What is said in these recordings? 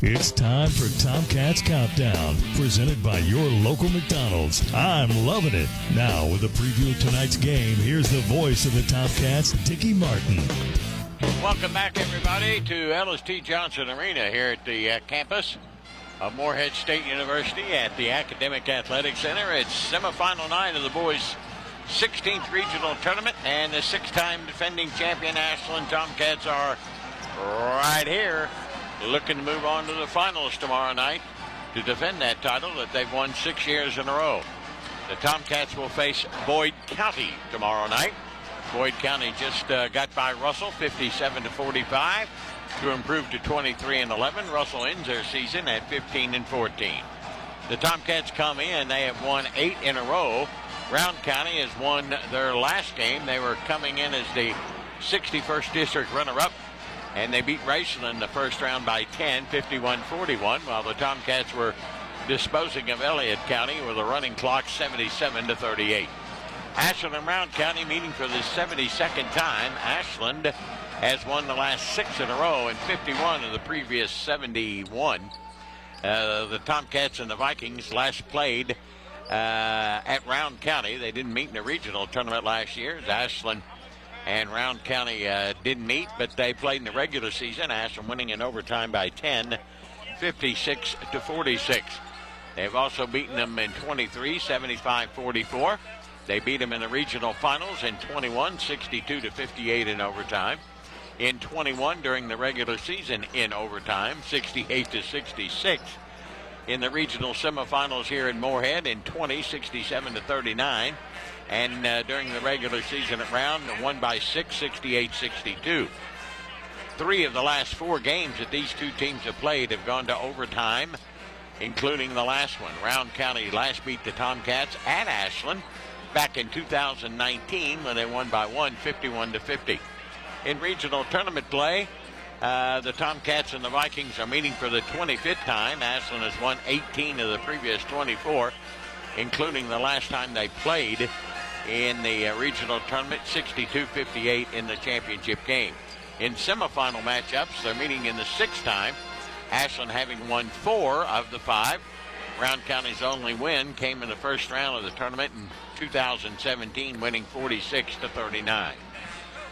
It's time for Tomcats Countdown, presented by your local McDonald's. I'm loving it. Now, with a preview of tonight's game, here's the voice of the Tomcats, Dickie Martin. Welcome back, everybody, to LST Johnson Arena here at the campus of Morehead State University at the Academic Athletic Center. It's semifinal night of the boys' 16th regional tournament, and the six-time defending champion Ashland Tomcats are right here, looking to move on to the finals tomorrow night to defend that title that they've won 6 years in a row. The Tomcats will face Boyd County tomorrow night. Boyd County just got by Russell 57-45 to improve to 23-11. Russell ends their season at 15-14. The Tomcats come in, they have won 8 in a row. Round County has won their last game. They were coming in as the 61st district runner-up, and they beat Ashland the first round by 10, 51-41, while the Tomcats were disposing of Elliott County with a running clock 77-38. Ashland and Round County meeting for the 72nd time. Ashland has won the last 6 in a row and 51 of the previous 71. The Tomcats and the Vikings last played at Round County. They didn't meet in the regional tournament last year. Ashland and Round County didn't meet, but they played in the regular season. Ashland winning in overtime by 10, 56-46. They've also beaten them in 23, 75-44. They beat them in the regional finals in 21, 62-58 in overtime. In 21 during the regular season in overtime, 68-66. In the regional semifinals here in Morehead in 20, 67-39. And during the regular season at Round, won by 6, 68-62. 3 of the last 4 games that these two teams have played have gone to overtime, including the last one. Round County last beat the Tomcats at Ashland back in 2019 when they won by 1, 51-50. In regional tournament play, the Tomcats and the Vikings are meeting for the 25th time. Ashland has won 18 of the previous 24, including the last time they played in the regional tournament, 62-58 in the championship game. In semifinal matchups, they're meeting in the 6th time, Ashland having won 4 of the 5. Round County's only win came in the first round of the tournament in 2017, winning 46-39.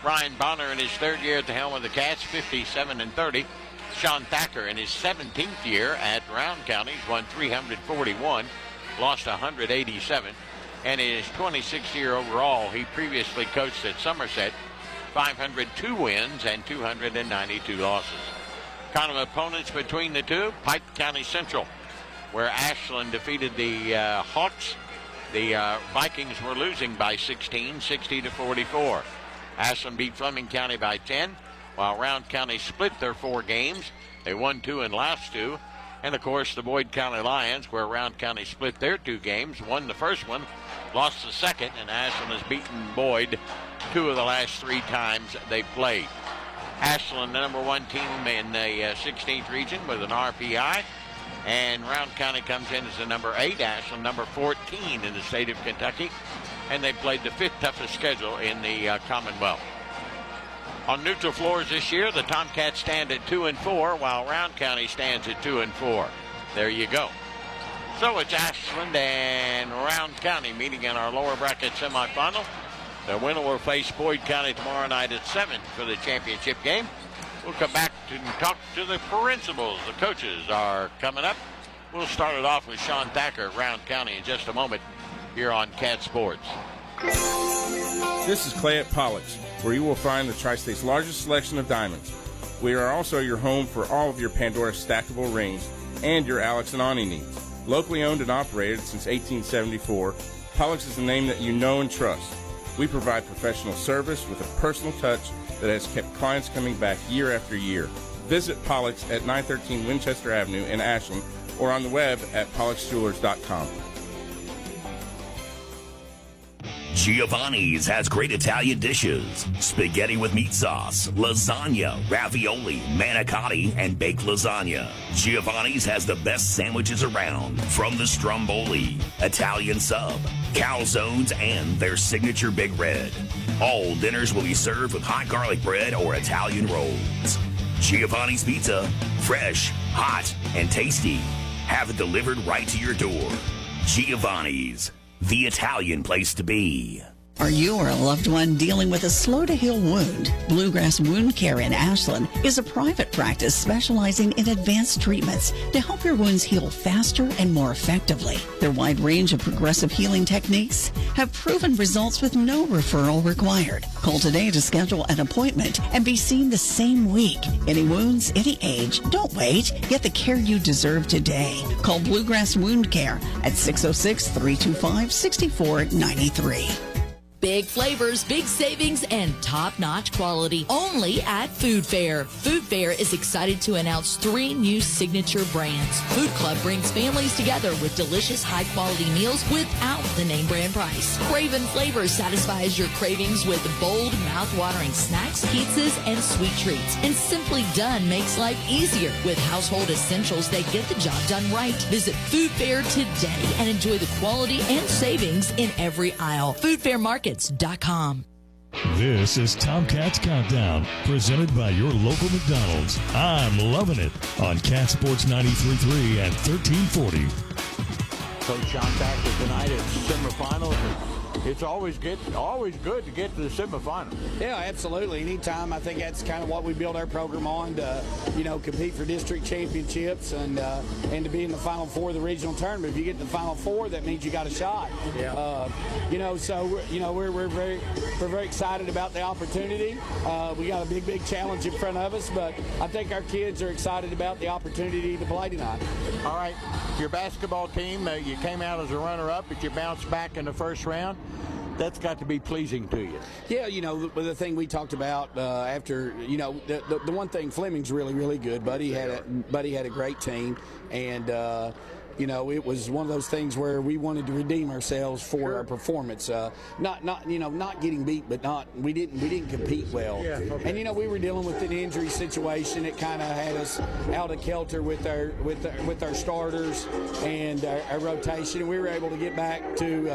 Ryan Bonner in his 3rd year at the helm of the Cats, 57-30. Sean Thacker in his 17th year at Round County, won 341, lost 187. And in his 26th year overall, he previously coached at Somerset, 502 wins and 292 losses. Kind of opponents between the two, Pike County Central, where Ashland defeated the Hawks. The Vikings were losing by 16, 60-44. Ashland beat Fleming County by 10, while Round County split their 4 games. They won 2 and lost 2. And, of course, the Boyd County Lions, where Round County split their 2 games, won the first one, lost the second, and Ashland has beaten Boyd 2 of the last 3 times they played. Ashland, the number 1 team in the 16th region with an RPI, and Round County comes in as the number 8, Ashland number 14 in the state of Kentucky, and they played the 5th toughest schedule in the Commonwealth. On neutral floors this year, the Tomcats stand at 2-4, while Round County stands at 2-4. There you go. So it's Ashland and Round County meeting in our lower bracket semifinal. The winner will face Boyd County tomorrow night at 7 for the championship game. We'll come back to talk to the principals. The coaches are coming up. We'll start it off with Sean Thacker at Round County in just a moment here on Cat Sports. This is Clay at Pollux, where you will find the Tri-State's largest selection of diamonds. We are also your home for all of your Pandora stackable rings and your Alex and Ani needs. Locally owned and operated since 1874, Pollux is the name that you know and trust. We provide professional service with a personal touch that has kept clients coming back year after year. Visit Pollux at 913 Winchester Avenue in Ashland or on the web at polluxjewelers.com. Giovanni's has great Italian dishes. Spaghetti with meat sauce, lasagna, ravioli, manicotti, and baked lasagna. Giovanni's has the best sandwiches around, from the stromboli, Italian sub, calzones, and their signature Big Red. All dinners will be served with hot garlic bread or Italian rolls. Giovanni's Pizza, fresh, hot, and tasty. Have it delivered right to your door. Giovanni's, the Italian place to be. Are you or a loved one dealing with a slow-to-heal wound? Bluegrass Wound Care in Ashland is a private practice specializing in advanced treatments to help your wounds heal faster and more effectively. Their wide range of progressive healing techniques have proven results with no referral required. Call today to schedule an appointment and be seen the same week. Any wounds, any age, don't wait. Get the care you deserve today. Call Bluegrass Wound Care at 606-325-6493. Big flavors, big savings, and top-notch quality only at Food Fair. Food Fair is excited to announce 3 new signature brands. Food Club brings families together with delicious, high-quality meals without the name brand price. Craven Flavors satisfies your cravings with bold, mouth-watering snacks, pizzas, and sweet treats. And Simply Done makes life easier with household essentials that get the job done right. Visit Food Fair today and enjoy the quality and savings in every aisle. Foodfairmarkets.com. This is Tomcats Countdown, presented by your local McDonald's. I'm loving it on Cat Sports 93.3 and 1340. Coach Sean Thacker tonight at semifinals. It's always good to get to the semifinals. Yeah, absolutely. Anytime, I think that's kind of what we build our program on to, compete for district championships and to be in the Final Four of the regional tournament. If you get to the Final Four, that means you got a shot. Yeah. We're very excited about the opportunity. We got a big challenge in front of us, but I think our kids are excited about the opportunity to play tonight. All right, your basketball team, you came out as a runner-up, but you bounced back in the first round. That's got to be pleasing to you. Yeah, the thing we talked about after, the one thing, Fleming's really good. Buddy had a great team, and it was one of those things where we wanted to redeem ourselves for our performance. Not getting beat, but we didn't compete well. Yeah, okay. And we were dealing with an injury situation. It kind of had us out of kilter with our starters and our rotation. And we were able to get back to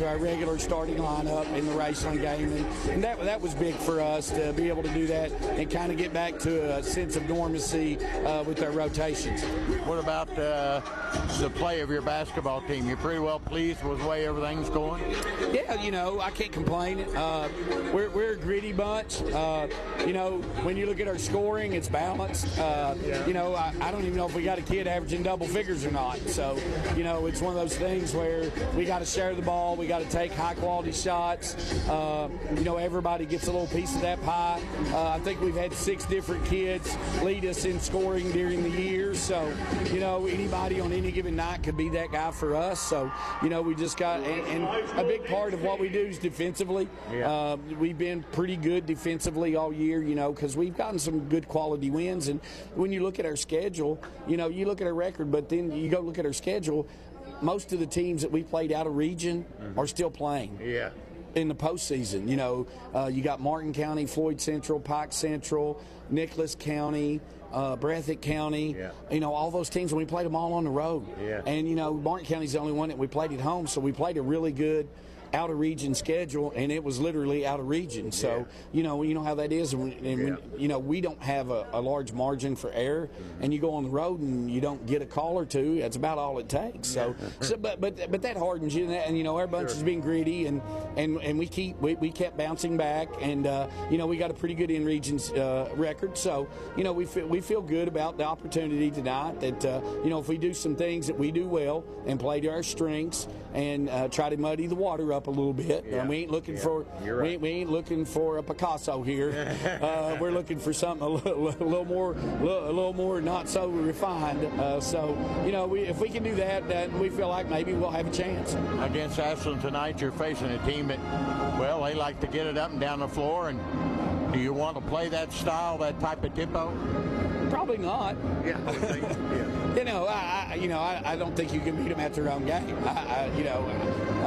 our regular starting lineup in the Raceland game, and that was big for us to be able to do that and kind of get back to a sense of normalcy with our rotations. What about the play of your basketball team? You're pretty well pleased with the way everything's going? Yeah, I can't complain. We're a gritty bunch. When you look at our scoring, it's balanced. I don't even know if we got a kid averaging double figures or not. So, it's one of those things where we got to share the ball. We got to take high-quality shots. Everybody gets a little piece of that pie. I think we've had 6 different kids lead us in scoring during the year. So, anybody on any given night could be that guy for us. So, we just got, and a big part of what we do is defensively. Yeah. We've been pretty good defensively all year, because we've gotten some good quality wins. And when you look at our schedule, you look at our record, but then you go look at our schedule, most of the teams that we played out of region are still playing. Yeah. In the postseason, you got Martin County, Floyd Central, Pike Central, Nicholas County, Breathitt County, all those teams, and we played them all on the road. Yeah. And, Martin County's the only one that we played at home, so we played a really good out-of-region schedule, and it was literally out-of-region. So, you know how that is. And we don't have a large margin for error, and you go on the road and you don't get a call or two. That's about all it takes. But that hardens you, and our bunch is being gritty, and we kept bouncing back, and we got a pretty good in-region record. So, we feel good about the opportunity tonight that if we do some things that we do well and play to our strengths and try to muddy the water up a little bit. Yeah. We ain't looking for right. we ain't looking for a Picasso here. We're looking for something a little more not so refined. If we can do that, then we feel like maybe we'll have a chance. Against Ashland tonight, you're facing a team that, they like to get it up and down the floor. And do you want to play that style, that type of tempo? Probably not. Yeah. I don't think you can beat them at their own game.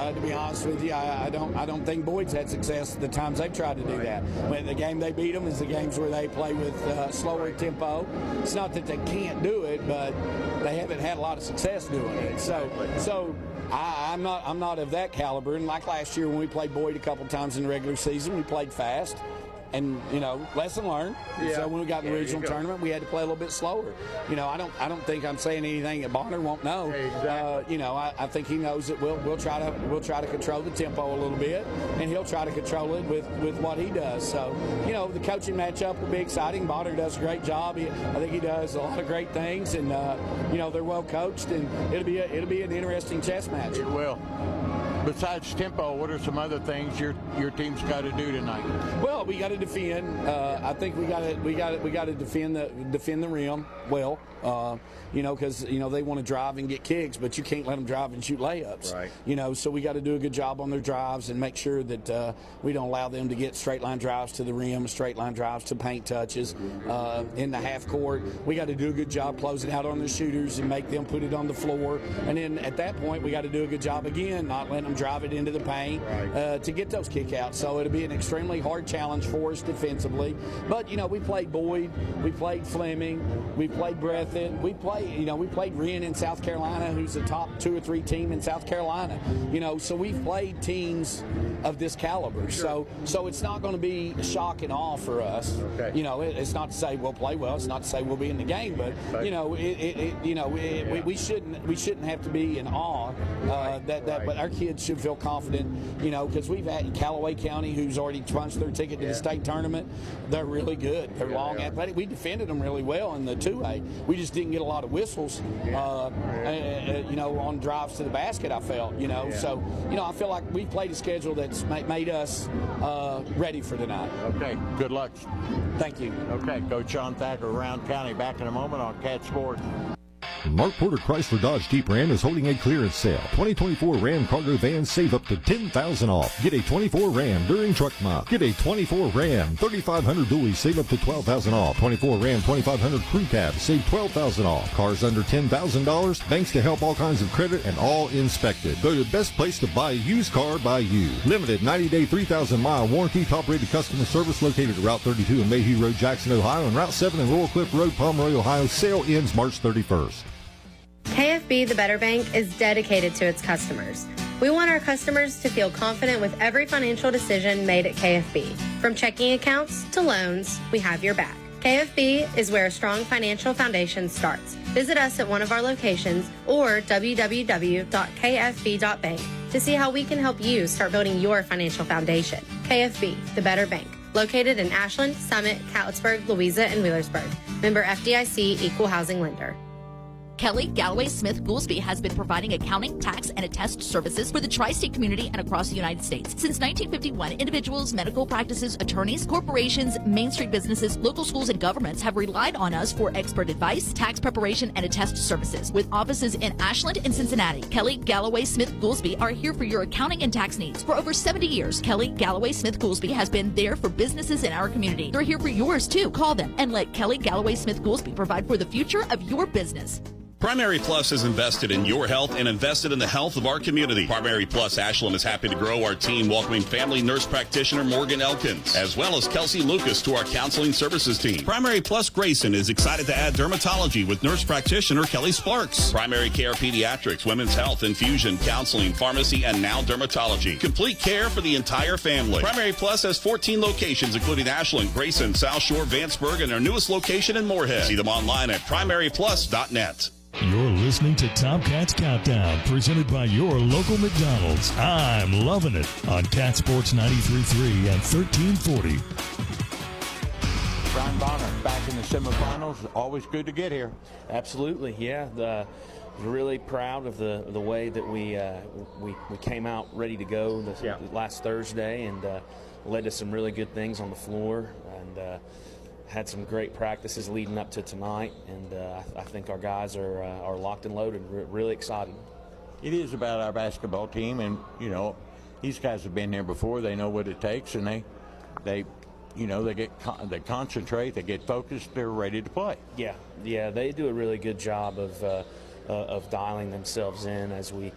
To be honest with you, I don't think Boyd's had success the times they've tried to do that. When the game they beat them is the games where they play with slower tempo. It's not that they can't do it, but they haven't had a lot of success doing it. So I'm not of that caliber. And like last year when we played Boyd a couple times in the regular season, we played fast. And lesson learned. Yeah. So when we got in the regional tournament, we had to play a little bit slower. I don't think I'm saying anything that Bonner won't know. Exactly. I think he knows that we'll try to control the tempo a little bit, and he'll try to control it with what he does. So the coaching matchup will be exciting. Bonner does a great job. I think he does a lot of great things, and they're well coached, and it'll be an interesting chess match. It will. Besides tempo, what are some other things your team's got to do tonight? Well, we got to defend. I think we got to defend the rim well. Because they want to drive and get kicks, but you can't let them drive and shoot layups. Right. So we got to do a good job on their drives and make sure that we don't allow them to get straight line drives to the rim, straight line drives to paint touches in the half court. We got to do a good job closing out on the shooters and make them put it on the floor. And then at that point, we got to do a good job again, not letting them drive it into the paint to get those kickouts. So it'll be an extremely hard challenge for us defensively. But we played Boyd, we played Fleming, we played Breathitt, we played Wren in South Carolina, who's a top 2 or 3 team in South Carolina. So we've played teams of this caliber. Sure. So it's not going to be shock and awe for us. Okay. It's not to say we'll play well. It's not to say we'll be in the game. But we shouldn't have to be in awe. But our kids should feel confident. Because we've had Callaway County, who's already punched their ticket to the state tournament. They're really good. They're long, athletic. We defended them really well in the 2A. We just didn't get a lot of whistles, on drives to the basket, I felt, So, I feel like we played a schedule that's made us ready for tonight. Okay, good luck. Thank you. Okay, Coach Sean Thacker, Round County, back in a moment on Cat Sports. Mark Porter Chrysler Dodge Jeep Ram is holding a clearance sale. 2024 Ram cargo vans save up to $10,000 off. Get a 24 Ram during truck month. Get a 24 Ram 3500 dually, save up to $12,000 off. 24 Ram 2500 crew cab, save $12,000 off. Cars under $10,000, banks to help all kinds of credit and all inspected. Go to the best place to buy a used car by you. Limited 90-day 3,000-mile warranty, top-rated customer service located at Route 32 and Mayhew Road, Jackson, Ohio, and Route 7 and Laurel Cliff Road, Pomeroy, Ohio. Sale ends March 31st. KFB, the Better Bank, is dedicated to its customers. We want our customers to feel confident with every financial decision made at KFB. From checking accounts to loans, we have your back. KFB is where a strong financial foundation starts. Visit us at one of our locations or www.kfb.bank to see how we can help you start building your financial foundation. KFB, the Better Bank, located in Ashland, Summit, Catlettsburg, Louisa, and Wheelersburg. Member FDIC, Equal Housing Lender. Kelly Galloway Smith Goolsby has been providing accounting, tax, and attest services for the tri-state community and across the United States. Since 1951, individuals, medical practices, attorneys, corporations, Main Street businesses, local schools, and governments have relied on us for expert advice, tax preparation, and attest services. With offices in Ashland and Cincinnati, Kelly Galloway Smith Goolsby are here for your accounting and tax needs. For over 70 years, Kelly Galloway Smith Goolsby has been there for businesses in our community. They're here for yours, too. Call them and let Kelly Galloway Smith Goolsby provide for the future of your business. Primary Plus has invested in your health and invested in the health of our community. Primary Plus Ashland is happy to grow our team, welcoming family nurse practitioner Morgan Elkins, as well as Kelsey Lucas to our counseling services team. Primary Plus Grayson is excited to add dermatology with nurse practitioner Kelly Sparks. Primary Care Pediatrics, Women's Health, Infusion, Counseling, Pharmacy, and now dermatology. Complete care for the entire family. Primary Plus has 14 locations, including Ashland, Grayson, South Shore, Vanceburg, and their newest location in Moorhead. See them online at primaryplus.net. You're listening to Tomcats Countdown, presented by your local McDonald's. I'm loving it on Cat Sports 93.3 and 1340. Brian Bonner back in the semifinals. Always good to get here. Absolutely, yeah. We're really proud of the way that we came out ready to go last Thursday, and led to some really good things on the floor, and had some great practices leading up to tonight, and I think our guys are locked and loaded, really excited. It is about our basketball team, and these guys have been here before. They know what it takes, and they concentrate, they get focused, they're ready to play. Yeah, they do a really good job of dialing themselves in as we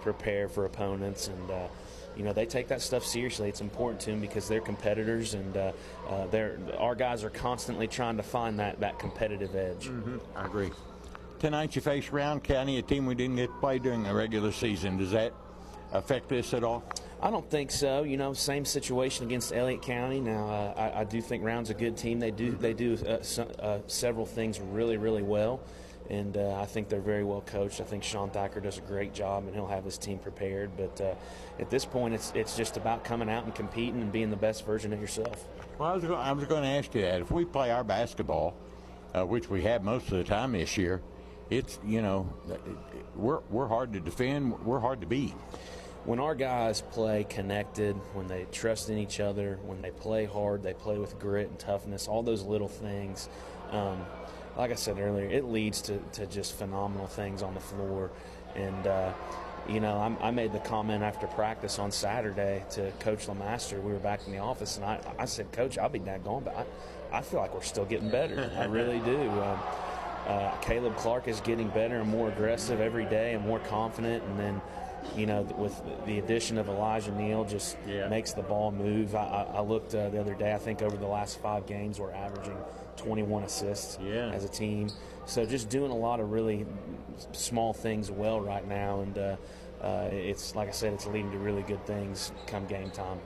prepare for opponents, and they take that stuff seriously. It's important to them because they're competitors, and our guys are constantly trying to find that competitive edge. Mm-hmm. I agree. Tonight you face Round County, a team we didn't get to play during the regular season. Does that affect this at all? I don't think so. Same situation against Elliott County. Now, I do think Round's a good team. They do several things really, really well, and I think they're very well coached. I think Sean Thacker does a great job, and he'll have his team prepared. But at this point, it's just about coming out and competing and being the best version of yourself. Well, I was going to ask you that. If we play our basketball, which we have most of the time this year, it's we're hard to defend. We're hard to beat. When our guys play connected, when they trust in each other, when they play hard, they play with grit and toughness, all those little things, like I said earlier, it leads to just phenomenal things on the floor. And, I made the comment after practice on Saturday to Coach LeMaster. We were back in the office, and I said, Coach, I'll be daggone, but I feel like we're still getting better. I really do. Caleb Clark is getting better and more aggressive every day and more confident. And then, with the addition of Elijah Neal, just makes the ball move. I looked the other day, I think over the last 5 games, we're averaging 21 assists as a team. So just doing a lot of really small things well right now. And it's, like I said, it's leading to really good things come game time.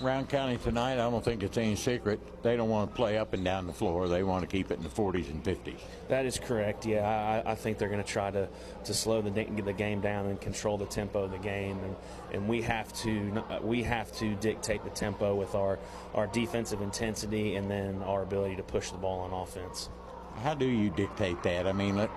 Round County tonight, I don't think it's any secret. They don't want to play up and down the floor. They want to keep it in the 40s and 50s. That is correct, yeah. I think they're going to try to slow the game down and control the tempo of the game. And we have to dictate the tempo with our defensive intensity and then our ability to push the ball on offense. How do you dictate that? I mean,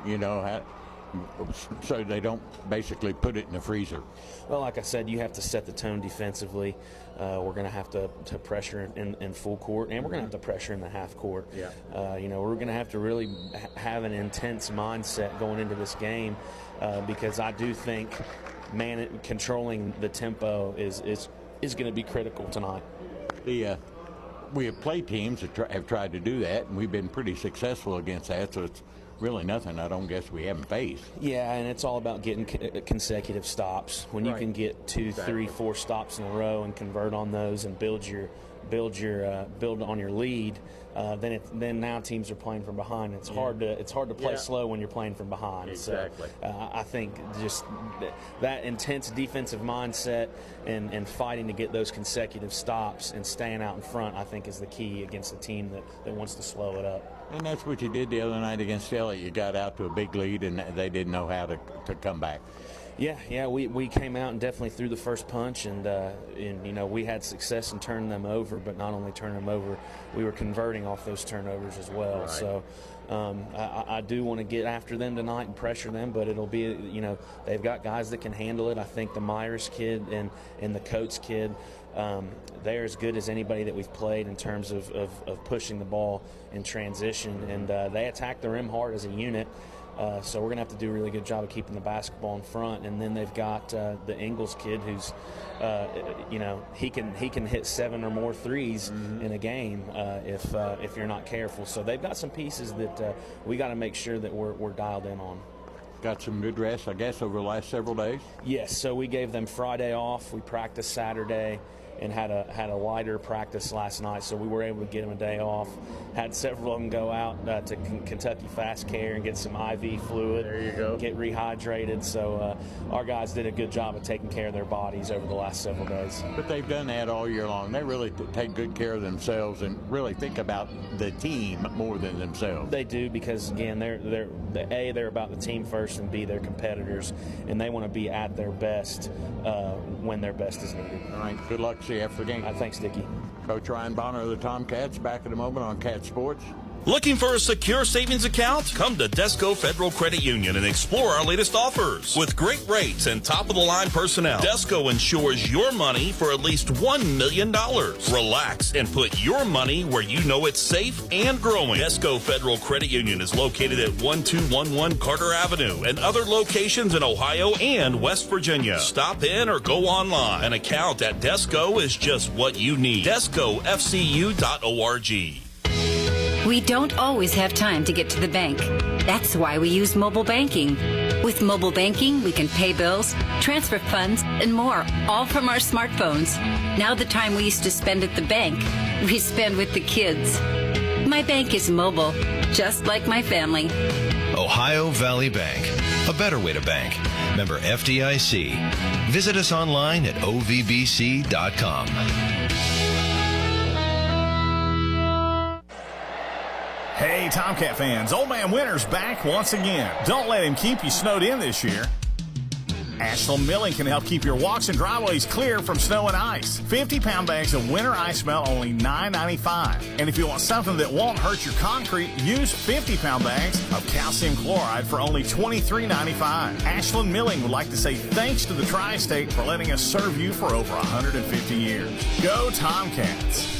so they don't basically put it in the freezer? Well, like I said, you have to set the tone defensively. We're going to have to pressure in full court, and we're going to have to pressure in the half court. We're going to have to really have an intense mindset going into this game because I do think controlling the tempo is going to be critical tonight. We have played teams that have tried to do that, and we've been pretty successful against that, so it's really nothing I don't guess we haven't faced. Yeah, and it's all about getting consecutive stops. When you can get 2, 3, 4 stops in a row and convert on those and build on your lead, then now teams are playing from behind. It's hard to play slow when you're playing from behind. Exactly. So I think just that intense defensive mindset and fighting to get those consecutive stops and staying out in front, I think, is the key against a team that wants to slow it up. And that's what you did the other night against Elliott. You got out to a big lead, and they didn't know how to come back. Yeah, we came out and definitely threw the first punch, and we had success in turning them over, but not only turning them over, we were converting off those turnovers as well. Right. So I do want to get after them tonight and pressure them, but it'll be, they've got guys that can handle it. I think the Myers kid and the Coates kid, they're as good as anybody that we've played in terms of pushing the ball in transition, and they attack the rim hard as a unit. So we're going to have to do a really good job of keeping the basketball in front. And then they've got the Ingles kid who's, he can hit 7 or more threes in a game if you're not careful. So they've got some pieces that we got to make sure that we're dialed in on. Got some good rest, I guess, over the last several days? Yes, so we gave them Friday off. We practiced Saturday and had a lighter practice last night, so we were able to get them a day off. Had several of them go out to Kentucky Fast Care and get some IV fluid. There you go. Get rehydrated. So our guys did a good job of taking care of their bodies over the last several days. But they've done that all year long. They really take good care of themselves and really think about the team more than themselves. They do, because again, they're about the team first, and B, they're competitors, and they want to be at their best when their best is needed. All right. Good luck. See you after the game. Thanks, Dickie. Coach Ryan Bonner of the Tomcats back in a moment on Cat Sports. Looking for a secure savings account? Come to Desco Federal Credit Union and explore our latest offers. With great rates and top-of-the-line personnel, Desco insures your money for at least $1 million. Relax and put your money where you know it's safe and growing. Desco Federal Credit Union is located at 1211 Carter Avenue and other locations in Ohio and West Virginia. Stop in or go online. An account at Desco is just what you need. DescoFCU.org. We don't always have time to get to the bank. That's why we use mobile banking. With mobile banking, we can pay bills, transfer funds, and more, all from our smartphones. Now the time we used to spend at the bank, we spend with the kids. My bank is mobile, just like my family. Ohio Valley Bank. a better way to bank. Member FDIC. Visit us online at ovbc.com. Hey, Tomcat fans, Old Man Winter's back once again. Don't let him keep you snowed in this year. Ashland Milling can help keep your walks and driveways clear from snow and ice. 50-pound bags of winter ice melt only $9.95. And if you want something that won't hurt your concrete, use 50-pound bags of calcium chloride for only $23.95. Ashland Milling would like to say thanks to the Tri-State for letting us serve you for over 150 years. Go Tomcats!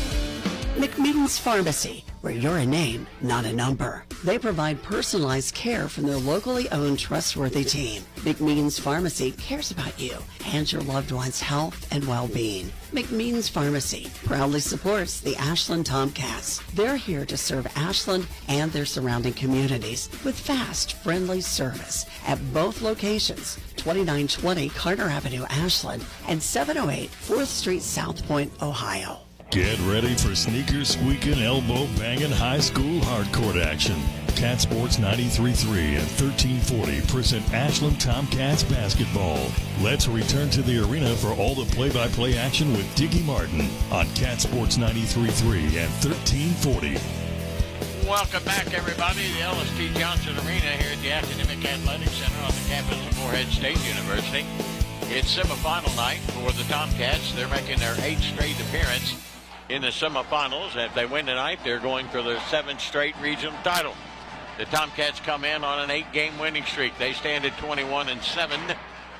McMeans Pharmacy, where you're a name, not a number. They provide personalized care from their locally owned, trustworthy team. McMeans Pharmacy cares about you and your loved one's health and well-being. McMeans Pharmacy proudly supports the Ashland Tomcats. They're here to serve Ashland and their surrounding communities with fast, friendly service at both locations, 2920 Carter Avenue, Ashland, and 708 4th Street, South Point, Ohio. Get ready for sneaker squeaking, elbow banging, high school hardcourt action. Cat Sports 93.3 and 1340 present Ashland Tomcats basketball. Let's return to the arena for all the play-by-play action with Dickie Martin on Cat Sports 93.3 and 1340. Welcome back, everybody, to the L.S.T. Johnson Arena here at the Academic Athletic Center on the campus of Morehead State University. It's semifinal night for the Tomcats. They're making their 8th straight appearance in the semifinals. If they win tonight, they're going for their 7th straight regional title. The Tomcats come in on an 8-game winning streak. They stand at 21-7.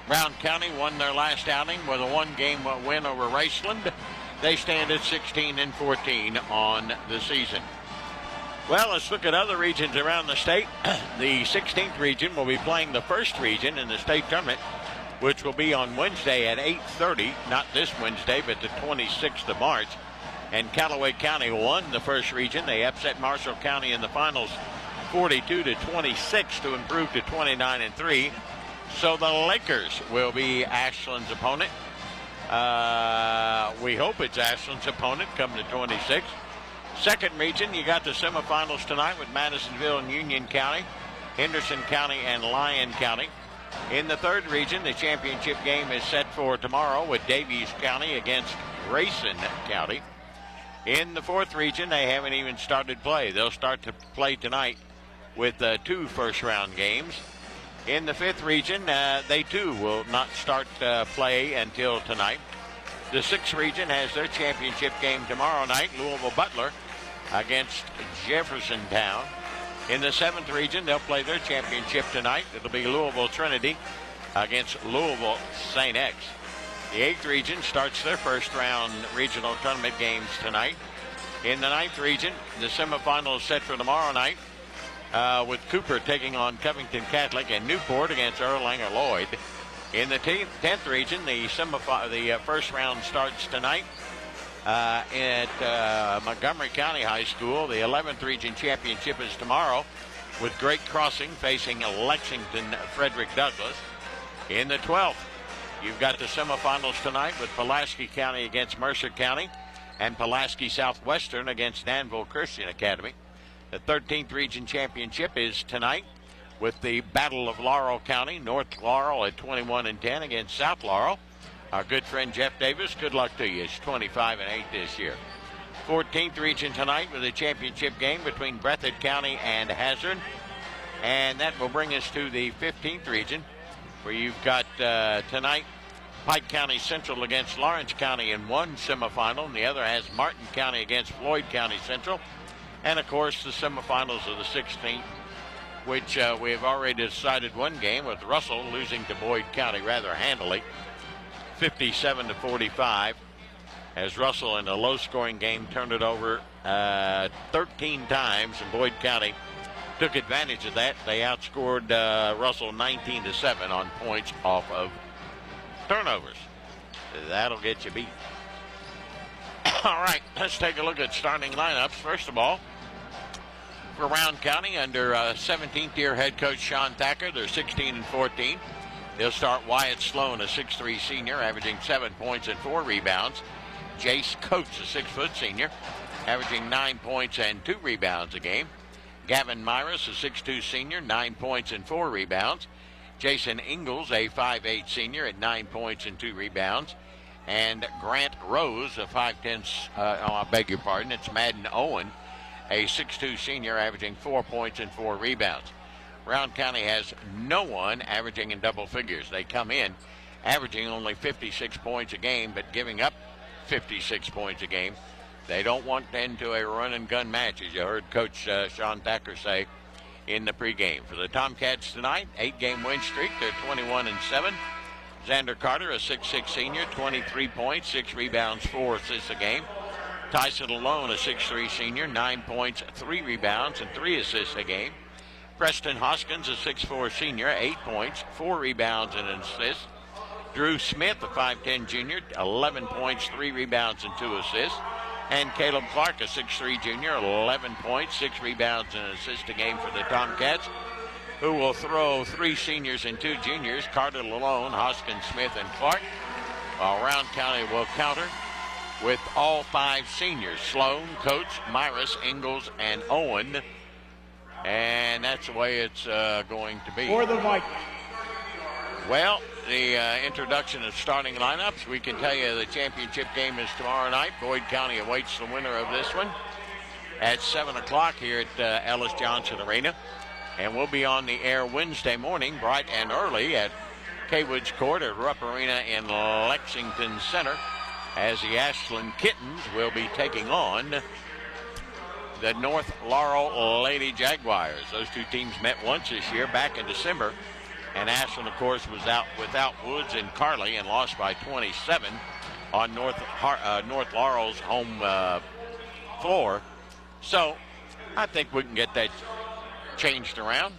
Brown County won their last outing with a 1-game win over Ashland. They stand at 16-14 on the season. Well, let's look at other regions around the state. The 16th region will be playing the first region in the state tournament, which will be on Wednesday at 8:30. Not this Wednesday, but the 26th of March. And Callaway County won the first region. They upset Marshall County in the finals 42-26 to improve to 29-3. So the Lakers will be Ashland's opponent. We hope it's Ashland's opponent come to 26. Second region, you got the semifinals tonight with Madisonville and Union County, Henderson County and Lyon County. In the third region, the championship game is set for tomorrow with Davies County against Grayson County. In the fourth region, they haven't even started play. They'll start to play tonight with 2 first-round games. In the fifth region, they too will not start play until tonight. The sixth region has their championship game tomorrow night, Louisville Butler against Jeffersontown. In the seventh region, they'll play their championship tonight. It'll be Louisville Trinity against Louisville St. X. The eighth region starts their first-round regional tournament games tonight. In the ninth region, the semifinal is set for tomorrow night with Cooper taking on Covington Catholic and Newport against Erlanger Lloyd. In the 10th region, the first round starts tonight at Montgomery County High School. The 11th region championship is tomorrow with Great Crossing facing Lexington Frederick Douglass. In the 12th, you've got the semifinals tonight with Pulaski County against Mercer County and Pulaski Southwestern against Danville Christian Academy. The 13th region championship is tonight with the Battle of Laurel County, North Laurel at 21-10 against South Laurel. Our good friend Jeff Davis, good luck to you. He's 25-8 this year. 14th region tonight with a championship game between Breathitt County and Hazard. And that will bring us to the 15th region, where you've got tonight Pike County Central against Lawrence County in one semifinal, and the other has Martin County against Floyd County Central. And of course the semifinals of the 16th, which we have already decided one game with Russell losing to Boyd County rather handily, 57-45, as Russell in a low-scoring game turned it over 13 times, and Boyd County took advantage of that. They outscored Russell 19-7 on points off of turnovers. That'll get you beat. All right, let's take a look at starting lineups. First of all, for Rowan County, under 17th-year head coach Sean Thacker, they're 16-14. They'll start Wyatt Sloan, a 6'3 senior, averaging 7 points and 4 rebounds. Jace Coates, a 6-foot senior, averaging 9 points and 2 rebounds a game. Gavin Myris, a 6'2 senior, 9 points and 4 rebounds. Jason Ingalls, a 5'8 senior, at 9 points and 2 rebounds. And Grant Rose, a 5'10", I beg your pardon, it's Madden Owen, a 6'2 senior, averaging 4 points and 4 rebounds. Rowan County has no one averaging in double figures. They come in averaging only 56 points a game, but giving up 56 points a game. They don't want into a run and gun match, as you heard Coach Sean Thacker say in the pregame. For the Tomcats tonight, 8-game win streak. They're 21-7. Xander Carter, a 6'6 senior, 23 points, 6 rebounds, 4 assists a game. Tyson Malone, a 6'3 senior, 9 points, 3 rebounds, and 3 assists a game. Preston Hoskins, a 6'4 senior, 8 points, 4 rebounds, and an assist. Drew Smith, a 5'10 junior, 11 points, 3 rebounds, and 2 assists. And Caleb Clark, a 6'3 junior, 11 points, 6 rebounds, and an assist a game for the Tomcats, who will throw 3 seniors and 2 juniors, Carter Lalone, Hoskins, Smith, and Clark, while Rowan County will counter with all 5 seniors, Sloan, Coates, Myris, Ingalls, and Owen. And that's the way it's going to be. For the Vikings. Well, the introduction of starting lineups, we can tell you the championship game is tomorrow night. Boyd County awaits the winner of this one at 7 o'clock here at Ellis Johnson Arena. And we'll be on the air Wednesday morning, bright and early, at K-Woods Court at Rupp Arena in Lexington Center, as the Ashland Kittens will be taking on the North Laurel Lady Jaguars. Those 2 teams met once this year, back in December. And Ashland, of course, was out without Woods and Carly and lost by 27 on North Laurel's home floor. So I think we can get that changed around.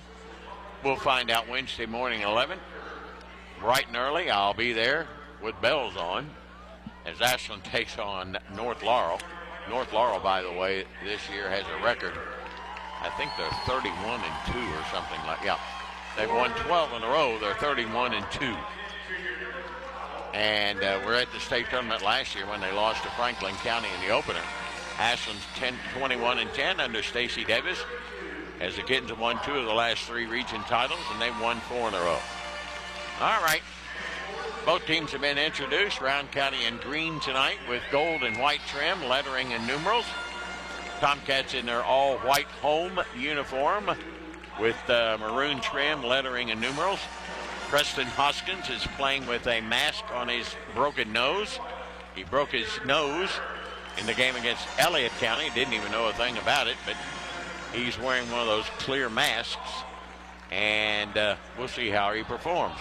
We'll find out Wednesday morning at 11. Bright and early, I'll be there with bells on as Ashland takes on North Laurel. North Laurel, by the way, this year has a record. I think they're 31-2 or something like that. Yeah. They've won 12 in a row. They're 31-2. And we're at the state tournament last year when they lost to Franklin County in the opener. Ashland's 21-10 under Stacy Davis, as the Kittens have won 2 of the last 3 region titles, and they've won 4 in a row. All right. Both teams have been introduced. Rowan County in green tonight with gold and white trim, lettering, and numerals. Tomcats in their all-white home uniform with maroon trim, lettering, and numerals. Preston Hoskins is playing with a mask on his broken nose. He broke his nose in the game against Elliott County. Didn't even know a thing about it, but he's wearing one of those clear masks, and we'll see how he performs.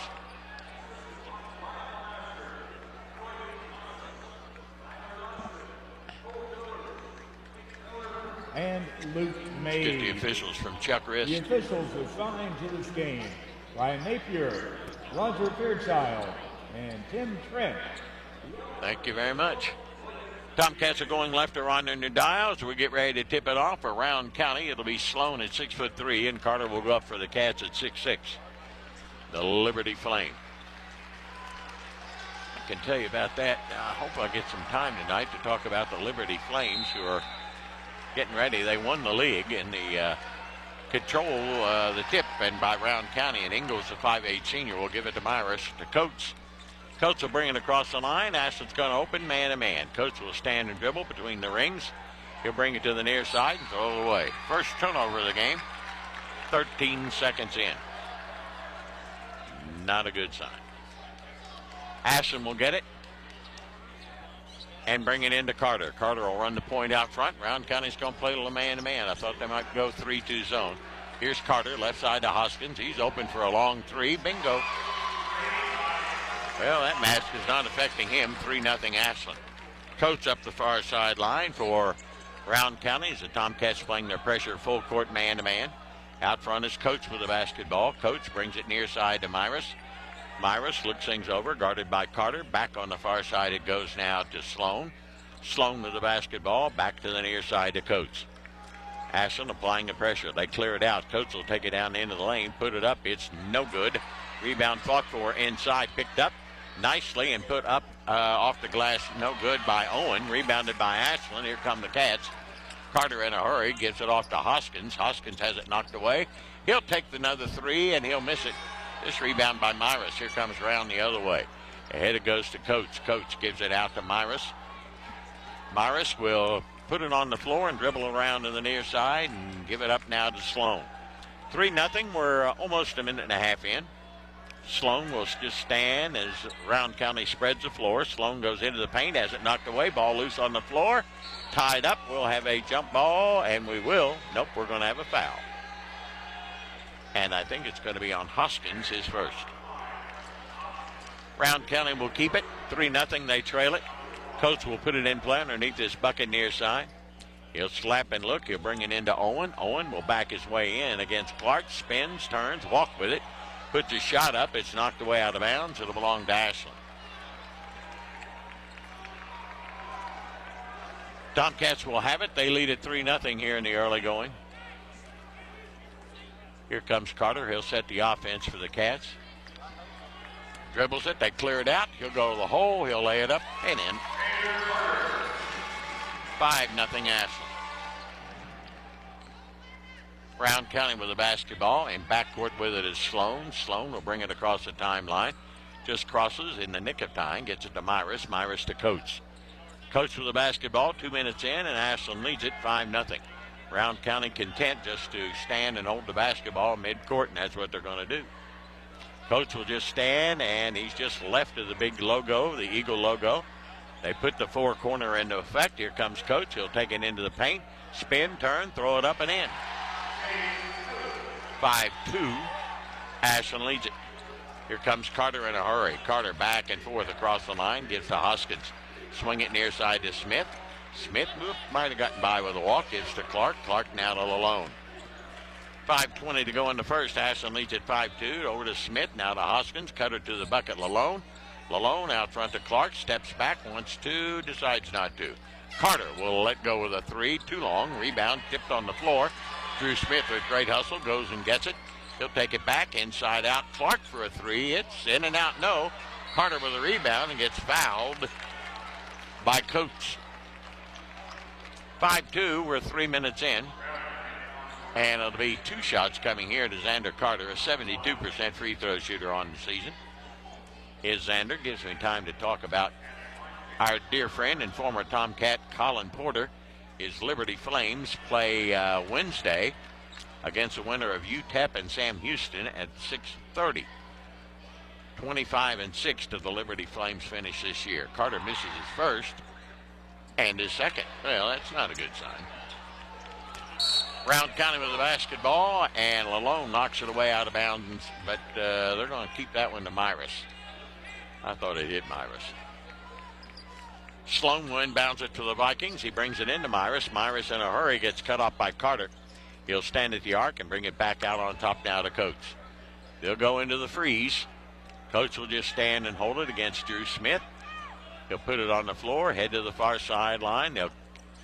And Luke May. Get the officials from Chuck Wrist. The officials assigned to this game: Ryan Napier, Roger Fairchild, and Tim Trent. Thank you very much. Tomcats are going left or on in their dials. We get ready to tip it off for Rowan County. It'll be Sloan at 6'3", and Carter will go up for the Cats at 6'6". The Liberty Flame. I can tell you about that. I hope I get some time tonight to talk about the Liberty Flames, who are getting ready. They won the league in the control the tip, and by Rowan County, and Ingalls, the 5'8 senior, will give it to Myris to Coates. Coates will bring it across the line. Ashland's going to open man-to-man. Coates will stand and dribble between the rings. He'll bring it to the near side and throw it away. First turnover of the game, 13 seconds in. Not a good sign. Ashland will get it and bring it into Carter. Carter will run the point out front. Rowan County's going to play a little man-to-man. I thought they might go 3-2 zone. Here's Carter, left side to Hoskins. He's open for a long 3. Bingo. Well, that mask is not affecting him. 3-0 Ashland. Coates up the far sideline for Rowan County as the Tomcats playing their pressure full court man-to-man. Out front is Coates with the basketball. Coates brings it near side to Myris. Myris looks things over, guarded by Carter. Back on the far side it goes now to Sloan. Sloan with the basketball, back to the near side to Coates. Ashland applying the pressure. They clear it out. Coates will take it down the end of the lane, put it up. It's no good. Rebound fought for inside, picked up nicely and put up off the glass. No good by Owen. Rebounded by Ashland. Here come the Cats. Carter in a hurry gives it off to Hoskins. Hoskins has it knocked away. He'll take another 3 and he'll miss it. This rebound by Myris. Here comes Round the other way. Ahead it goes to Coates. Coates gives it out to Myris. Myris will put it on the floor and dribble around to the near side and give it up now to Sloan. 3-0. We're almost a minute and a half in. Sloan will just stand as Round County spreads the floor. Sloan goes into the paint, has it knocked away. Ball loose on the floor. Tied up. We'll have a jump ball, and we will. Nope, we're going to have a foul. And I think it's going to be on Hoskins, his first. Round County will keep it. 3-0. They trail it. Coates will put it in play underneath this bucket near side. He'll slap and look. He'll bring it into Owen. Owen will back his way in against Clark. Spins, turns, walk with it. Puts his shot up. It's knocked away out of bounds. It'll belong to Ashland. Tomcats will have it. They lead at 3-0 here in the early going. Here comes Carter. He'll set the offense for the Cats. Dribbles it. They clear it out. He'll go to the hole. He'll lay it up and in. 5-0 Ashland. Round County with the basketball, and backcourt with it is Sloan. Sloan will bring it across the timeline. Just crosses in the nick of time. Gets it to Myris. Myris to Coates. Coates with the basketball. 2 minutes in, and Ashland leads it 5-0. Round County content just to stand and hold the basketball mid-court, and that's what they're going to do. Coates will just stand, and he's just left of the big logo, the Eagle logo. They put the four corner into effect. Here comes Coates. He'll take it into the paint. Spin, turn, throw it up and in. 5-2. Ashland leads it. Here comes Carter in a hurry. Carter back and forth across the line. Gives to Hoskins. Swing it near side to Smith. Smith might have gotten by with a walk. Gives to Clark. Clark now to Lalone. 5:20 to go in the first. Ashland leads at 5-2. Over to Smith. Now to Hoskins. Cutter to the bucket. Lalone. Lalone out front to Clark. Steps back. Wants to. Decides not to. Carter will let go with a three. Too long. Rebound tipped on the floor. Drew Smith with great hustle. Goes and gets it. He'll take it back. Inside out. Clark for a three. It's in and out. No. Carter with a rebound and gets fouled by Coates. 5-2. We're 3 minutes in. And it'll be two shots coming here to Xander Carter, a 72% free throw shooter on the season. Here's Xander. Gives me time to talk about our dear friend and former Tomcat Colin Porter. His Liberty Flames play Wednesday against the winner of UTEP and Sam Houston at 6:30. 25-6 to the Liberty Flames finish this year. Carter misses his first and his second. Well, that's not a good sign. Round County with the basketball, and Lalone knocks it away out of bounds, but they're going to keep that one to Myris. I thought it hit Myris. Sloan will inbounds it to the Vikings. He brings it into Myris. Myris in a hurry gets cut off by Carter. He'll stand at the arc and bring it back out on top now to Coates. They'll go into the freeze. Coates will just stand and hold it against Drew Smith. He'll put it on the floor, head to the far sideline. They'll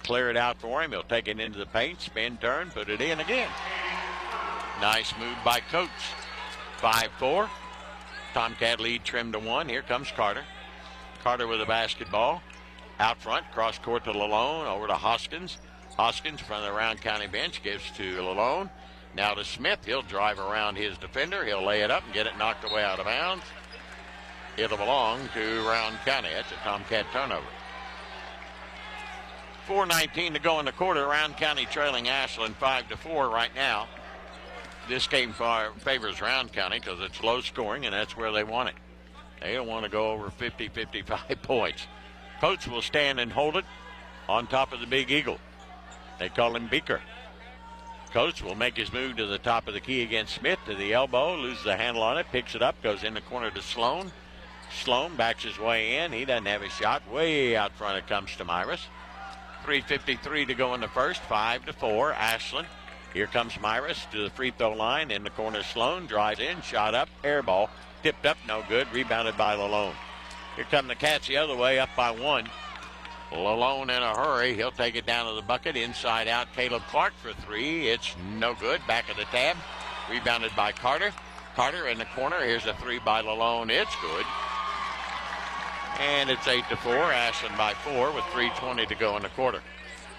clear it out for him. He'll take it into the paint, spin, turn, put it in again. Nice move by Coates. 5-4. Tomcat lead trimmed to 1. Here comes Carter. Carter with the basketball. Out front, cross court to Lalone, over to Hoskins. Hoskins from the Round County bench gives to Lalone. Now to Smith. He'll drive around his defender. He'll lay it up and get it knocked away out of bounds. It'll belong to Round County. That's a Tomcat turnover. 4:19 to go in the quarter. Round County trailing Ashland 5-4 right now. This game favors Round County because it's low scoring, and that's where they want it. They don't want to go over 50, 55 points. Coates will stand and hold it on top of the Big Eagle. They call him Beaker. Coates will make his move to the top of the key against Smith, to the elbow, loses the handle on it, picks it up, goes in the corner to Sloan. Sloan backs his way in. He doesn't have a shot. Way out front it comes to Myris. 3:53 to go in the first. 5-4 Ashland. Here comes Myris to the free throw line. In the corner, Sloan drives in, shot up, air ball, tipped up, no good, rebounded by Lalone. Here come the Cats the other way, up by 1. Lalone in a hurry. He'll take it down to the bucket. Inside out, Caleb Clark for 3. It's no good. Back of the tab. Rebounded by Carter. Carter in the corner. Here's a 3 by Lalone. It's good. And it's 8-4. Ashland by 4 with 3:20 to go in the quarter.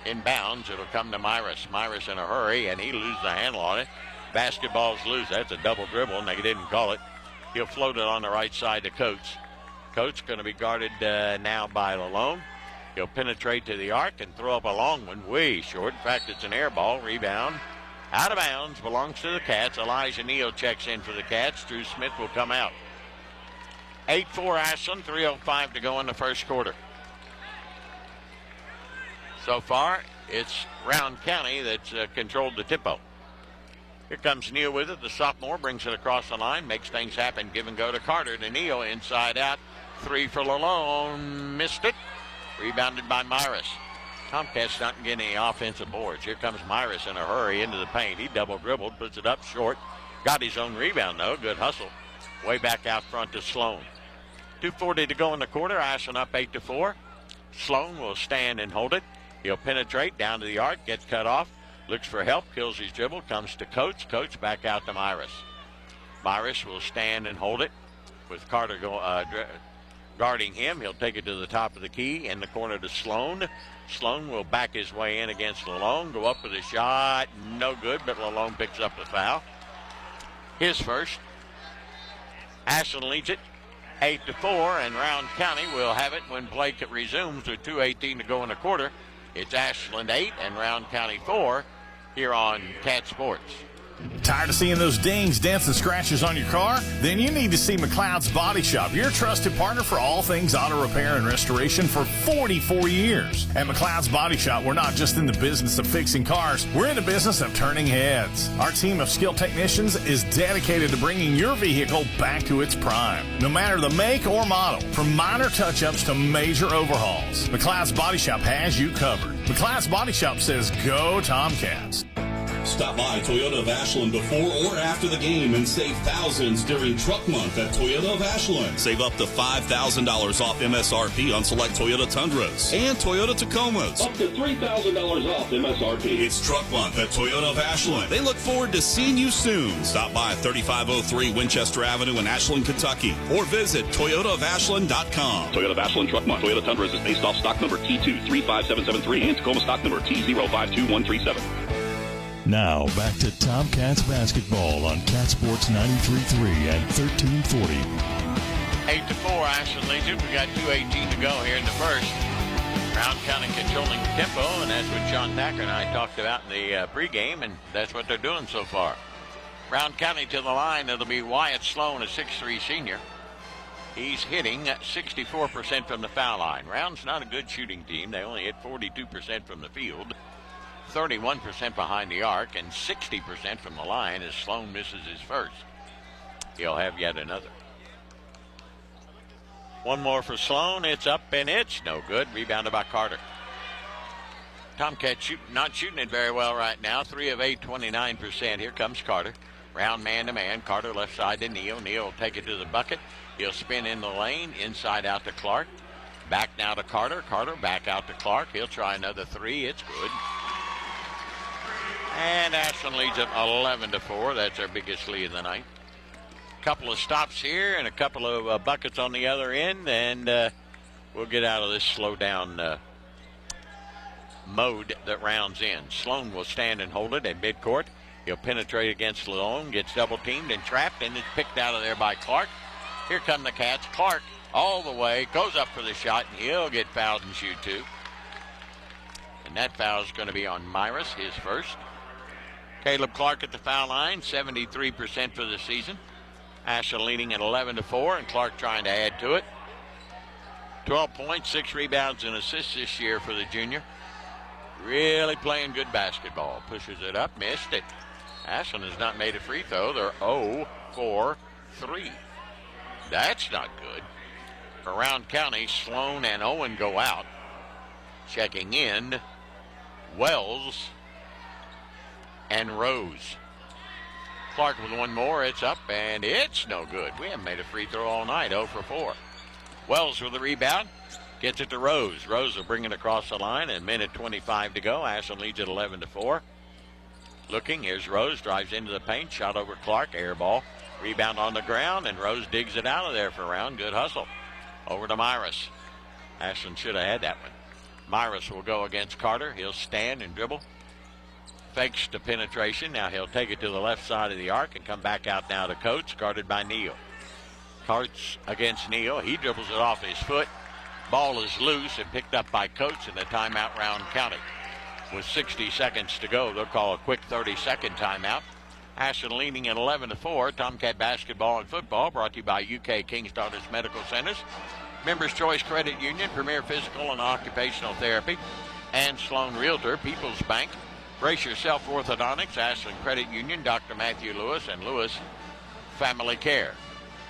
Inbounds, it'll come to Myris. Myris in a hurry, and he loses the handle on it. Basketball's loose. That's a double dribble, and they didn't call it. He'll float it on the right side to Coates. Coates going to be guarded now by Lalone. He'll penetrate to the arc and throw up a long one, way short. In fact, it's an air ball. Rebound. Out of bounds, belongs to the Cats. Elijah Neal checks in for the Cats. Drew Smith will come out. 8-4 Ashland, 3:05 to go in the first quarter. So far, it's Rowan County that's controlled the tempo. Here comes Neal with it. The sophomore brings it across the line, makes things happen. Give and go to Carter. To Neal, inside out. 3 for Lalone. Missed it. Rebounded by Myris. Tomcats not getting any offensive boards. Here comes Myris in a hurry into the paint. He double dribbled, puts it up short. Got his own rebound, though. Good hustle. Way back out front to Sloan. 2:40 to go in the quarter. Ashland up 8-4. Sloan will stand and hold it. He'll penetrate down to the arc, gets cut off, looks for help, kills his dribble, comes to Coates. Coates back out to Myris. Myris will stand and hold it with Carter guarding him. He'll take it to the top of the key in the corner to Sloan. Sloan will back his way in against Lalone, go up with a shot, no good, but Lalone picks up the foul. His first. Ashland leads it 8-4, and Rowan County will have it when play resumes with 2:18 to go in the quarter. It's Ashland 8 and Rowan County 4 here on Cat Sports. Tired of seeing those dings, dents, and scratches on your car? Then you need to see McLeod's Body Shop, your trusted partner for all things auto repair and restoration for 44 years. At McLeod's Body Shop, we're not just in the business of fixing cars, we're in the business of turning heads. Our team of skilled technicians is dedicated to bringing your vehicle back to its prime, no matter the make or model, from minor touch-ups to major overhauls. McLeod's Body Shop has you covered. McLeod's Body Shop says, go Tomcats. Stop by Toyota of Ashland before or after the game and save thousands during Truck Month at Toyota of Ashland. Save up to $5,000 off MSRP on select Toyota Tundras and Toyota Tacomas. Up to $3,000 off MSRP. It's Truck Month at Toyota of Ashland. They look forward to seeing you soon. Stop by 3503 Winchester Avenue in Ashland, Kentucky, or visit ToyotaofAshland.com. Toyota of Ashland Truck Month. Toyota Tundras is based off stock number T235773 and Tacoma stock number T052137. Now, back to Tomcats basketball on Cat Sports 93.3 and 1340. 8-4, Ashland leads it. We got 2:18 to go here in the first. Rowan County controlling the tempo, and that's what Sean Thacker and I talked about in the pregame, and that's what they're doing so far. Rowan County to the line. It'll be Wyatt Sloan, a 6'3 senior. He's hitting 64% from the foul line. Rowan's not a good shooting team. They only hit 42% from the field. 31% behind the arc, and 60% from the line as Sloan misses his first. He'll have yet another. One more for Sloan. It's up and it's no good. Rebounded by Carter. Tomcats not shooting it very well right now. 3 of 8, 29%. Here comes Carter. Round man-to-man. Carter left side to Neal. Neal will take it to the bucket. He'll spin in the lane. Inside out to Clark. Back now to Carter. Carter back out to Clark. He'll try another 3. It's good. And Ashland leads it 11-4. That's our biggest lead of the night. Couple of stops here and a couple of buckets on the other end, and we'll get out of this slow down mode that rounds in. Sloan will stand and hold it at midcourt. He'll penetrate against Lalone, gets double teamed and trapped, and is picked out of there by Clark. Here come the Cats. Clark all the way, goes up for the shot, and he'll get fouled and shoot too. And that foul is going to be on Myris, his first. Caleb Clark at the foul line, 73% for the season. Ashland leading at 11-4, and Clark trying to add to it. 12 points, 6 rebounds and assists this year for the junior. Really playing good basketball. Pushes it up, missed it. Ashland has not made a free throw. They're 0-4-3. That's not good. For Rowan County, Sloan and Owen go out. Checking in, Wells and Rose. Clark with one more. It's up, and it's no good. We haven't made a free throw all night. 0-for-4. Wells with the rebound. Gets it to Rose. Rose will bring it across the line, and 1:25 to go. Ashland leads at 11-4. Looking, here's Rose. Drives into the paint. Shot over Clark. Air ball. Rebound on the ground, and Rose digs it out of there for Rowan. Good hustle. Over to Myris. Ashland should have had that one. Myris will go against Carter. He'll stand and dribble. Fakes to penetration. Now he'll take it to the left side of the arc and come back out now to Coates, guarded by Neal. Carts against Neal. He dribbles it off his foot. Ball is loose and picked up by Coates in the timeout round county. With 60 seconds to go, they'll call a quick 30-second timeout. Ashland leading at 11-4. Tomcat basketball and football brought to you by UK King's Daughters Medical Centers, Members Choice Credit Union, Premier Physical and Occupational Therapy, and Sloan Realtor, People's Bank, Brace Yourself Orthodontics, Ashland Credit Union, Dr. Matthew Lewis, and Lewis Family Care.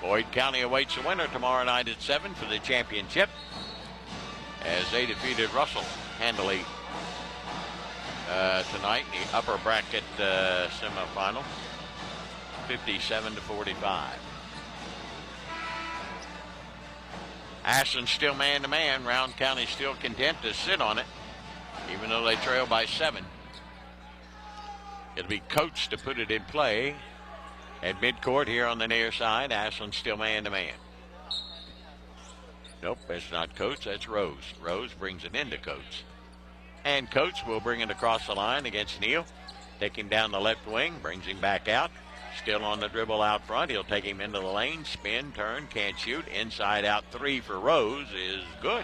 Boyd County awaits a winner tomorrow night at 7 for the championship as they defeated Russell handily tonight in the upper bracket semifinal, 57-45. Ashland still man-to-man. Round County still content to sit on it, even though they trail by 7. It'll be Coates to put it in play at midcourt here on the near side. Ashland still man-to-man. Nope, that's not Coates, that's Rose. Rose brings it into Coates. And Coates will bring it across the line against Neal. Take him down the left wing, brings him back out. Still on the dribble out front. He'll take him into the lane, spin, turn, can't shoot. Inside out 3 for Rose is good.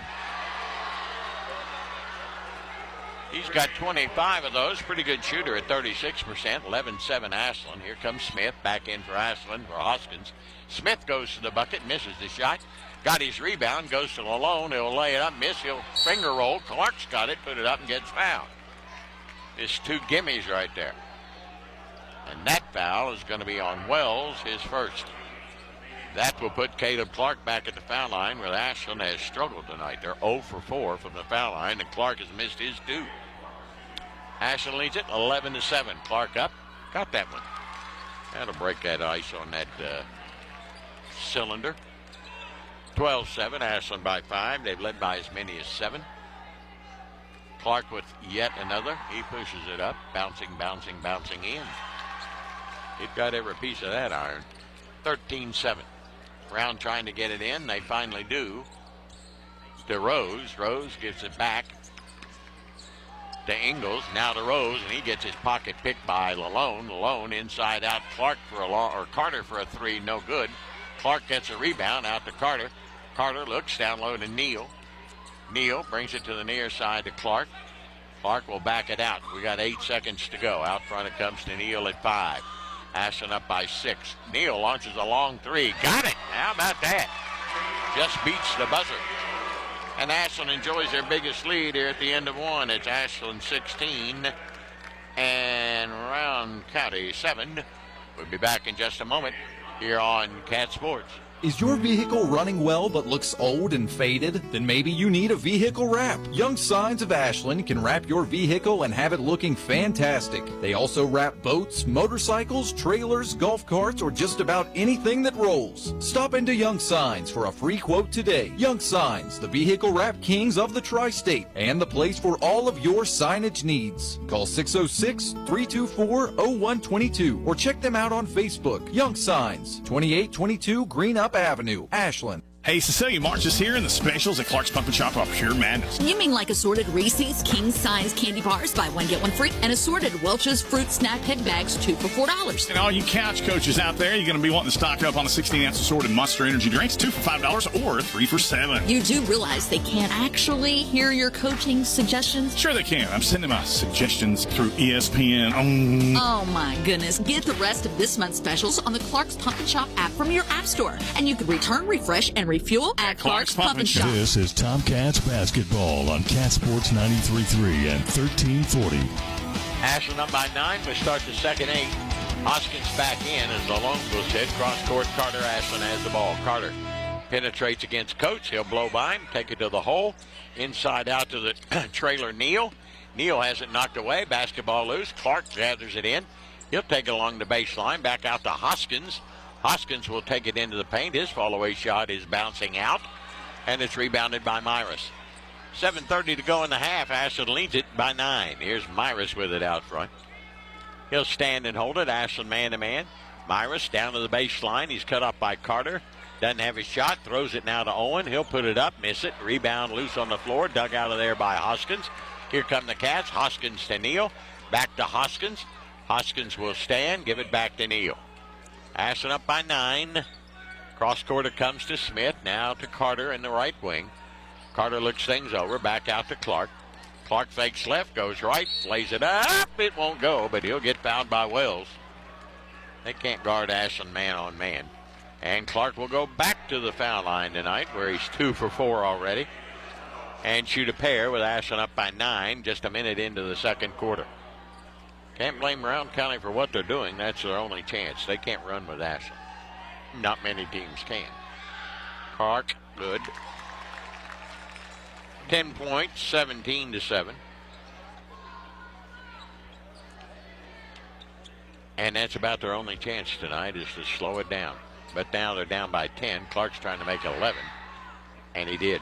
He's got 25 of those. Pretty good shooter at 36%. 11-7 Ashland. Here comes Smith. Back in for Ashland for Hoskins. Smith goes to the bucket, misses the shot. Got his rebound, goes to Lalone. He'll lay it up, miss. He'll finger roll. Clark's got it, put it up, and gets fouled. It's 2 gimmies right there. And that foul is going to be on Wells, his first. That will put Caleb Clark back at the foul line, where Ashland has struggled tonight. They're 0 for 4 from the foul line, and Clark has missed his 2. Ashland leads it 11-7. Clark up, got that one. That'll break that ice on that cylinder. 12-7, Ashland by 5. They've led by as many as 7. Clark with yet another. He pushes it up, bouncing in. He's got every piece of that iron. 13-7. Round trying to get it in. They finally do. To Rose. Rose gives it back to Ingles. Now to Rose, and he gets his pocket picked by Lalone. Lalone inside out. Clark for a or Carter for a 3. No good. Clark gets a rebound out to Carter. Carter looks down low to Neal. Neal brings it to the near side to Clark. Clark will back it out. We got 8 seconds to go. Out front it comes to Neal at 5. Ashland up by 6. Neal launches a long 3. Got it. How about that? Just beats the buzzer. And Ashland enjoys their biggest lead here at the end of 1. It's Ashland 16 and Round County 7. We'll be back in just a moment here on Cat Sports. Is your vehicle running well but looks old and faded? Then maybe you need a vehicle wrap. Young Signs of Ashland can wrap your vehicle and have it looking fantastic. They also wrap boats, motorcycles, trailers, golf carts, or just about anything that rolls. Stop into Young Signs for a free quote today. Young Signs, the vehicle wrap kings of the tri-state, and the place for all of your signage needs. Call 606-324-0122 or check them out on Facebook. Young Signs, 2822 Green Up Avenue, Ashland. Hey, Cecilia March is here, and the specials at Clark's Pump and Shop are pure madness. You mean like assorted Reese's king-size candy bars, buy one, get one free, and assorted Welch's fruit snack head bags, 2 for $4. And all you couch coaches out there, you're going to be wanting to stock up on the 16-ounce assorted Monster Energy drinks, 2 for $5 or 3 for $7. You do realize they can't actually hear your coaching suggestions? Sure they can. I'm sending my suggestions through ESPN. Oh my goodness. Get the rest of this month's specials on the Clark's Pump and Shop app from your app store. And you can return, refresh, and refuel at Clark's Pump and Shop. This is Tomcats basketball on Cat Sports 93.3 and 1340. Ashland up by 9. We start the second 8. Hoskins back in as Lalone will hit. Cross court, Carter. Ashland has the ball. Carter penetrates against Coates. He'll blow by him, take it to the hole. Inside out to the trailer, Neal. Neal has it knocked away. Basketball loose. Clark gathers it in. He'll take it along the baseline. Back out to Hoskins. Hoskins will take it into the paint. His fall-away shot is bouncing out, and it's rebounded by Myris. 7:30 to go in the half. Ashland leads it by 9. Here's Myris with it out front. He'll stand and hold it. Ashland man-to-man. Myris down to the baseline. He's cut off by Carter. Doesn't have his shot. Throws it now to Owen. He'll put it up, miss it. Rebound loose on the floor. Dug out of there by Hoskins. Here come the Cats. Hoskins to Neal. Back to Hoskins will stand. Give it back to Neal. Ashland up by 9. Cross court it comes to Smith. Now to Carter in the right wing. Carter looks things over. Back out to Clark. Clark fakes left, goes right, lays it up. It won't go, but he'll get fouled by Wells. They can't guard Ashland man on man. And Clark will go back to the foul line tonight, where he's 2 for 4 already, and shoot a pair with Ashland up by 9, just a minute into the second quarter. Can't blame Rowan County for what they're doing. That's their only chance. They can't run with Ashland. Not many teams can. Clark, good. 10 points, 17-7. And that's about their only chance tonight, is to slow it down. But now they're down by 10. Clark's trying to make it 11. And he did.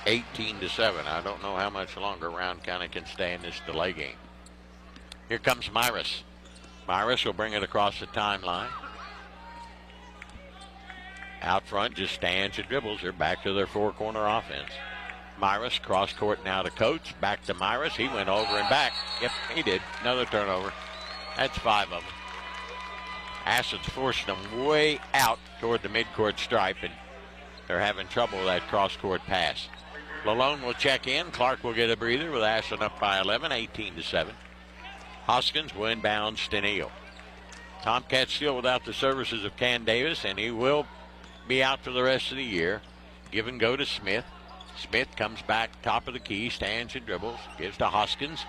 18-7. I don't know how much longer Rowan County can stay in this delay game. Here comes Myris. Myris will bring it across the timeline. Out front, just stands and dribbles. They're back to their four-corner offense. Myris, cross court now to Coates. Back to Myris. He went over and back. Yep, he did. Another turnover. That's 5 of them. Ashland's forcing them way out toward the midcourt stripe, and they're having trouble with that cross-court pass. Lalone will check in. Clark will get a breather with Ashland up by 11, 18-7. Hoskins will inbounds to Neal. Tomcats still without the services of Can Davis, and he will be out for the rest of the year. Give and go to Smith. Smith comes back top of the key, stands and dribbles, gives to Hoskins.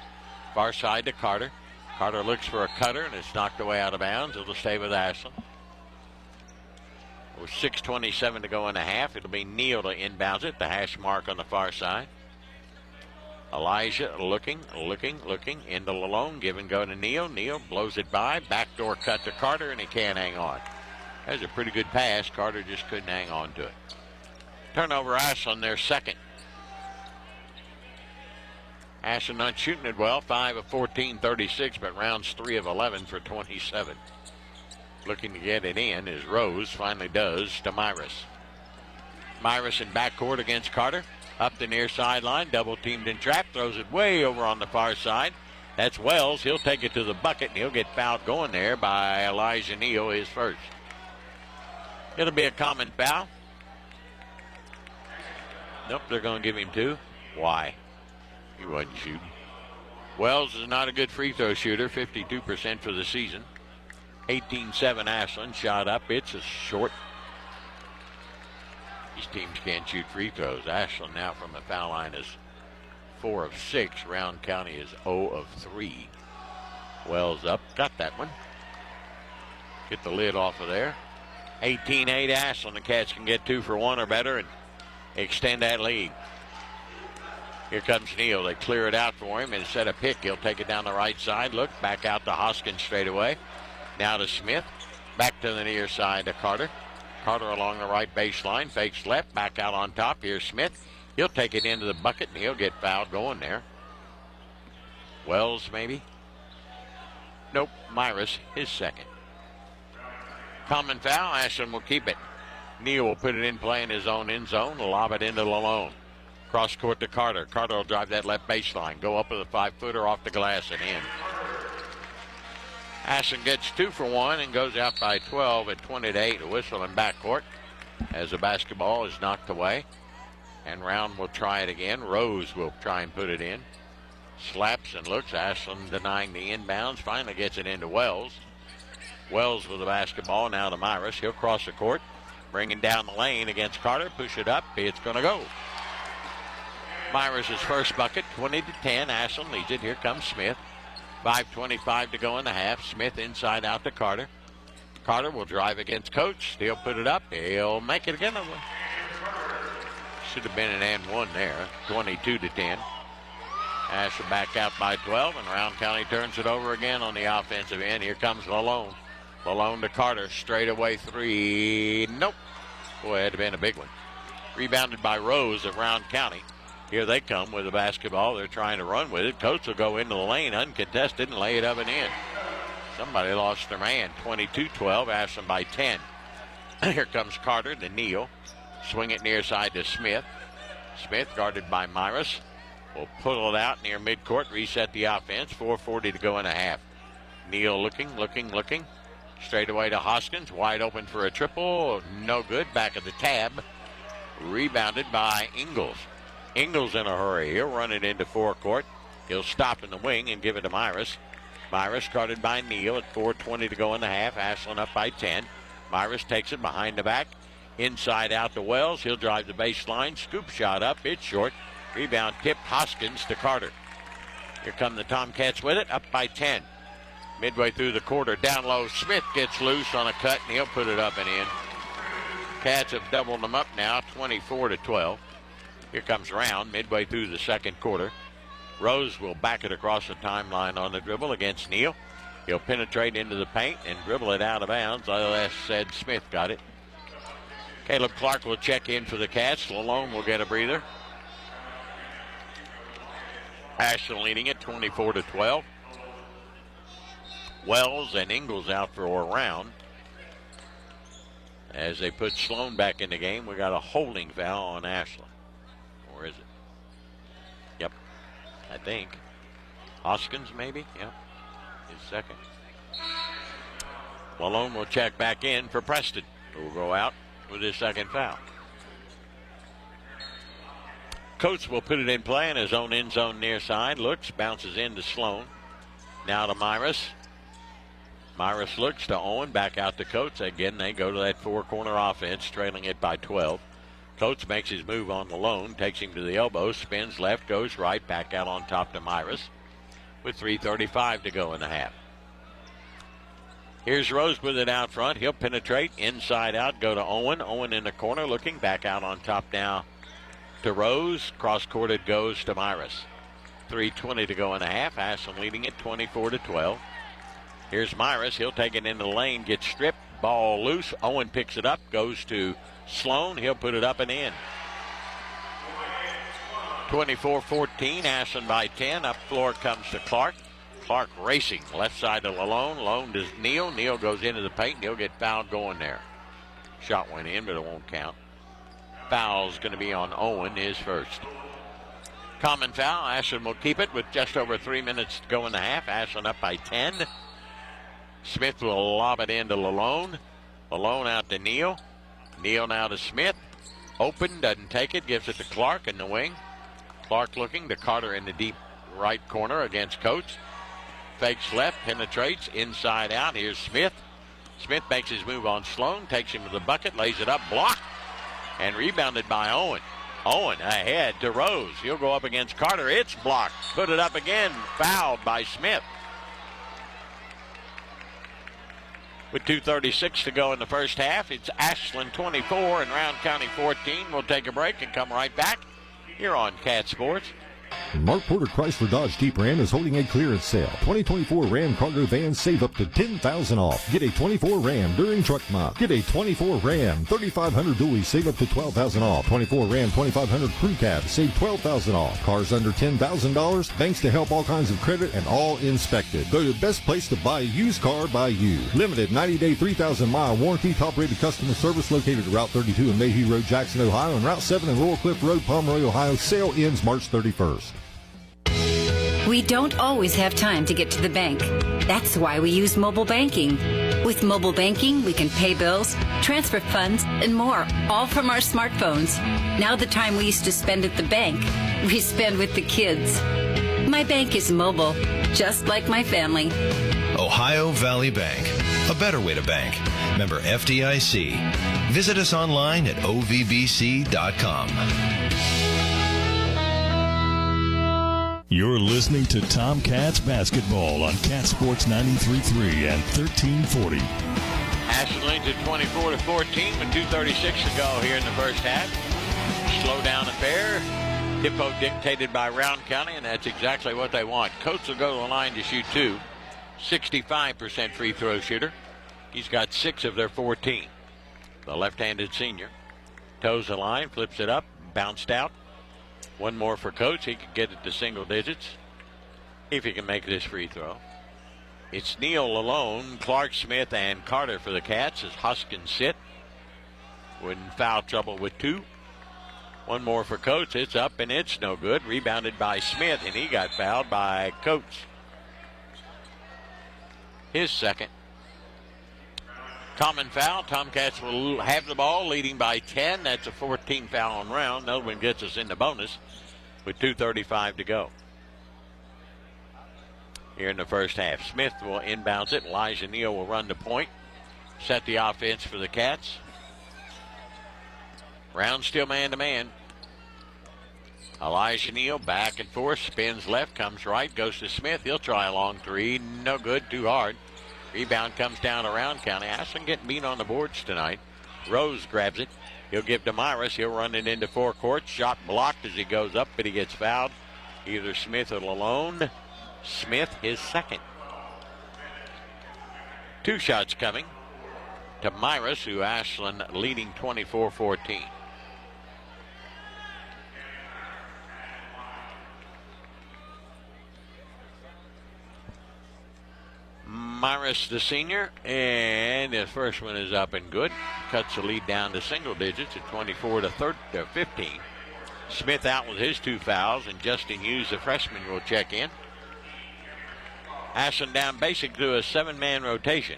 Far side to Carter. Carter looks for a cutter, and it's knocked away out of bounds. It'll stay with Ashland. With 6:27 to go in the half, it'll be Neal to inbounds it, the hash mark on the far side. Elijah looking into Lalone, give and go to Neal. Neal blows it by, backdoor cut to Carter, and he can't hang on. That was a pretty good pass. Carter just couldn't hang on to it. Turnover Ashland, their second. Ashland not shooting it well, 5 of 14, 36, but rounds 3 of 11 for 27. Looking to get it in is Rose, finally does, to Myris. Myris in backcourt against Carter. Up the near sideline, double teamed and trapped, throws it way over on the far side. That's Wells. He'll take it to the bucket, and he'll get fouled going there by Elijah Neal, his first. It'll be a common foul. Nope, they're going to give him 2. Why? He wasn't shooting. Wells is not a good free throw shooter, 52% for the season. 18-7 Ashland, shot up. It's a short. These teams can't shoot free throws. Ashland now from the foul line is 4 of 6. Rowan County is 0 of 3. Wells up, got that one. Get the lid off of there. 18-8 Ashland. The Cats can get 2 for 1 or better and extend that lead. Here comes Neal. They clear it out for him. Instead of Pick, he'll take it down the right side. Look, back out to Hoskins straight away. Now to Smith. Back to the near side to Carter. Carter along the right baseline. Fakes left. Back out on top. Here's Smith. He'll take it into the bucket, and he'll get fouled going there. Wells, maybe? Nope. Myris, his second. Common foul. Ashland will keep it. Neal will put it in play in his own end zone. Lob it into Lalone. Cross court to Carter. Carter will drive that left baseline. Go up with a 5-footer off the glass and in. Ashland gets 2 for 1 and goes out by 12 at 20-8. A whistle in backcourt as the basketball is knocked away. And Rowan will try it again. Rose will try and put it in. Slaps and looks. Ashland denying the inbounds. Finally gets it into Wells. Wells with the basketball now to Myris. He'll cross the court. Bringing down the lane against Carter. Push it up. It's going to go. Myris' first bucket, 20-10. Ashland leads it. Here comes Smith. 5:25 to go in the half. Smith inside out to Carter. Carter will drive against Coach. He'll put it up. He'll make it again. Should have been an and one there. 22-10. Ashland back out by 12, and Rowan County turns it over again on the offensive end. Here comes Lalone. Lalone to Carter. Straight away 3. Nope. Boy, it had to been a big one. Rebounded by Rose of Rowan County. Here they come with the basketball. They're trying to run with it. Coach will go into the lane uncontested and lay it up and in. Somebody lost their man. 22-12. Ashland by 10. Here comes Carter to Neal. Swing it near side to Smith. Smith guarded by Myris. Will pull it out near midcourt. Reset the offense. 4:40 to go in a half. Neal looking. Straight away to Hoskins. Wide open for a triple. No good. Back of the tab. Rebounded by Ingles. Ingles in a hurry. He'll run it into forecourt. He'll stop in the wing and give it to Myris. Myris guarded by Neal at 4:20 to go in the half. Ashland up by 10. Myris takes it behind the back. Inside out to Wells. He'll drive the baseline. Scoop shot up. It's short. Rebound tipped Hoskins to Carter. Here come the Tomcats with it. Up by 10. Midway through the quarter. Down low. Smith gets loose on a cut and he'll put it up and in. Cats have doubled them up now. 24-12. Here comes Round midway through the second quarter. Rose will back it across the timeline on the dribble against Neal. He'll penetrate into the paint and dribble it out of bounds. I said Smith got it. Caleb Clark will check in for the Cats. Lalone will get a breather. Ashland leading it 24-12. Wells and Ingles out for a round. As they put Sloan back in the game, we got a holding foul on Ashland. Or is it? Yep, I think. Hoskins, maybe? Yep, his second. Malone will check back in for Preston, who will go out with his second foul. Coates will put it in play in his own end zone near side. Looks, bounces into Sloan. Now to Myris. Myris looks to Owen, back out to Coates. Again, they go to that four-corner offense, trailing it by 12. Coates makes his move on Malone, takes him to the elbow, spins left, goes right, back out on top to Myris with 3:35 to go in the half. Here's Rose with it out front. He'll penetrate inside out, go to Owen. Owen in the corner looking, back out on top now to Rose. Cross-courted goes to Myris. 3:20 to go in the half. Ashland leading it 24-12. Here's Myris. He'll take it into the lane, gets stripped, ball loose. Owen picks it up, goes to Sloan. He'll put it up and in. 24-14, Ashland by 10. Up floor comes to Clark. Clark racing left side to Lalone. Lalone to Neal. Neal goes into the paint and he'll get fouled going there. Shot went in, but it won't count. Foul's going to be on Owen, his first. Common foul. Ashland will keep it with just over 3 minutes to go in the half. Ashland up by 10. Smith will lob it into Lalone. Lalone out to Neal. Neal now to Smith. Open, doesn't take it, gives it to Clark in the wing. Clark looking to Carter in the deep right corner against Coates. Fakes left, penetrates, inside out. Here's Smith. Smith makes his move on Sloan, takes him to the bucket, lays it up, blocked, and rebounded by Owen. Owen ahead to Rose. He'll go up against Carter. It's blocked. Put it up again. Fouled by Smith. With 2:36 to go in the first half, it's Ashland 24 and Round County 14. We'll take a break and come right back here on Cat Sports. Mark Porter Chrysler Dodge Jeep Ram is holding a clearance sale. 2024 Ram cargo vans save up to $10,000 off. Get a 24 Ram during Truck Month. Get a 24 Ram 3500 dually, save up to $12,000 off. 24 Ram 2500 crew cab, save $12,000 off. Cars under $10,000, thanks to Help All Kinds of Credit and all inspected. Go to the best place to buy a used car by you. Limited 90-day 3,000-mile warranty, top-rated customer service located at Route 32 and Mayhew Road, Jackson, Ohio, and Route 7 and Laurel Cliff Road, Pomeroy, Ohio. Sale ends March 31st. We don't always have time to get to the bank. That's why we use mobile banking. With mobile banking, we can pay bills, transfer funds, and more, all from our smartphones. Now the time we used to spend at the bank, we spend with the kids. My bank is mobile, just like my family. Ohio Valley Bank, a better way to bank. Member FDIC. Visit us online at ovbc.com. You're listening to Tomcats basketball on Cat Sports 93.3 and 1340. Ashland leads at 24-14 with 2:36 to go here in the first half. Slow down affair. Tempo dictated by Round County, and that's exactly what they want. Coates will go to the line to shoot two. 65% free throw shooter. He's got 6 of their 14. The left-handed senior toes the line, flips it up, bounced out. One more for Coates. He can get it to single digits if he can make this free throw. It's Neal alone, Clark, Smith, and Carter for the Cats as Hoskins sit. In foul trouble with 2. One more for Coates. It's up and it's no good. Rebounded by Smith, and he got fouled by Coates. His second. Common foul. Tomcats will have the ball, leading by 10. That's a 14 foul on round. Another one gets us into bonus with 2:35 to go here in the first half. Smith will inbounds it. Elijah Neal will run the point, set the offense for the Cats. Round still man-to-man. Elijah Neal back and forth, spins left, comes right, goes to Smith. He'll try a long three. No good, too hard. Rebound comes down around County. Ashland getting beat on the boards tonight. Rose grabs it. He'll give to Myris. He'll run it into forecourt. Shot blocked as he goes up, but he gets fouled. Either Smith or Lalone. Smith, his second. 2 shots coming to Myris, who Ashland leading 24-14. Myris, the senior, and his first one is up and good. Cuts the lead down to single digits at 24-15. Smith out with his 2 fouls, and Justin Hughes, the freshman, will check in. Ashland down basic to a 7-man rotation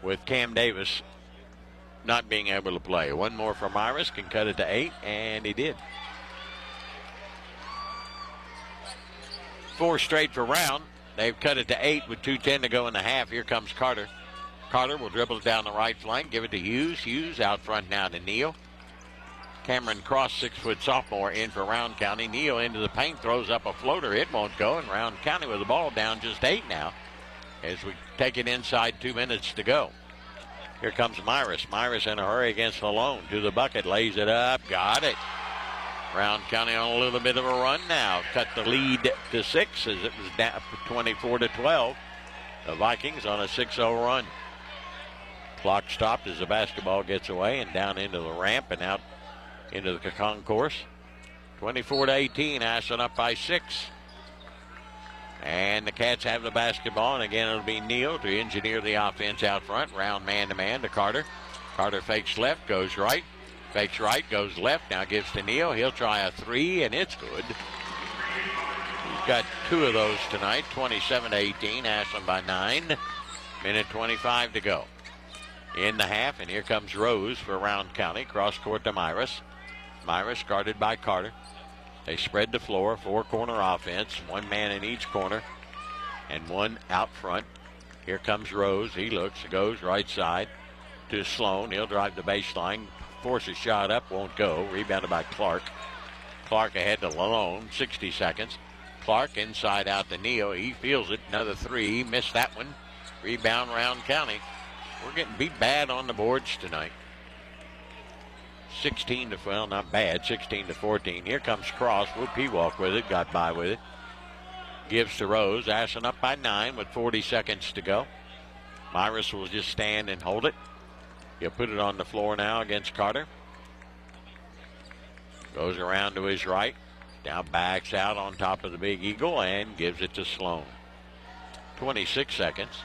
with Cam Davis not being able to play. One more for Myris, can cut it to 8, and he did. 4 straight for Round. They've cut it to 8 with 2:10 to go in the half. Here comes Carter. Carter will dribble it down the right flank, give it to Hughes. Hughes out front now to Neal. Cameron Cross, 6-foot sophomore, in for Round County. Neal into the paint, throws up a floater. It won't go, and Round County with the ball down just 8 now as we take it inside 2 minutes to go. Here comes Myris. Myris in a hurry against Malone. To the bucket, lays it up, got it. Round County on a little bit of a run now. Cut the lead to 6 as it was down 24-12. The Vikings on a 6-0 run. Clock stopped as the basketball gets away and down into the ramp and out into the concourse. 24-18, Ashland up by 6. And the Cats have the basketball, and again it'll be Neal to engineer the offense out front. Round man-to-man to Carter. Carter fakes left, goes right. Fakes right, goes left, now gives to Neal. He'll try a 3, and it's good. He's got 2 of those tonight. 27-18, Ashland by 9. Minute 25 to go in the half, and here comes Rose for Round County. Cross court to Myris. Myris guarded by Carter. They spread the floor, 4-corner offense, 1 man in each corner, and 1 out front. Here comes Rose. He looks, goes right side to Sloan. He'll drive the baseline. Force a shot up, won't go. Rebounded by Clark. Clark ahead to Lalone, 60 seconds. Clark inside out to Neal. He feels it, another 3. He missed that one. Rebound Round County. We're getting beat bad on the boards tonight. 16-14. Here comes Cross. Whoop, he walked with it, got by with it. Gives to Rose. Ashland up by 9 with 40 seconds to go. Myris will just stand and hold it. He'll put it on the floor now against Carter. Goes around to his right. Now backs out on top of the Big Eagle and gives it to Sloan. 26 seconds.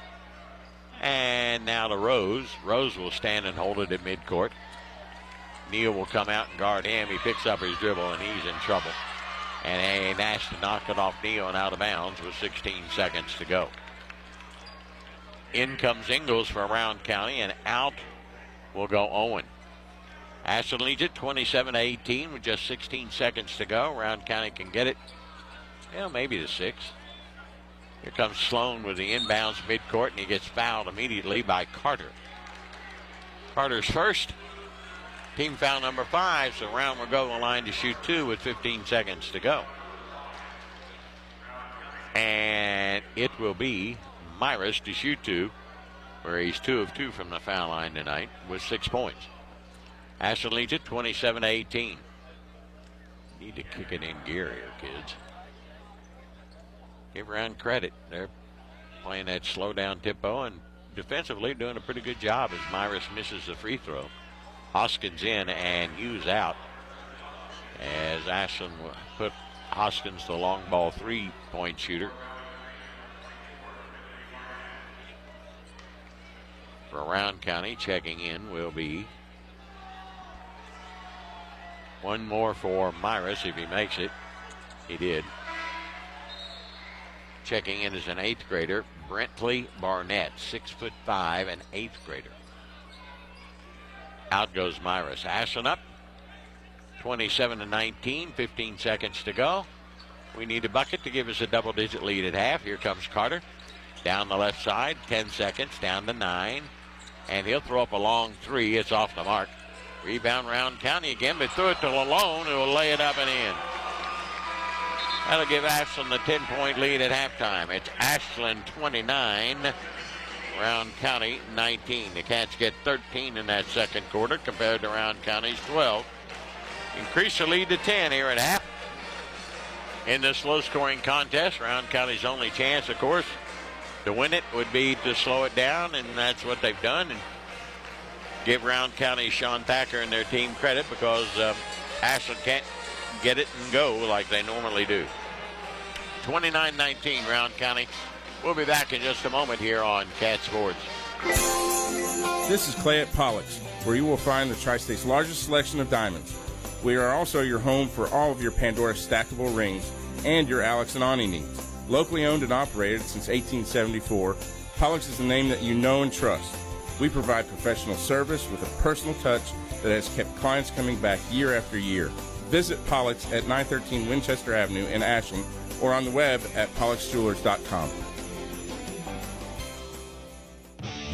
And now to Rose. Rose will stand and hold it at midcourt. Neal will come out and guard him. He picks up his dribble and he's in trouble. And Nash to knock it off Neal and out of bounds with 16 seconds to go. In comes Ingles for Round County, and out will go Owen. Ashland leads it 27-18 with just 16 seconds to go. Round County can get it, well, maybe to 6. Here comes Sloan with the inbounds midcourt, and he gets fouled immediately by Carter. Carter's first. Team foul number 5, so Round will go the line to shoot 2 with 15 seconds to go. And it will be Myris to shoot 2, where he's 2 of 2 from the foul line tonight with 6 points. Ashland leads it 27-18. Need to kick it in gear here, kids. Give Round credit. They're playing that slow down tempo and defensively doing a pretty good job as Myris misses the free throw. Hoskins in and Hughes out as Ashland will put Hoskins, the long ball 3-point shooter. For Round County, checking in will be one more for Myris if he makes it. He did. Checking in as an 8th grader, Brentley Barnett, 6'5", an 8th grader. Out goes Myris. Ashland up 27-19, 15 seconds to go. We need a bucket to give us a double-digit lead at half. Here comes Carter. Down the left side, 10 seconds, down to 9. And he'll throw up a long 3. It's off the mark. Rebound Round County again, but threw it to Lalone, who will lay it up and in. That'll give Ashland the 10-point lead at halftime. It's Ashland 29, Round County 19. The Cats get 13 in that second quarter compared to Round County's 12. Increase the lead to 10 here at half. In this low-scoring contest, Round County's only chance, of course, to win it would be to slow it down, and that's what they've done. And give Round County Sean Thacker and their team credit, because Ashland can't get it and go like they normally do. 29-19, Round County. We'll be back in just a moment here on Cat Sports. This is Clay at Pollock's, where you will find the Tri-State's largest selection of diamonds. We are also your home for all of your Pandora stackable rings and your Alex and Ani needs. Locally owned and operated since 1874, Pollock's is the name that you know and trust. We provide professional service with a personal touch that has kept clients coming back year after year. Visit Pollock's at 913 Winchester Avenue in Ashland or on the web at pollocksjewelers.com.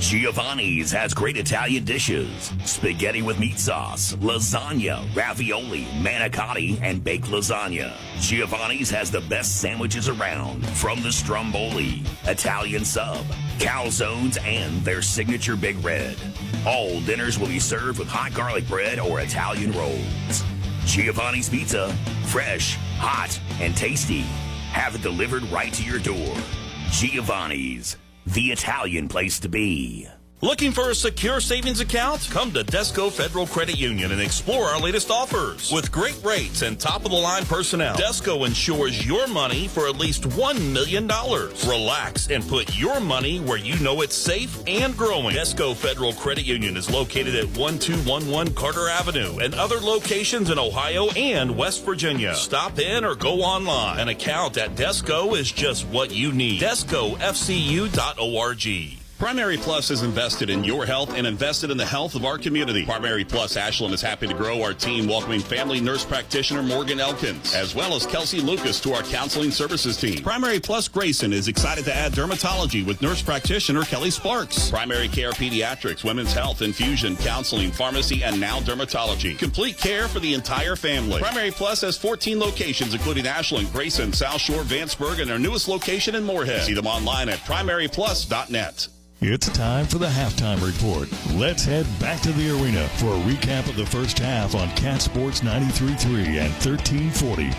Giovanni's has great Italian dishes. Spaghetti with meat sauce, lasagna, ravioli, manicotti, and baked lasagna. Giovanni's has the best sandwiches around, from the stromboli, Italian sub, calzones, and their signature Big Red. All dinners will be served with hot garlic bread or Italian rolls. Giovanni's Pizza, fresh, hot, and tasty. Have it delivered right to your door. Giovanni's, the Italian place to be. Looking for a secure savings account? Come to Desco Federal Credit Union and explore our latest offers. With great rates and top-of-the-line personnel, Desco insures your money for at least $1 million. Relax and put your money where you know it's safe and growing. Desco Federal Credit Union is located at 1211 Carter Avenue and other locations in Ohio and West Virginia. Stop in or go online. An account at Desco is just what you need. DescoFCU.org. Primary Plus is invested in your health and invested in the health of our community. Primary Plus Ashland is happy to grow our team, welcoming family nurse practitioner Morgan Elkins, as well as Kelsey Lucas to our counseling services team. Primary Plus Grayson is excited to add dermatology with nurse practitioner Kelly Sparks. Primary Care Pediatrics, Women's Health, Infusion, Counseling, Pharmacy, and now dermatology. Complete care for the entire family. Primary Plus has 14 locations, including Ashland, Grayson, South Shore, Vanceburg, and our newest location in Moorhead. See them online at primaryplus.net. It's time for the halftime report. Let's head back to the arena for a recap of the first half on Cat Sports 93.3 and 1340.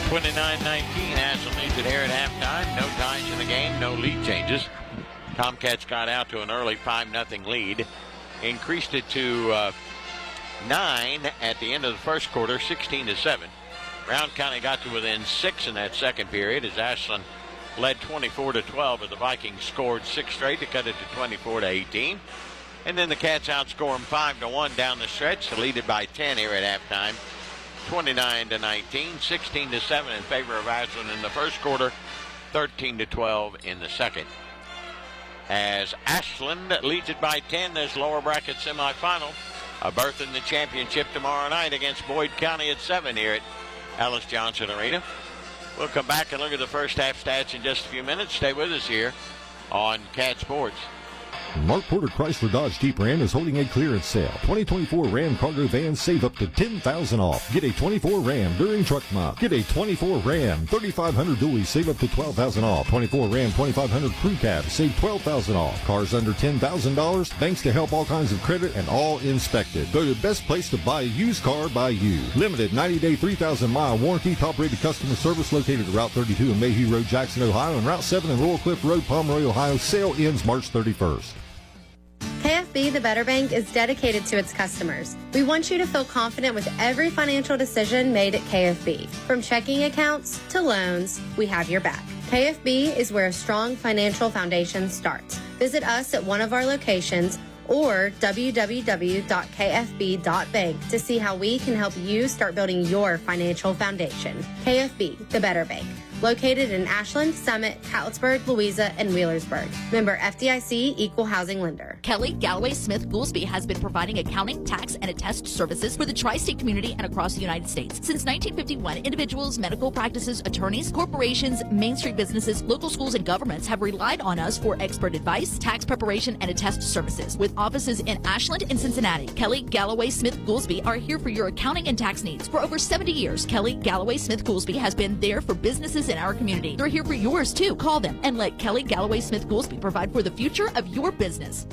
29-19, Ashland leads it here at halftime. No ties in the game, no lead changes. Tomcats got out to an early 5-0 lead. Increased it to 9 at the end of the first quarter, 16-7. Round County got to within 6 in that second period as Ashland led 24-12 as the Vikings scored 6 straight to cut it to 24-18. And then the Cats outscore them 5-1 down the stretch to lead it by 10 here at halftime. 29-19, 16-7 in favor of Ashland in the first quarter, 13-12 in the second. As Ashland leads it by 10, this lower bracket semifinal. A berth in the championship tomorrow night against Boyd County at 7 here at Alice Johnson Arena. We'll come back and look at the first half stats in just a few minutes. Stay with us here on Cat Sports. Mark Porter Chrysler Dodge Jeep Ram is holding a clearance sale. 2024 Ram cargo vans save up to $10,000 off. Get a 24 Ram during Truck Month. Get a 24 Ram 3500 dually, save up to $12,000 off. 24 Ram 2500 crew cab, save $12,000 off. Cars under $10,000, banks to help all kinds of credit and all inspected. Go to the best place to buy a used car by you. Limited 90-day 3,000-mile warranty, top-rated customer service located at Route 32 and Mayhew Road, Jackson, Ohio, and Route 7 and Royal Cliff Road, Pomeroy, Ohio. Sale ends March 31st. KFB, the Better Bank, is dedicated to its customers. We want you to feel confident with every financial decision made at KFB. From checking accounts to loans, we have your back. KFB is where a strong financial foundation starts. Visit us at one of our locations or www.kfb.bank to see how we can help you start building your financial foundation. KFB, the Better Bank. Located in Ashland, Summit, Catlettsburg, Louisa, and Wheelersburg. Member FDIC, Equal Housing Lender. Kelly Galloway Smith Goolsby has been providing accounting, tax, and attest services for the tri-state community and across the United States. Since 1951, individuals, medical practices, attorneys, corporations, Main Street businesses, local schools, and governments have relied on us for expert advice, tax preparation, and attest services. With offices in Ashland and Cincinnati, Kelly Galloway Smith Goolsby are here for your accounting and tax needs. For over 70 years, Kelly Galloway Smith Goolsby has been there for businesses in our community. They're here for yours too. Call them and let Kelly Galloway Smith Goolsby provide for the future of your business.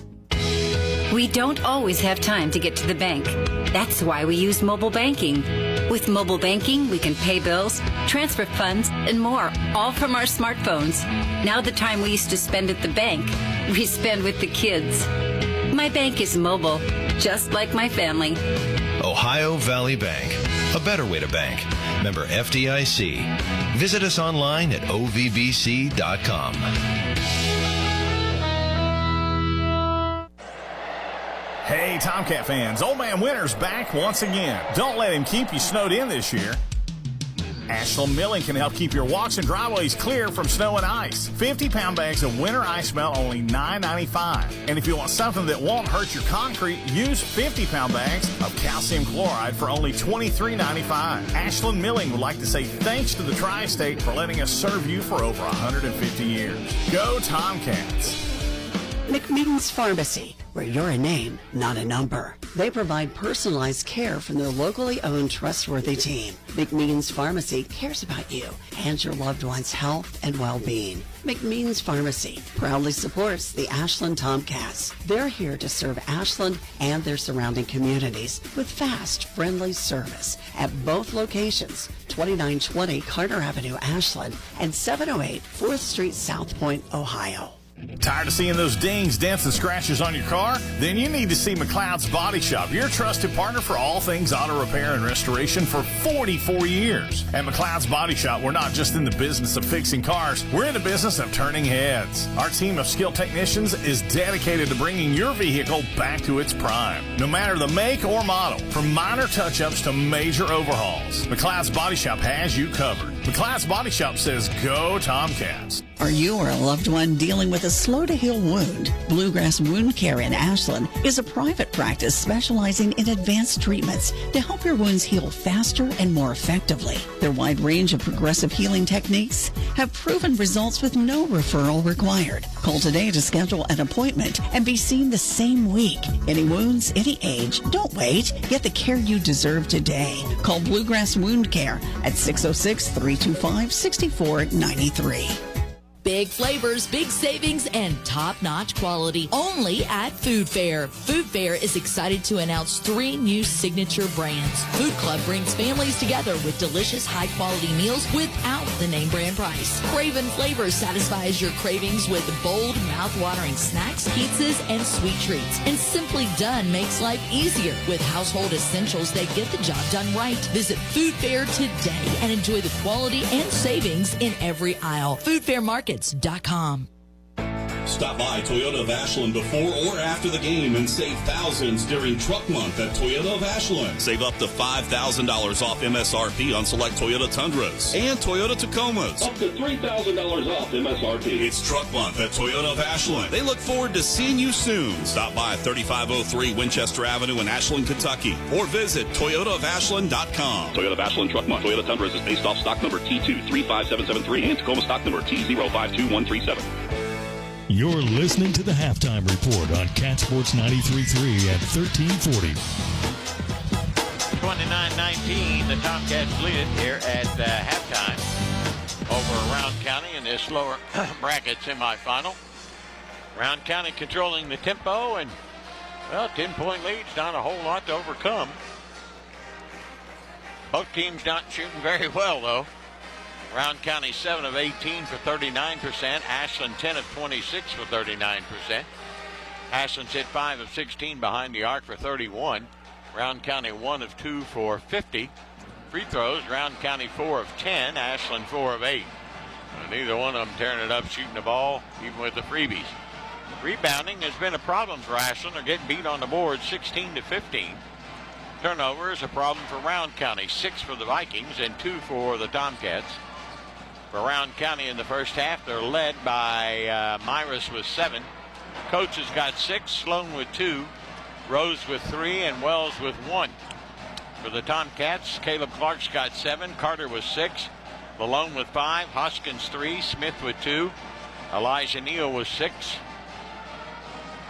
We don't always have time to get to the bank. That's why we use mobile banking. With mobile banking, we can pay bills, transfer funds, and more, all from our smartphones. Now the time we used to spend at the bank, we spend with the kids. My bank is mobile, just like my family. Ohio Valley Bank, a better way to bank. Member FDIC. Visit us online at ovbc.com. Hey, Tomcat fans, Old Man Winter's back once again. Don't let him keep you snowed in this year. Ashland Milling can help keep your walks and driveways clear from snow and ice. 50-pound bags of winter ice melt only $9.95. And if you want something that won't hurt your concrete, use 50-pound bags of calcium chloride for only $23.95. Ashland Milling would like to say thanks to the Tri-State for letting us serve you for over 150 years. Go Tomcats! McMeans Pharmacy, where you're a name, not a number. They provide personalized care from their locally owned, trustworthy team. McMeans Pharmacy cares about you and your loved one's health and well-being. McMeans Pharmacy proudly supports the Ashland Tomcats. They're here to serve Ashland and their surrounding communities with fast, friendly service at both locations, 2920 Carter Avenue, Ashland, and 708 4th Street, South Point, Ohio. Tired of seeing those dings, dents, and scratches on your car? Then you need to see McLeod's Body Shop, your trusted partner for all things auto repair and restoration for 44 years. At McLeod's Body Shop, we're not just in the business of fixing cars, we're in the business of turning heads. Our team of skilled technicians is dedicated to bringing your vehicle back to its prime. No matter the make or model, from minor touch-ups to major overhauls, McLeod's Body Shop has you covered. McLeod's Body Shop says, go Tomcats. Are you or a loved one dealing with a slow-to-heal wound? Bluegrass Wound Care in Ashland is a private practice specializing in advanced treatments to help your wounds heal faster and more effectively. Their wide range of progressive healing techniques have proven results with no referral required. Call today to schedule an appointment and be seen the same week. Any wounds, any age, don't wait. Get the care you deserve today. Call Bluegrass Wound Care at 606-325-6493. Big flavors, big savings, and top-notch quality only at Food Fair. Food Fair is excited to announce 3 new signature brands. Food Club brings families together with delicious, high-quality meals without the name brand price. Craven Flavors satisfies your cravings with bold, mouth-watering snacks, pizzas, and sweet treats. And Simply Done makes life easier with household essentials that get the job done right. Visit Food Fair today and enjoy the quality and savings in every aisle. Foodfairmarkets.com. Stop by Toyota of Ashland before or after the game and save thousands during Truck Month at Toyota of Ashland. Save up to $5,000 off MSRP on select Toyota Tundras and Toyota Tacomas. Up to $3,000 off MSRP. It's Truck Month at Toyota of Ashland. They look forward to seeing you soon. Stop by 3503 Winchester Avenue in Ashland, Kentucky, or visit ToyotaofAshland.com. Toyota of Ashland Truck Month. Toyota Tundras is based off stock number T235773 and Tacoma stock number T052137. You're listening to the Halftime Report on Cat Sports 93.3 at 1340. 29-19, the Tomcats lead it here at halftime over Rowan County in this lower bracket semifinal. Rowan County controlling the tempo, and, well, 10-point lead's not a whole lot to overcome. Both teams not shooting very well, though. Rowan County 7 of 18 for 39%. Ashland 10 of 26 for 39%. Ashland's hit 5 of 16 behind the arc for 31. Rowan County 1 of 2 for 50. Free throws, Rowan County 4 of 10. Ashland 4 of 8. Neither one of them tearing it up shooting the ball, even with the freebies. Rebounding has been a problem for Ashland. They're getting beat on the board 16-15. Turnover is a problem for Rowan County. 6 for the Vikings and 2 for the Tomcats. For Rowan County in the first half, they're led by Myris with 7. Coates has got 6, Sloan with 2, Rose with 3, and Wells with 1. For the Tomcats, Caleb Clark's got 7, Carter with 6, Malone with 5, Hoskins 3, Smith with 2, Elijah Neal with 6.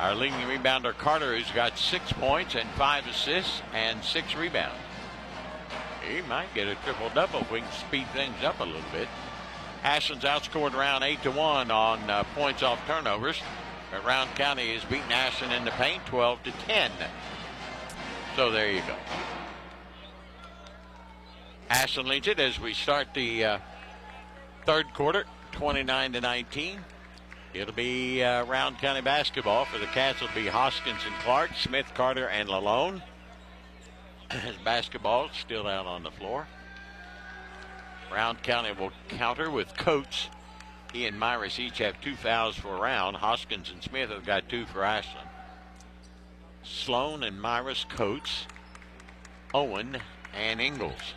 Our leading rebounder Carter, who's got 6 points and 5 assists and 6 rebounds. He might get a triple-double if we can speed things up a little bit. Ashland's outscored Rowan 8-1 on points off turnovers. But Rowan County has beaten Ashland in the paint 12-10. So there you go. Ashland leads it as we start the third quarter, 29-19. It'll be Rowan County basketball. For the Cats, it'll be Hoskins and Clark, Smith, Carter, and Lalone. His basketball still out on the floor. Rowan County will counter with Coates. He and Myris each have 2 fouls for Rowan. Hoskins and Smith have got 2 for Ashland. Sloan and Myris, Coates, Owen, and Ingalls.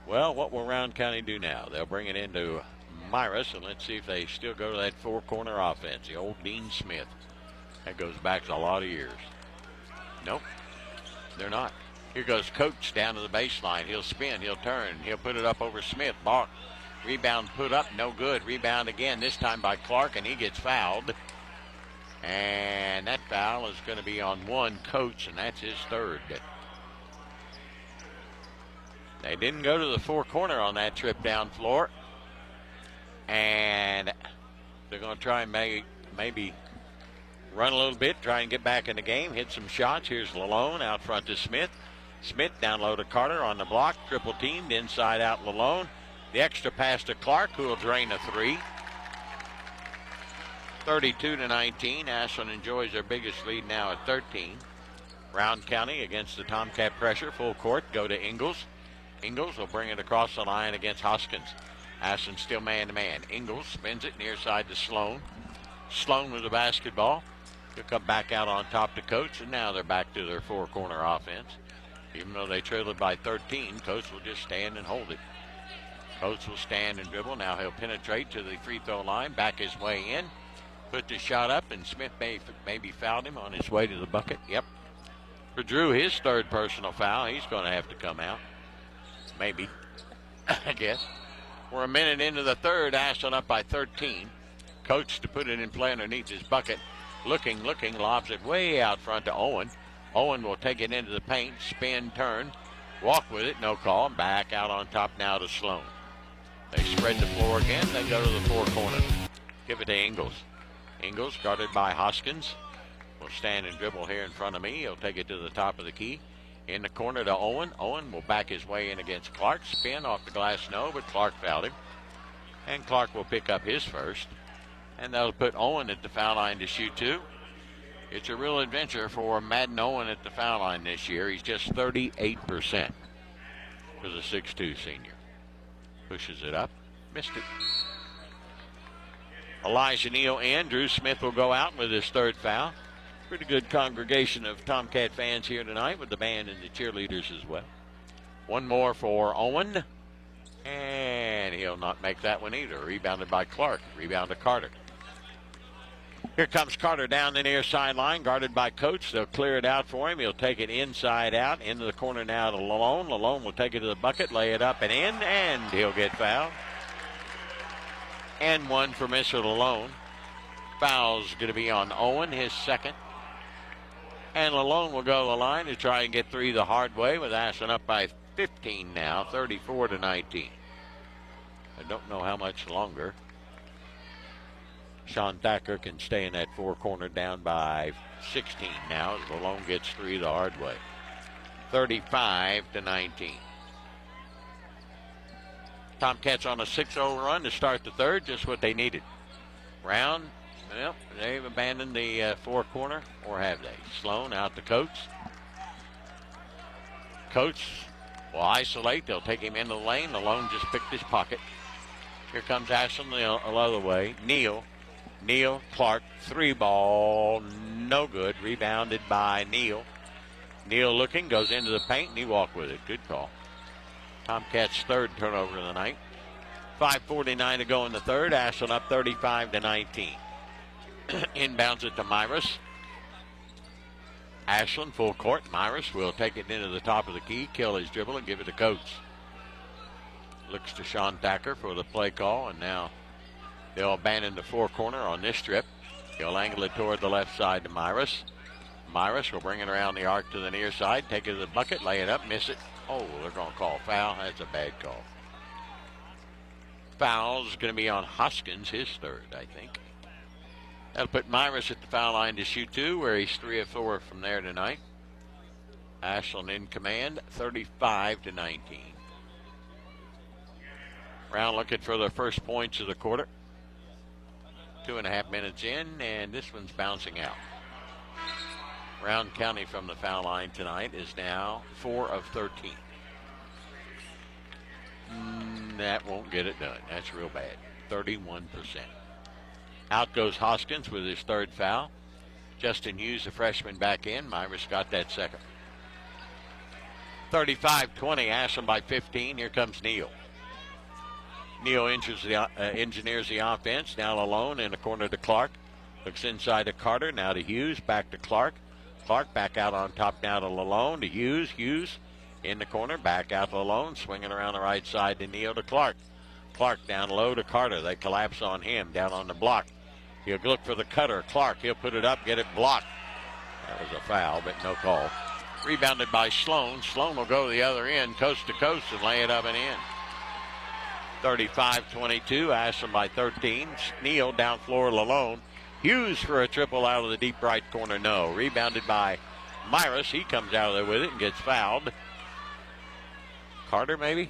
Well, what will Rowan County do now? They'll bring it into Myris, and let's see if they still go to that 4-corner offense. The old Dean Smith. That goes back a lot of years. Nope, they're not. Here goes Coates down to the baseline. He'll spin, he'll turn, he'll put it up over Smith. Balk. Rebound put up, no good. Rebound again, this time by Clark, and he gets fouled. And that foul is going to be on one Coates, and that's his 3rd. They didn't go to the 4-corner on that trip down floor. And they're going to try and maybe run a little bit, try and get back in the game, hit some shots. Here's Lalone out front to Smith. Smith down low to Carter on the block, triple teamed, inside out Lalone. The extra pass to Clark, who will drain a 3. 32-19. Ashland enjoys their biggest lead now at 13. Rowan County against the Tomcat pressure, full court, go to Ingalls. Ingalls will bring it across the line against Hoskins. Ashland still man-to-man. Ingalls spins it near side to Sloan. Sloan with the basketball. He'll come back out on top to Coates, and now they're back to their 4-corner offense. Even though they trail it by 13, Coates will just stand and hold it. Coates will stand and dribble. Now he'll penetrate to the free throw line, back his way in, put the shot up, and Smith maybe fouled him on his way to the bucket. Yep. For Drew, his 3rd personal foul. He's going to have to come out. Maybe, I guess. We're a minute into the 3rd. Ashland up by 13. Coates to put it in play underneath his bucket. Looking, lobs it way out front to Owen. Owen will take it into the paint, spin, turn, walk with it, no call. Back out on top now to Sloan. They spread the floor again, then go to the 4-corner. Give it to Ingalls. Ingalls guarded by Hoskins. Will stand and dribble here in front of me. He'll take it to the top of the key. In the corner to Owen. Owen will back his way in against Clark. Spin off the glass, no, but Clark fouled him. And Clark will pick up his 1st. And that'll put Owen at the foul line to shoot 2. It's a real adventure for Madden Owen at the foul line this year. He's just 38% for the 6'2 senior. Pushes it up. Missed it. Elijah Neal and Drew Smith will go out with his 3rd foul. Pretty good congregation of Tomcat fans here tonight with the band and the cheerleaders as well. One more for Owen. And he'll not make that one either. Rebounded by Clark. Rebound to Carter. Here comes Carter down the near sideline, guarded by Coates. They'll clear it out for him. He'll take it inside out, into the corner now to Lalone. Lalone will take it to the bucket, lay it up and in, and he'll get fouled. And one for Mr. Lalone. Foul's going to be on Owen, his 2nd. And Lalone will go to the line to try and get 3 the hard way, with Ashland up by 15 now, 34-19. I don't know how much longer Sean Thacker can stay in that 4-corner, down by 16 now as Lalone gets 3 the hard way. 35-19. Tomcats on a 6-0 run to start the 3rd, just what they needed. Round, well, they've abandoned the 4-corner, or have they? Sloan out to Coates. Coates will isolate. They'll take him into the lane. Lalone just picked his pocket. Here comes Ashland the other way. Neal, Clark, 3-ball, no good. Rebounded by Neal. Neal looking, goes into the paint, and he walked with it. Good call. Tomcats' third turnover of the night. 5:49 to go in the third. Ashland up 35-19. Inbounds it to Myris. Ashland full court. Myris will take it into the top of the key, kill his dribble, and give it to Coates. Looks to Sean Thacker for the play call, and now they'll abandon the four corner on this trip. He'll angle it toward the left side to Myris. Myris will bring it around the arc to the near side, take it to the bucket, lay it up, miss it. Oh, they're going to call foul. That's a bad call. Foul's going to be on Hoskins, his third, I think. That'll put Myris at the foul line to shoot two, where he's 3 of 4 from there tonight. Ashland in command, 35-19. Brown looking for the first points of the quarter. 2.5 minutes in, and this one's bouncing out. Round County from the foul line tonight is now 4 of 13. That won't get it done. That's real bad. 31%. Out goes Hoskins with his third foul. Justin Hughes, the freshman, back in. Myris got that second. 35-20, Ashland by 15. Here comes Neal. Neal engineers the offense. Now alone in the corner to Clark. Looks inside to Carter. Now to Hughes. Back to Clark. Clark back out on top now to Lalone. To Hughes. Hughes in the corner. Back out to Lalone. Swinging around the right side to Neal to Clark. Clark down low to Carter. They collapse on him. Down on the block. He'll look for the cutter. Clark. He'll put it up. Get it blocked. That was a foul, but no call. Rebounded by Sloan. Sloan will go the other end, coast to coast, and lay it up and in. 35-22, Ashland by 13. Neal down floor Lalone. Hughes for a triple out of the deep right corner, no. Rebounded by Myris. He comes out of there with it and gets fouled. Carter, maybe?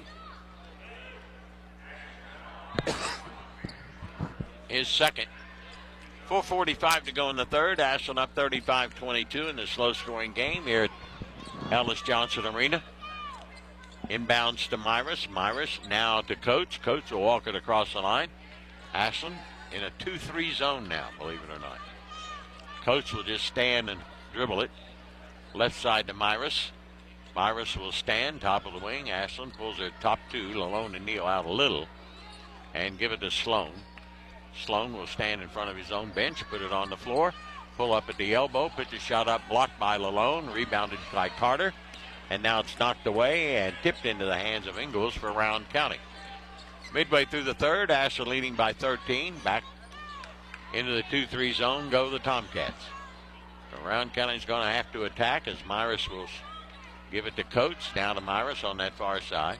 His second. 4:45 to go in the third. Ashland up 35-22 in the slow-scoring game here at Ellis Johnson Arena. Inbounds to Myris. Myris now to Coates. Coates will walk it across the line. Ashland in a 2-3 zone now, believe it or not. Coates will just stand and dribble it. Left side to Myris. Myris will stand, top of the wing. Ashland pulls their top two, Lalone and Neal, out a little and give it to Sloan. Sloan will stand in front of his own bench, put it on the floor, pull up at the elbow, put the shot up, blocked by Lalone, rebounded by Carter. And now it's knocked away and tipped into the hands of Ingalls for Rowan County. Midway through the third, Ashland leading by 13. Back into the 2-3 zone go the Tomcats. So Rowan County's going to have to attack as Myris will give it to Coates. Down to Myris on that far side.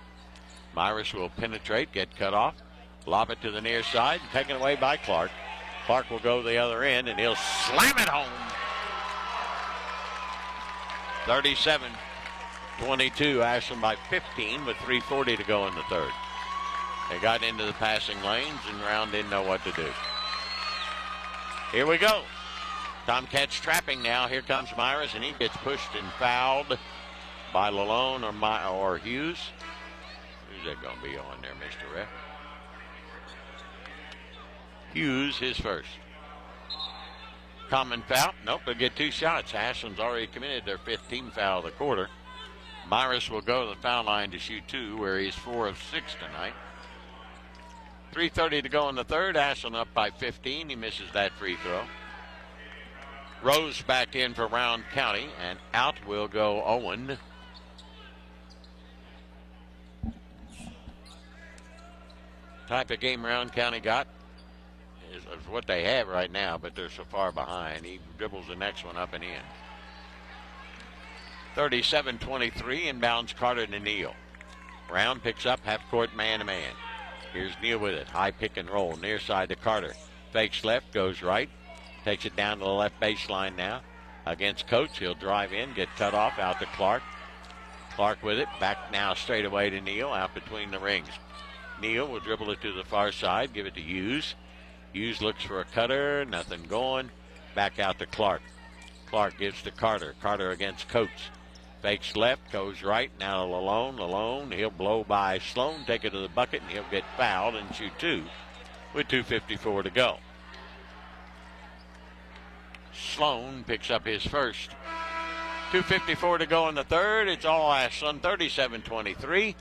Myris will penetrate, get cut off, lob it to the near side, taken away by Clark. Clark will go the other end, and he'll slam it home. 37-22, Ashland by 15 with 3:40 to go in the third. They got into the passing lanes, and Round didn't know what to do. Here we go. Tomcats trapping now. Here comes Myris, and he gets pushed and fouled by Lalone or Hughes. Who's that going to be on there, Mr. Ref? Hughes, his first. Common foul. Nope, they'll get 2 shots. Ashland's already committed their 5th team foul of the quarter. Myris will go to the foul line to shoot 2, where he's 4 of 6 tonight. 3:30 to go in the third. Ashland up by 15. He misses that free throw. Rose back in for Rowan County, and out will go Owen. Type of game Rowan County got is what they have right now, but they're so far behind. He dribbles the next one up and in. 37-23, inbounds Carter to Neal. Brown picks up half-court man-to-man. Here's Neal with it. High pick and roll. Near side to Carter. Fakes left, goes right. Takes it down to the left baseline now. Against Coates, he'll drive in, get cut off, out to Clark. Clark with it. Back now straight away to Neal, out between the rings. Neal will dribble it to the far side, give it to Hughes. Hughes looks for a cutter, nothing going. Back out to Clark. Clark gives to Carter. Carter against Coates. Fakes left, goes right, now to Lalone. Lalone, he'll blow by Sloan, take it to the bucket, and he'll get fouled and shoot 2 with 2:54 to go. Sloan picks up his first. 2:54 to go in the third. It's all Ashland, 37-23.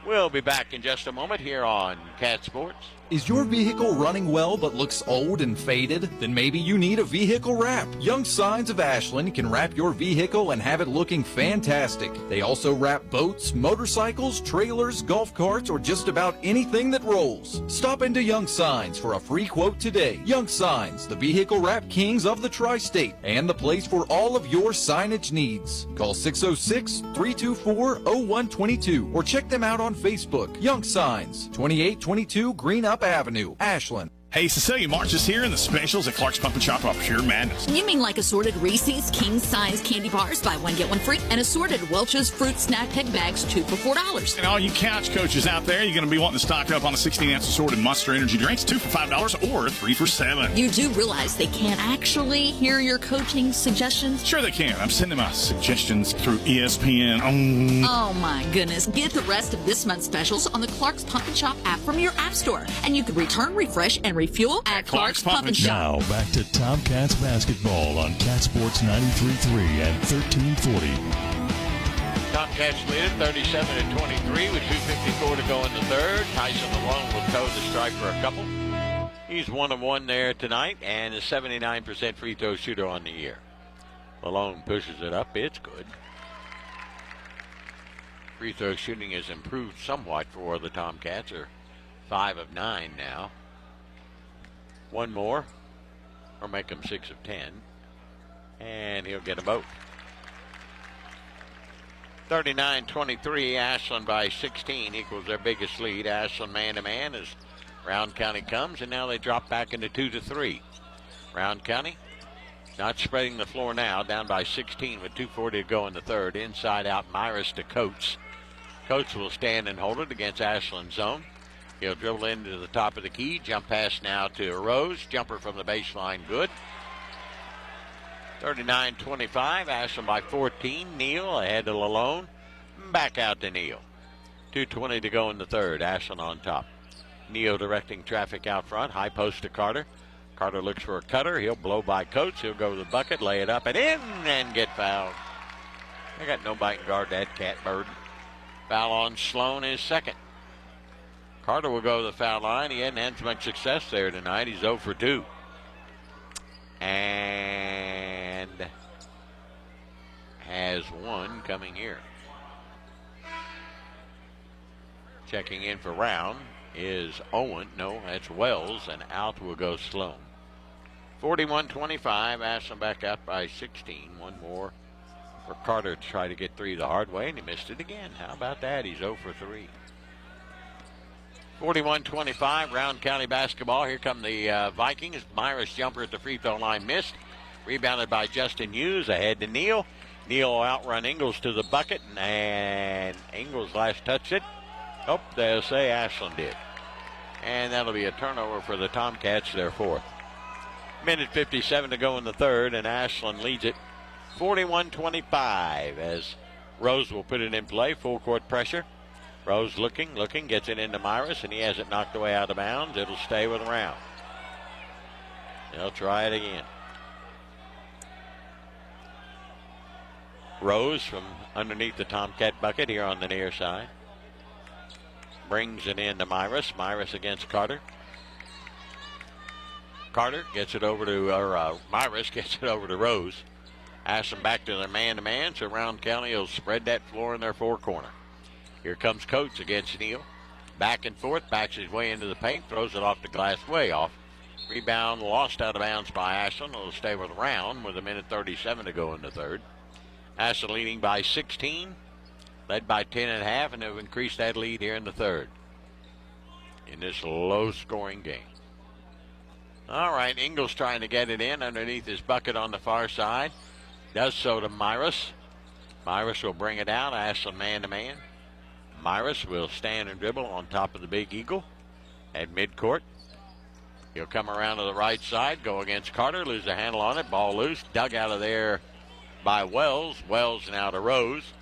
We'll be back in just a moment here on Cat Sports. Is your vehicle running well but looks old and faded? Then maybe you need a vehicle wrap. Young Signs of Ashland can wrap your vehicle and have it looking fantastic. They also wrap boats, motorcycles, trailers, golf carts, or just about anything that rolls. Stop into Young Signs for a free quote today. Young Signs, the vehicle wrap kings of the tri-state and the place for all of your signage needs. Call 606-324-0122 or check them out on Facebook. Young Signs, 2822 Green Up Avenue, Ashland. Hey, Cecilia March is here, and the specials at Clark's Pump and Shop are pure madness. You mean like assorted Reese's king-size candy bars, buy one, get one free, and assorted Welch's fruit snack pack bags, 2 for $4. And all you couch coaches out there, you're going to be wanting to stock up on the 16-ounce assorted Monster Energy drinks, 2 for $5 or 3 for $7. You do realize they can't actually hear your coaching suggestions? Sure they can. I'm sending my suggestions through ESPN. Oh my goodness. Get the rest of this month's specials on the Clark's Pump and Shop app from your app store. And you can return, refresh, and refuel at Clark's Pump and Shop. Now back to Tomcats basketball on Cat Sports 93.3 and 1340. Tomcats lead it 37-23 with 2:54 to go in the third. Tyson alone will toe the stripe for a couple. He's 1-of-1 there tonight and a 79% free throw shooter on the year. Malone pushes it up. It's good. Free throw shooting has improved somewhat for the Tomcats. Are 5 of 9 now. One more, or make them 6 of 10, and he'll get them both. 39-23, Ashland by 16 equals their biggest lead. Ashland man-to-man as Rowan County comes, and now they drop back into 2-3. Rowan County not spreading the floor now, down by 16 with 2:40 to go in the third. Inside out, Myris to Coates. Coates will stand and hold it against Ashland's zone. He'll dribble into the top of the key. Jump pass now to Rose. Jumper from the baseline, good. 39-25, Ashland by 14. Neal ahead to Lalone. Back out to Neal. 2:20 to go in the third. Ashland on top. Neal directing traffic out front. High post to Carter. Carter looks for a cutter. He'll blow by Coates. He'll go to the bucket, lay it up and in, and get fouled. They got nobody can guard that catbird. Foul on Sloan is second. Carter will go to the foul line. He hadn't had much success there tonight. He's 0 for 2. And has one coming here. Checking in for Round is Owen. No, that's Wells. And out will go Sloan. 41-25. Ashland back out by 16. One more for Carter to try to get 3 the hard way, and he missed it again. How about that? He's 0 for 3. 41-25, Rowan County basketball. Here come the Vikings. Myris jumper at the free throw line missed. Rebounded by Justin Hughes. Ahead to Neal. Neal will outrun Ingles to the bucket, and Ingles last touched it. Oh, they'll say Ashland did. And that'll be a turnover for the Tomcats, their fourth. Minute 57 to go in the third, and Ashland leads it 41-25 as Rose will put it in play. Full court pressure. Rose looking, gets it into Myris, and he has it knocked away out of bounds. It'll stay with Round. They'll try it again. Rose from underneath the Tomcat bucket here on the near side. Brings it in to Myris. Myris against Carter. Carter gets it over to, Myris gets it over to Rose. Ashland back to their man-to-man, so Rowan County will spread that floor in their four corner. Here comes Coates against Neal. Back and forth, backs his way into the paint, throws it off the glass, way off. Rebound lost out of bounds by Ashland. It'll stay with Round with a minute 37 to go in the third. Ashland leading by 16, led by 10.5, and they've increased that lead here in the third in this low-scoring game. All right, Ingles trying to get it in underneath his bucket on the far side. Does so to Myris. Myris will bring it out. Ashland man-to-man. Myris will stand and dribble on top of the Big Eagle at midcourt. He'll come around to the right side, go against Carter, lose the handle on it, ball loose, dug out of there by Wells. Wells now to Rose.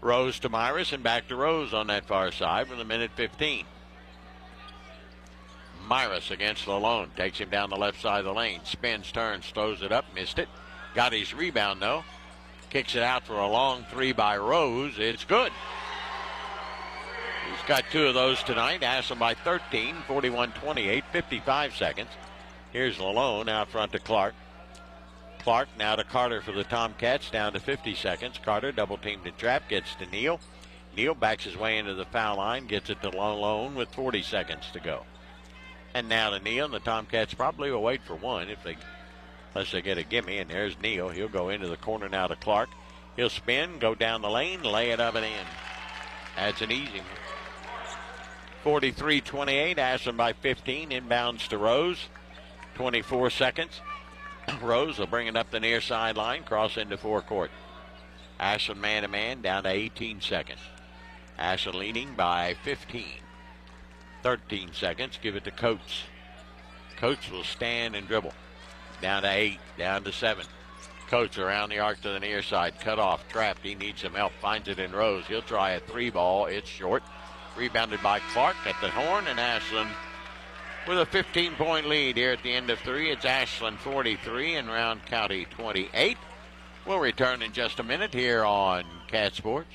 Rose to Myris and back to Rose on that far side with a minute 15. Myris against Lalone, takes him down the left side of the lane, spins, turns, throws it up, missed it. Got his rebound though. Kicks it out for a long three by Rose. It's good. He's got 2 of those tonight. Ashland by 13, 41-28, 55 seconds. Here's Lalone out front to Clark. Clark now to Carter for the Tomcats, down to 50 seconds. Carter double teamed and trap, gets to Neal. Neal backs his way into the foul line, gets it to Lalone with 40 seconds to go. And now to Neal, and the Tomcats probably will wait for one unless they get a gimme. And there's Neal. He'll go into the corner now to Clark. He'll spin, go down the lane, lay it up and in. That's an easy one. 43-28, Ashland by 15, inbounds to Rose. 24 seconds. Rose will bring it up the near sideline, cross into forecourt. Ashland man-to-man down to 18 seconds. Ashland leading by 15. 13 seconds, give it to Coates. Coates will stand and dribble. Down to 8, down to 7. Coates around the arc to the near side, cut off, trapped. He needs some help, finds it in Rose. He'll try a 3-ball, it's short. Rebounded by Clark at the horn, and Ashland with a 15-point lead here at the end of 3. It's Ashland 43 and Rowan County 28. We'll return in just a minute here on Cat Sports.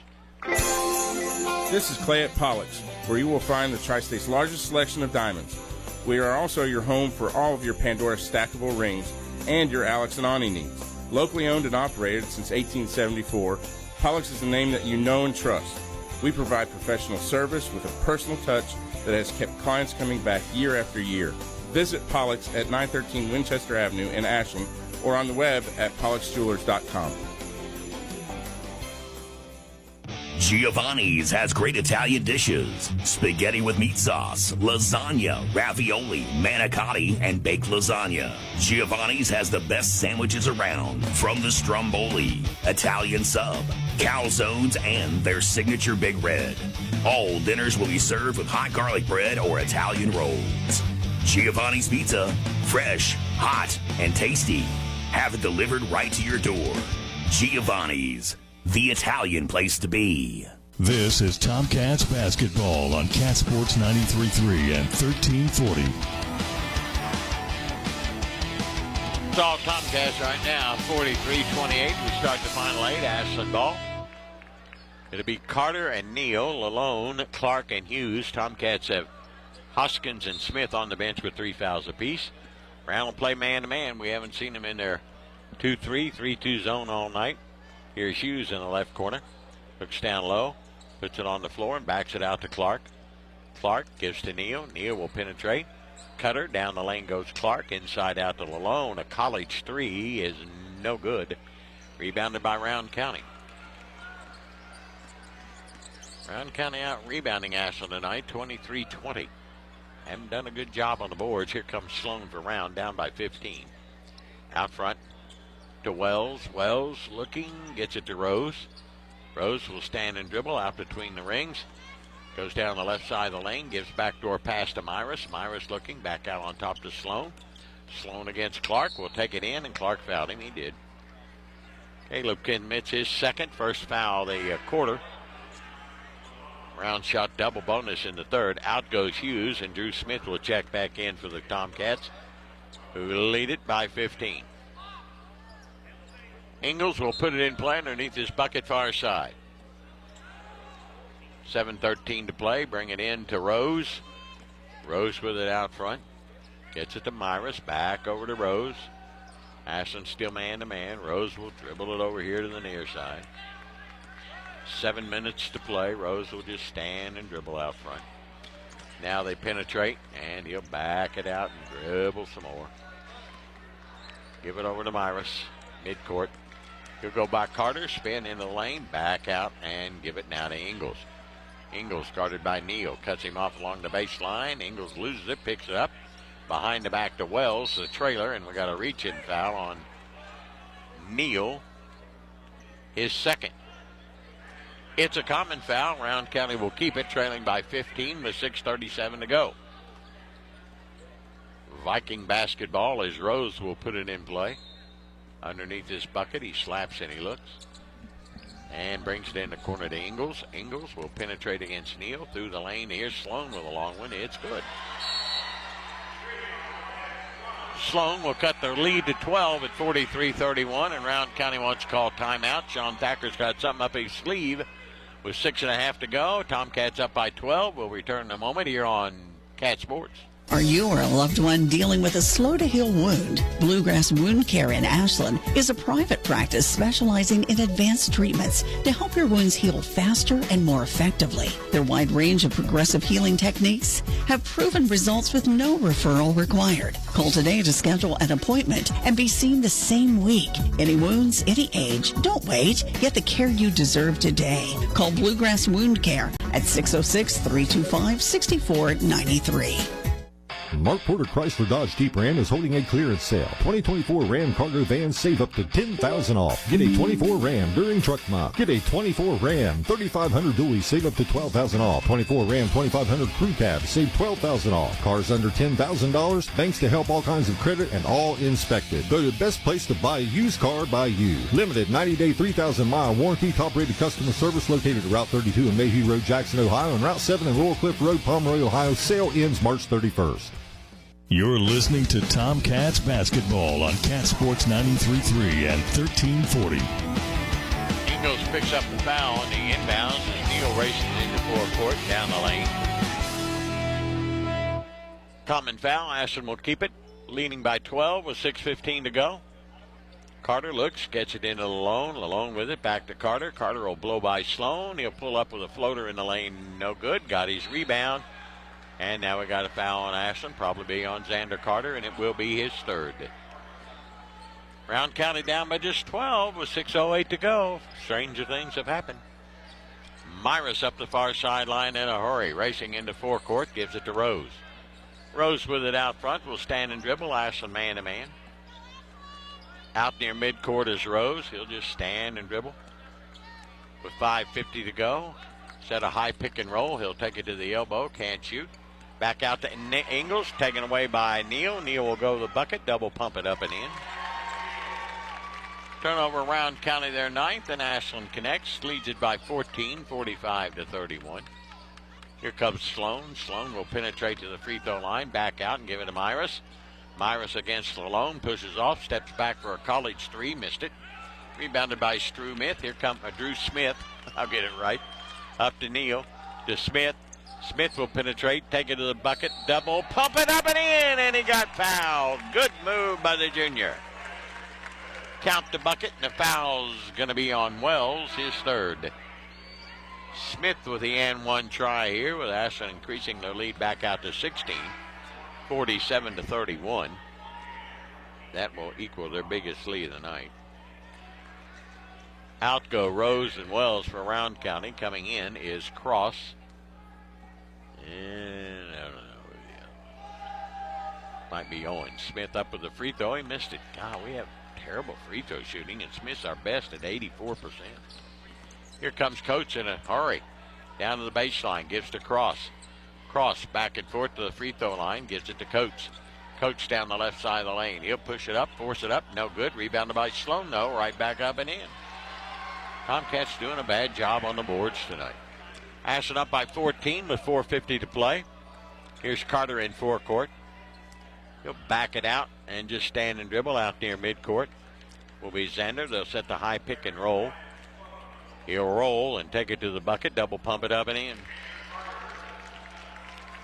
This is Clay at Pollock's, where you will find the Tri-State's largest selection of diamonds. We are also your home for all of your Pandora stackable rings and your Alex and Ani needs. Locally owned and operated since 1874, Pollock's is a name that you know and trust. We provide professional service with a personal touch that has kept clients coming back year after year. Visit Pollock's at 913 Winchester Avenue in Ashland or on the web at pollocksjewelers.com. Giovanni's has great Italian dishes. Spaghetti with meat sauce, lasagna, ravioli, manicotti, and baked lasagna. Giovanni's has the best sandwiches around, from the stromboli, Italian sub, calzones, and their signature Big Red. All dinners will be served with hot garlic bread or Italian rolls. Giovanni's Pizza, fresh, hot, and tasty. Have it delivered right to your door. Giovanni's, the Italian place to be. This is Tomcats basketball on Cat Sports 93.3 and 1340. It's all Tomcats right now, 43-28. We start the final 8, Ashland ball. It'll be Carter and Neal, Lalone, Clark, and Hughes. Tomcats have Hoskins and Smith on the bench with 3 fouls apiece. Brown will play man-to-man. We haven't seen them in their 2-3, 3-2 zone all night. Here's Hughes in the left corner. Looks down low, puts it on the floor, and backs it out to Clark. Clark gives to Neal. Neal will penetrate. Cutter, down the lane goes Clark. Inside out to Lalone. A college 3 is no good. Rebounded by Rowan County. Rowan County out rebounding Ashland tonight, 23-20. Haven't done a good job on the boards. Here comes Sloan for Rowan, down by 15. Out front to Wells. Wells looking, gets it to Rose. Rose will stand and dribble out between the rings. Goes down the left side of the lane, gives backdoor pass to Myris. Myris looking, back out on top to Sloan. Sloan against Clark, will take it in, and Clark fouled him. He did. Caleb commits his second, first foul of the quarter. Round shot double bonus in the third. Out goes Hughes, and Drew Smith will check back in for the Tomcats, who lead it by 15. Ingles will put it in play underneath his bucket far side. 7:13 to play. Bring it in to Rose. Rose with it out front. Gets it to Myris. Back over to Rose. Ashland still man-to-man. Rose will dribble it over here to the near side. 7 minutes to play. Rose will just stand and dribble out front. Now they penetrate, and he'll back it out and dribble some more. Give it over to Myris. Midcourt. He'll go by Carter, spin in the lane, back out, and give it now to Ingles. Ingles guarded by Neal. Cuts him off along the baseline. Ingles loses it, picks it up. Behind the back to Wells, the trailer, and we got a reach-in foul on Neal. His second. It's a common foul. Rowan County will keep it, trailing by 15 with 6:37 to go. Viking basketball as Rose will put it in play. Underneath his bucket, he slaps and he looks. And brings it in the corner to Ingles. Ingles will penetrate against Neal through the lane. Here's Sloan with a long one. It's good. Sloan will cut their lead to 12 at 43-31, and Rowan County wants to call timeout. Sean Thacker's got something up his sleeve with 6.5 to go. Tomcats up by 12. We'll return in a moment here on Cat Sports. Are you or a loved one dealing with a slow-to-heal wound? Bluegrass Wound Care in Ashland is a private practice specializing in advanced treatments to help your wounds heal faster and more effectively. Their wide range of progressive healing techniques have proven results with no referral required. Call today to schedule an appointment and be seen the same week. Any wounds, any age, don't wait. Get the care you deserve today. Call Bluegrass Wound Care at 606-325-6493. Mark Porter Chrysler Dodge Jeep Ram is holding a clearance sale. 2024 Ram cargo vans save up to $10,000 off. Get a 24 Ram during Truck Month. Get a 24 Ram 3500 dually, save up to $12,000 off. 24 Ram 2500 crew cab, save $12,000 off. Cars under $10,000, thanks to Help All Kinds of Credit and all inspected. Go to the best place to buy a used car by you. Limited 90-day 3,000-mile warranty, top-rated customer service located at Route 32 and Mayhew Road, Jackson, Ohio, and Route 7 and Royal Cliff Road, Pomeroy, Ohio. Sale ends March 31st. You're listening to Tomcats basketball on Cat Sports 93.3 and 1340. Ingles picks up the foul on the inbounds as Neal races into forecourt down the lane. Common foul. Ashland will keep it, leading by 12 with 6:15 to go. Carter looks, gets it into Lalone. Lalone with it, back to Carter. Carter will blow by Sloan. He'll pull up with a floater in the lane. No good. Got his rebound. And now we got a foul on Ashland, probably be on Xander Carter, and it will be his third. Round County down by just 12 with 6:08 to go. Stranger things have happened. Myris up the far sideline in a hurry, racing into forecourt, gives it to Rose. Rose with it out front, will stand and dribble. Ashland man-to-man. Out near midcourt is Rose. He'll just stand and dribble. With 5:50 to go, set a high pick and roll. He'll take it to the elbow, can't shoot. Back out to Ingles, taken away by Neal. Neal will go to the bucket, double pump it up and in. Turnover Round County their ninth, and Ashland connects, leads it by 14, 45-31. Here comes Sloan. Sloan will penetrate to the free throw line, back out and give it to Myris. Myris against Lalone, pushes off, steps back for a college three, missed it. Rebounded by Drew Smith. Here comes Drew Smith. I'll get it right. Up to Neal, to Smith. Smith will penetrate, take it to the bucket, double, pump it up and in, and he got fouled. Good move by the junior. Count the bucket, and the foul's going to be on Wells, his third. Smith with the and one try here, with Ashland increasing their lead back out to 16, 47-31. That will equal their biggest lead of the night. Out go Rose and Wells for Round County. Coming in is Cross. And I don't know. Might be Owen. Smith up with the free throw. He missed it. God, we have terrible free throw shooting, and Smith's our best at 84%. Here comes Coates in a hurry. Down to the baseline. Gives to Cross. Cross back and forth to the free throw line. Gives it to Coates. Coates down the left side of the lane. He'll push it up, force it up. No good. Rebounded by Sloan, though. Right back up and in. Tomcats doing a bad job on the boards tonight. Ashland up by 14 with 4:50 to play. Here's Carter in forecourt. He'll back it out and just stand and dribble out near midcourt. Will be Xander. They'll set the high pick and roll. He'll roll and take it to the bucket. Double pump it up and in.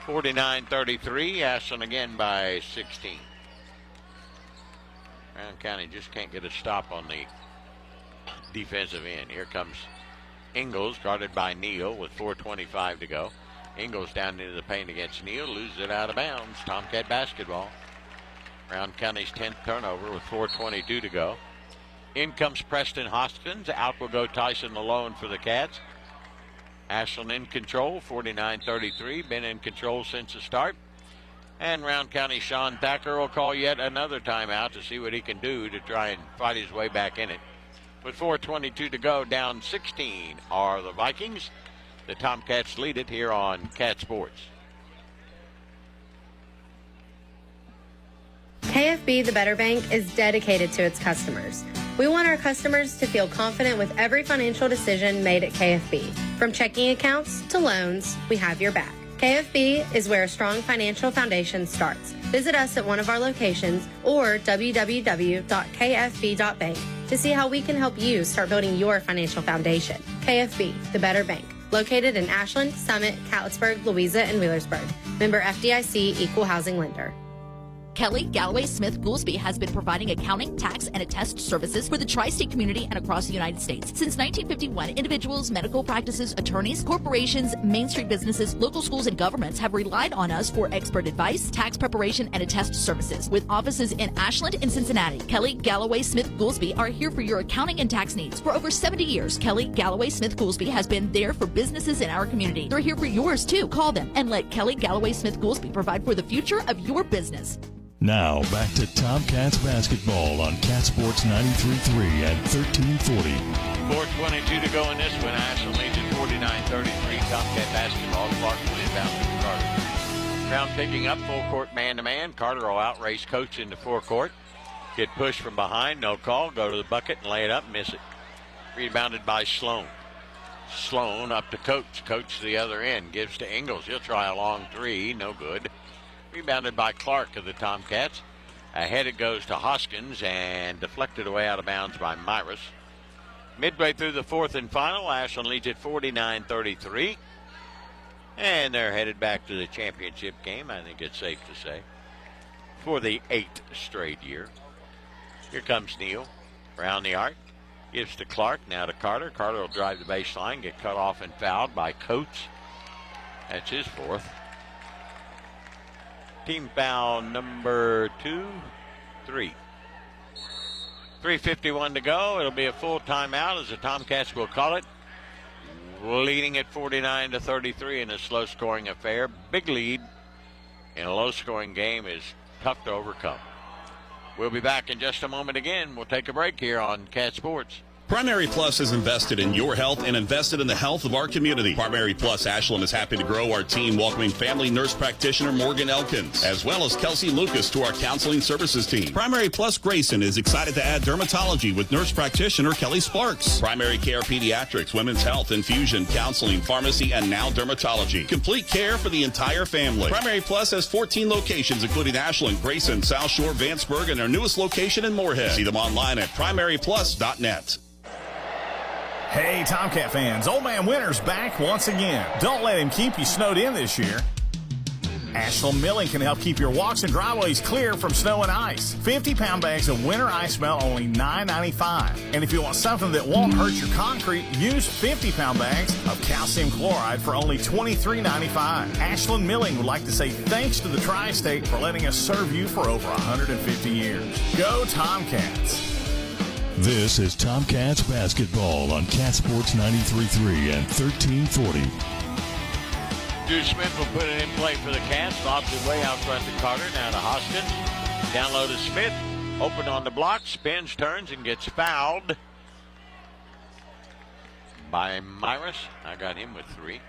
49-33. Ashland again by 16. Round County just can't get a stop on the defensive end. Here comes Ingles, guarded by Neal with 4:25 to go. Ingles down into the paint against Neal, loses it out of bounds. Tomcat basketball. Round County's 10th turnover with 4:22 to go. In comes Preston Hoskins. Out will go Tyson Lalone for the Cats. Ashland in control, 49-33. Been in control since the start. And Round County Sean Thacker will call yet another timeout to see what he can do to try and fight his way back in it. With 4:22 to go, down 16 are the Vikings. The Tomcats lead it here on Cat Sports. KFB, the Better Bank, is dedicated to its customers. We want our customers to feel confident with every financial decision made at KFB. From checking accounts to loans, we have your back. KFB is where a strong financial foundation starts. Visit us at one of our locations or www.kfb.bank to see how we can help you start building your financial foundation. KFB, the Better Bank. Located in Ashland, Summit, Catlettsburg, Louisa, and Wheelersburg. Member FDIC, Equal Housing Lender. Kelly Galloway Smith Goolsby has been providing accounting, tax, and attest services for the tri-state community and across the United States. Since 1951, individuals, medical practices, attorneys, corporations, Main Street businesses, local schools, and governments have relied on us for expert advice, tax preparation, and attest services. With offices in Ashland and Cincinnati, Kelly Galloway Smith Goolsby are here for your accounting and tax needs. For over 70 years, Kelly Galloway Smith Goolsby has been there for businesses in our community. They're here for yours too. Call them and let Kelly Galloway Smith Goolsby provide for the future of your business. Now, back to Tomcats basketball on Cat Sports 93.3 and 1340. 4:22 to go in this one. Ashland leads at 49-33. Tomcat basketball. Clark will inbound to Carter. Brown picking up full court man-to-man. Carter will outrace Coach into forecourt. Get pushed from behind. No call. Go to the bucket and lay it up. Miss it. Rebounded by Sloan. Sloan up to Coach. Coach to the other end. Gives to Ingles. He'll try a long three. No good. Rebounded by Clark of the Tomcats. Ahead it goes to Hoskins and deflected away out of bounds by Myris. Midway through the fourth and final, Ashland leads at 49-33. And they're headed back to the championship game, I think it's safe to say, for the 8th straight year. Here comes Neal around the arc. Gives to Clark, now to Carter. Carter will drive the baseline, get cut off and fouled by Coates. That's his fourth. Team foul number 3. 3:51 to go. It'll be a full timeout as the Tomcats will call it. Leading at 49-33 in a slow-scoring affair. Big lead in a low-scoring game is tough to overcome. We'll be back in just a moment again. We'll take a break here on Cat Sports. Primary Plus is invested in your health and invested in the health of our community. Primary Plus Ashland is happy to grow our team, welcoming family nurse practitioner Morgan Elkins, as well as Kelsey Lucas to our counseling services team. Primary Plus Grayson is excited to add dermatology with nurse practitioner Kelly Sparks. Primary Care Pediatrics, Women's Health, Infusion, Counseling, Pharmacy, and now dermatology. Complete care for the entire family. Primary Plus has 14 locations, including Ashland, Grayson, South Shore, Vanceburg, and our newest location in Moorhead. See them online at primaryplus.net. Hey, Tomcat fans, Old Man Winter's back once again. Don't let him keep you snowed in this year. Ashland Milling can help keep your walks and driveways clear from snow and ice. 50-pound bags of winter ice melt only $9.95. And if you want something that won't hurt your concrete, use 50-pound bags of calcium chloride for only $23.95. Ashland Milling would like to say thanks to the Tri-State for letting us serve you for over 150 years. Go Tomcats! This is Tomcats basketball on Cat Sports 93.3 and 1340. Drew Smith will put it in play for the Cats. Lobs it way out front to Carter. Now to Hoskins. Down low to Smith. Open on the block. Spins, turns, and gets fouled by Myris. I got him with 3.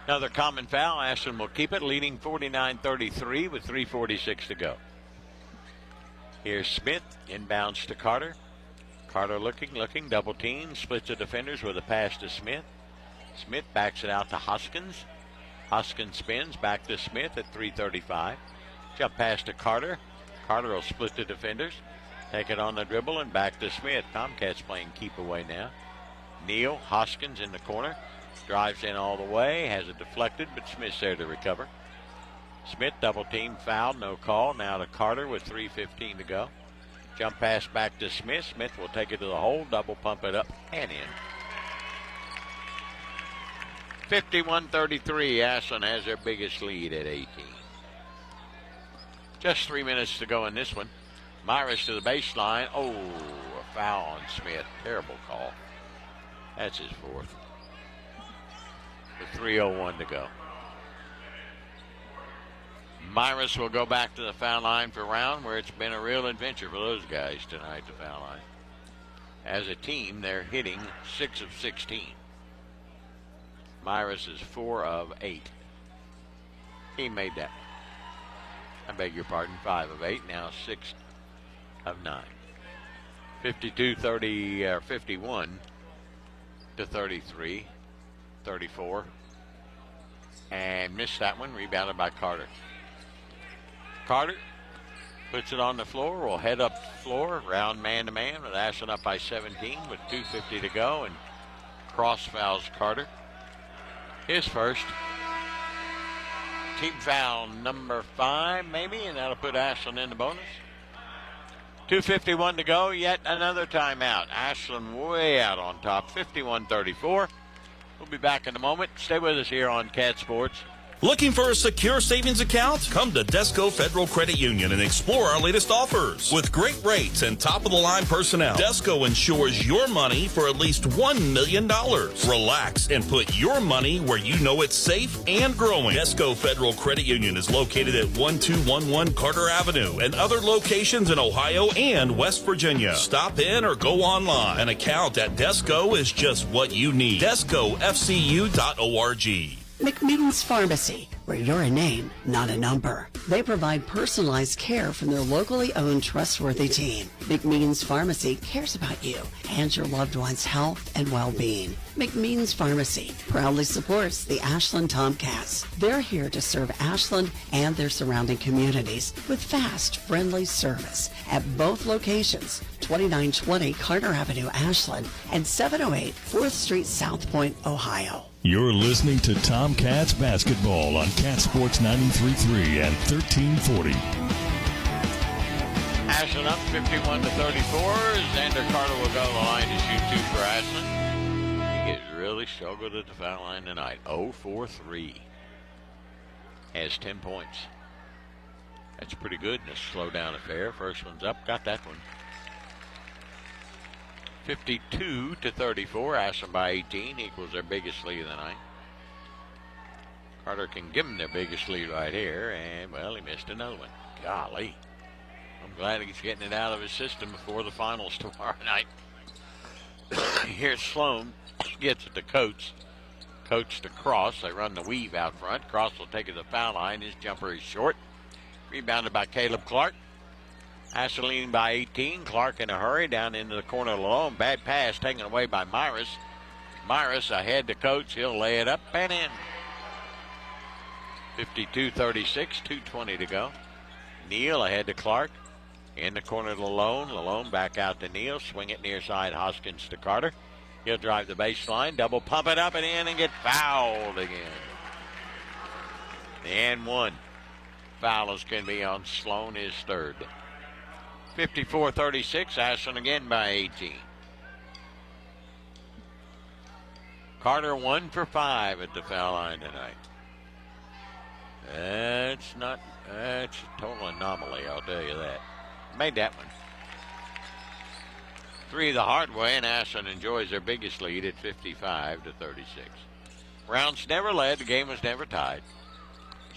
Another common foul. Ashland will keep it, leading 49-33 with 3:46 to go. Here's Smith. Inbounds to Carter. Carter looking, double team, splits the defenders with a pass to Smith. Smith backs it out to Hoskins. Hoskins spins back to Smith at 3:35. Jump pass to Carter. Carter will split the defenders. Take it on the dribble and back to Smith. Tomcats playing keep away now. Neal, Hoskins in the corner. Drives in all the way, has it deflected, but Smith's there to recover. Smith double team, fouled, no call. Now to Carter with 3:15 to go. Jump pass back to Smith. Smith will take it to the hole, double pump it up and in. 51-33, Ashland has their biggest lead at 18. Just 3 minutes to go in this one. Myris to the baseline. Oh, a foul on Smith. Terrible call. That's his fourth. With 3:01 to go. Myris will go back to the foul line for Rowan, where it's been a real adventure for those guys tonight, the foul line. As a team, they're hitting 6 of 16. Myris is 4 of 8. He made that. I beg your pardon, 5 of 8, now 6 of 9. 51 to 33, 34. And missed that one, rebounded by Carter. Carter Puts it on the floor. We'll head up the floor, round man-to-man with Ashland up by 17 with 2:50 to go, and cross fouls Carter. His first. Team foul number 5, maybe, and that'll put Ashland in the bonus. 2:51 to go, yet another timeout. Ashland way out on top, 51-34. We'll be back in a moment. Stay with us here on Cat Sports. Looking for a secure savings account? Come to Desco Federal Credit Union and explore our latest offers. With great rates and top-of-the-line personnel, Desco insures your money for at least $1 million. Relax and put your money where you know it's safe and growing. Desco Federal Credit Union is located at 1211 Carter Avenue and other locations in Ohio and West Virginia. Stop in or go online. An account at Desco is just what you need. DescoFCU.org. McMeans Pharmacy, where you're a name, not a number. They provide personalized care from their locally owned, trustworthy team. McMeans Pharmacy cares about you and your loved one's health and well-being. McMeans Pharmacy proudly supports the Ashland Tomcats. They're here to serve Ashland and their surrounding communities with fast, friendly service at both locations, 2920 Carter Avenue, Ashland, and 708 4th Street, South Point, Ohio. You're listening to Tomcats basketball on Cat Sports 93.3 and 1340. Ashland up 51-34. Xander Carter will go to the line to shoot 2 for Ashland. He has really struggled at the foul line tonight. 0-for-3. Has 10 points. That's pretty good in a slow-down affair. First one's up. Got that one. 52-34. Ashland by 18 equals their biggest lead of the night. Carter can give them their biggest lead right here, and, well, he missed another one. Golly. I'm glad he's getting it out of his system before the finals tomorrow night. Here's Sloan. Gets it to Coates. Coates to Cross. They run the weave out front. Cross will take it to the foul line. His jumper is short. Rebounded by Caleb Clark. Ashland leading by 18. Clark in a hurry down into the corner alone. Bad pass taken away by Myris. Myris ahead to Coates. He'll lay it up and in. 52-36. 2:20 to go. Neal ahead to Clark. In the corner to Lalone. Lalone back out to Neal. Swing it near side. Hoskins to Carter. He'll drive the baseline. Double pump it up and in and get fouled again. And one. Foul is going to be on Sloan, his third. 54-36. Ashland again by 18. Carter 1 for 5 at the foul line tonight. That's a total anomaly, I'll tell you that. Made that one. 3 the hard way, and Ashland enjoys their biggest lead at 55-36. Rounds never led. The game was never tied.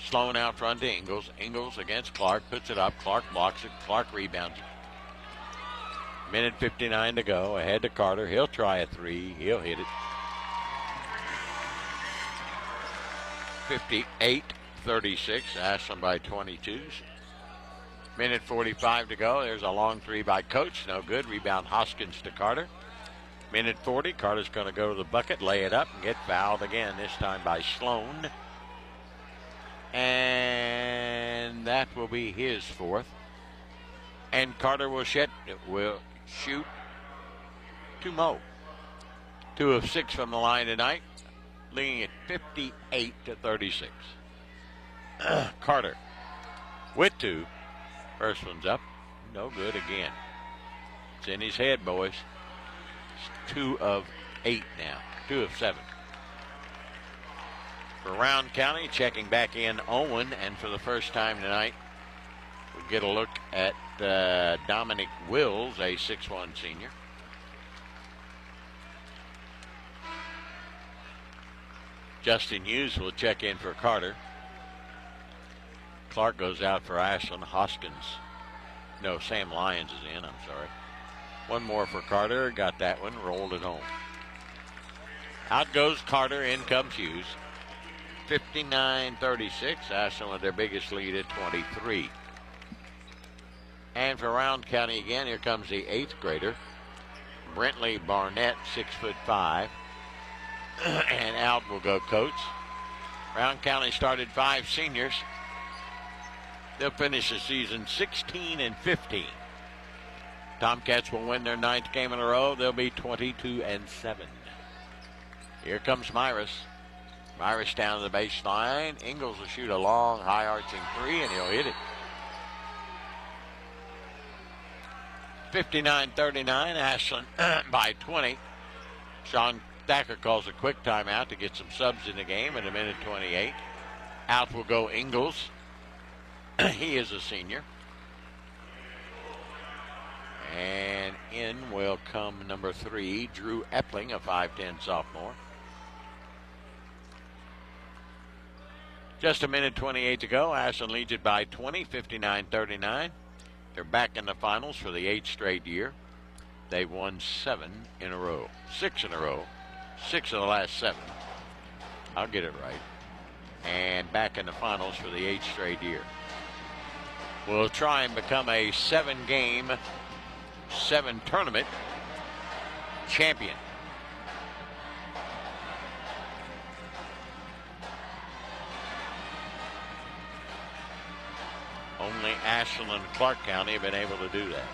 Sloan out front to Ingles. Ingles against Clark. Puts it up. Clark blocks it. Clark rebounds it. Minute 59 to go. Ahead to Carter. He'll try a 3. He'll hit it. 58-36. Ashland by 22s. Minute 45 to go. There's a long 3 by Coates. No good. Rebound Hoskins to Carter. Minute 40. Carter's going to go to the bucket, lay it up, and get fouled again, this time by Sloan. And that will be his 4th. And Carter will shoot 2 more. 2 of 6 from the line tonight, leading at 58-36. Carter with 2. First one's up. No good again. It's in his head, boys. It's 2 of 8 now. 2 of 7. For Rowan County, checking back in Owen, and for the first time tonight, we'll get a look at Dominic Wills, a 6'1 senior. Justin Hughes will check in for Carter. Clark goes out for Ashland. Sam Lyons is in, I'm sorry. 1 more for Carter. Got that one, rolled it home. Out goes Carter, in comes Hughes. 59-36. Ashland with their biggest lead at 23. And for Rowan County again, here comes the 8th grader, Brentley Barnett, 6'5". And out will go Coates. Rowan County started 5 seniors. They'll finish the season 16-15. Tomcats will win their 9th game in a row. They'll be 22-7. Here comes Myris. Myris down to the baseline. Ingalls will shoot a long, high-arching three, and he'll hit it. 59-39, Ashland by 20. Sean Thacker calls a quick timeout to get some subs in the game at a minute 28. Out will go Ingalls. He is a senior. And in will come number 3, Drew Epling, a 5'10 sophomore. Just a minute 28 to go. Ashland leads it by 20, 59-39. They're back in the finals for the 8th straight year. They've won 7 in a row. 6 in a row. 6 of the last 7. I'll get it right. And back in the finals for the 8th straight year. We'll try and become a 7-game, 7-tournament champion. Only Ashland and Clark County have been able to do that.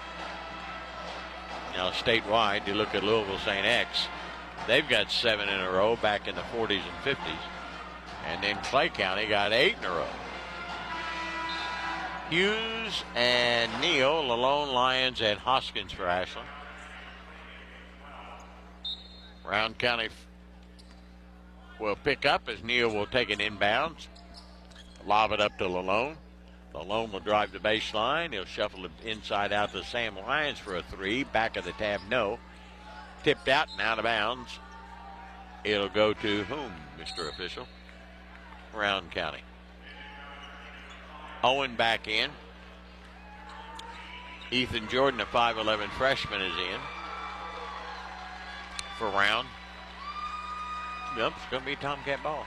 Now, statewide, you look at Louisville St. X, they've got 7 in a row back in the 40s and 50s. And then Clay County got 8 in a row. Hughes and Neal, Lalone, Lyons, and Hoskins for Ashland. Round County will pick up as Neal will take an inbounds. Lob it up to Lalone. Lalone will drive the baseline. He'll shuffle it inside out to Sam Lyons for a 3. Back of the tab, no. Tipped out and out of bounds. It'll go to whom, Mr. Official? Round County. Owen back in. Ethan Jordan, a 5'11 freshman, is in for Round. Yep, it's going to be Tomcat ball.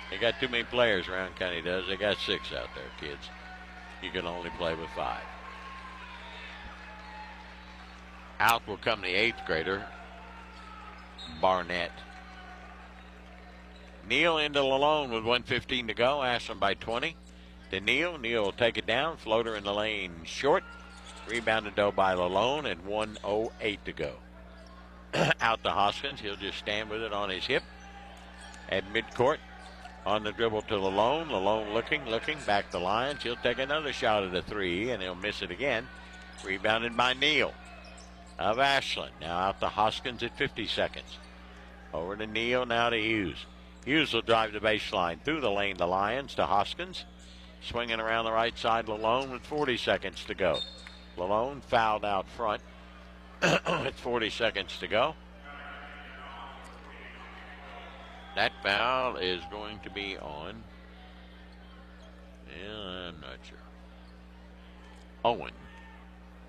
They got too many players, Round County does. They got 6 out there, kids. You can only play with 5. Out will come the 8th grader, Barnett. Neal into Lalone with 1:15 to go. Ashland by 20. To Neal. Neal will take it down. Floater in the lane short. Rebounded though by Lalone and 1:08 to go. Out to Hoskins. He'll just stand with it on his hip at midcourt. On the dribble to Lalone. Lalone looking. Back to Lyons. He'll take another shot at a 3 and he'll miss it again. Rebounded by Neal of Ashland. Now out to Hoskins at 50 seconds. Over to Neal. Now to Hughes. Hughes will drive the baseline through the lane to Lyons to Hoskins. Swinging around the right side, Lalone with 40 seconds to go. Lalone fouled out front with 40 seconds to go. That foul is going to be on, I'm not sure, Owen,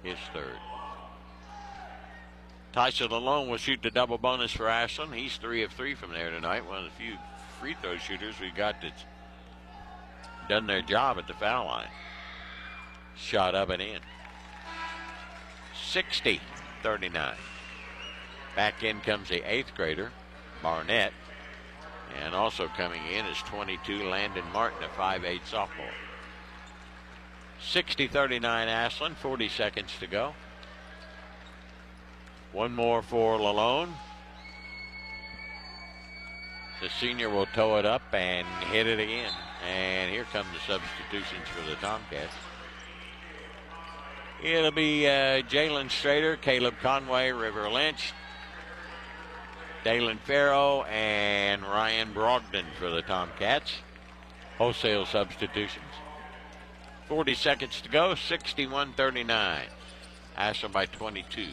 his 3rd. Tyson Lalone will shoot the double bonus for Ashland. He's 3 of 3 from there tonight. One of the few free throw shooters we got that's done their job at the foul line. Shot up and in. 60-39. Back in comes the 8th grader, Barnett. And also coming in is 22, Landon Martin, a 5'8 sophomore. 60-39 Ashland, 40 seconds to go. One more for Lalone. The senior will toe it up and hit it again. And here come the substitutions for the Tomcats. It'll be Jalen Strader, Caleb Conway, River Lynch, Dalen Farrow, and Ryan Brogdon for the Tomcats. Wholesale substitutions. 40 seconds to go, 61-39. Ashland by 22.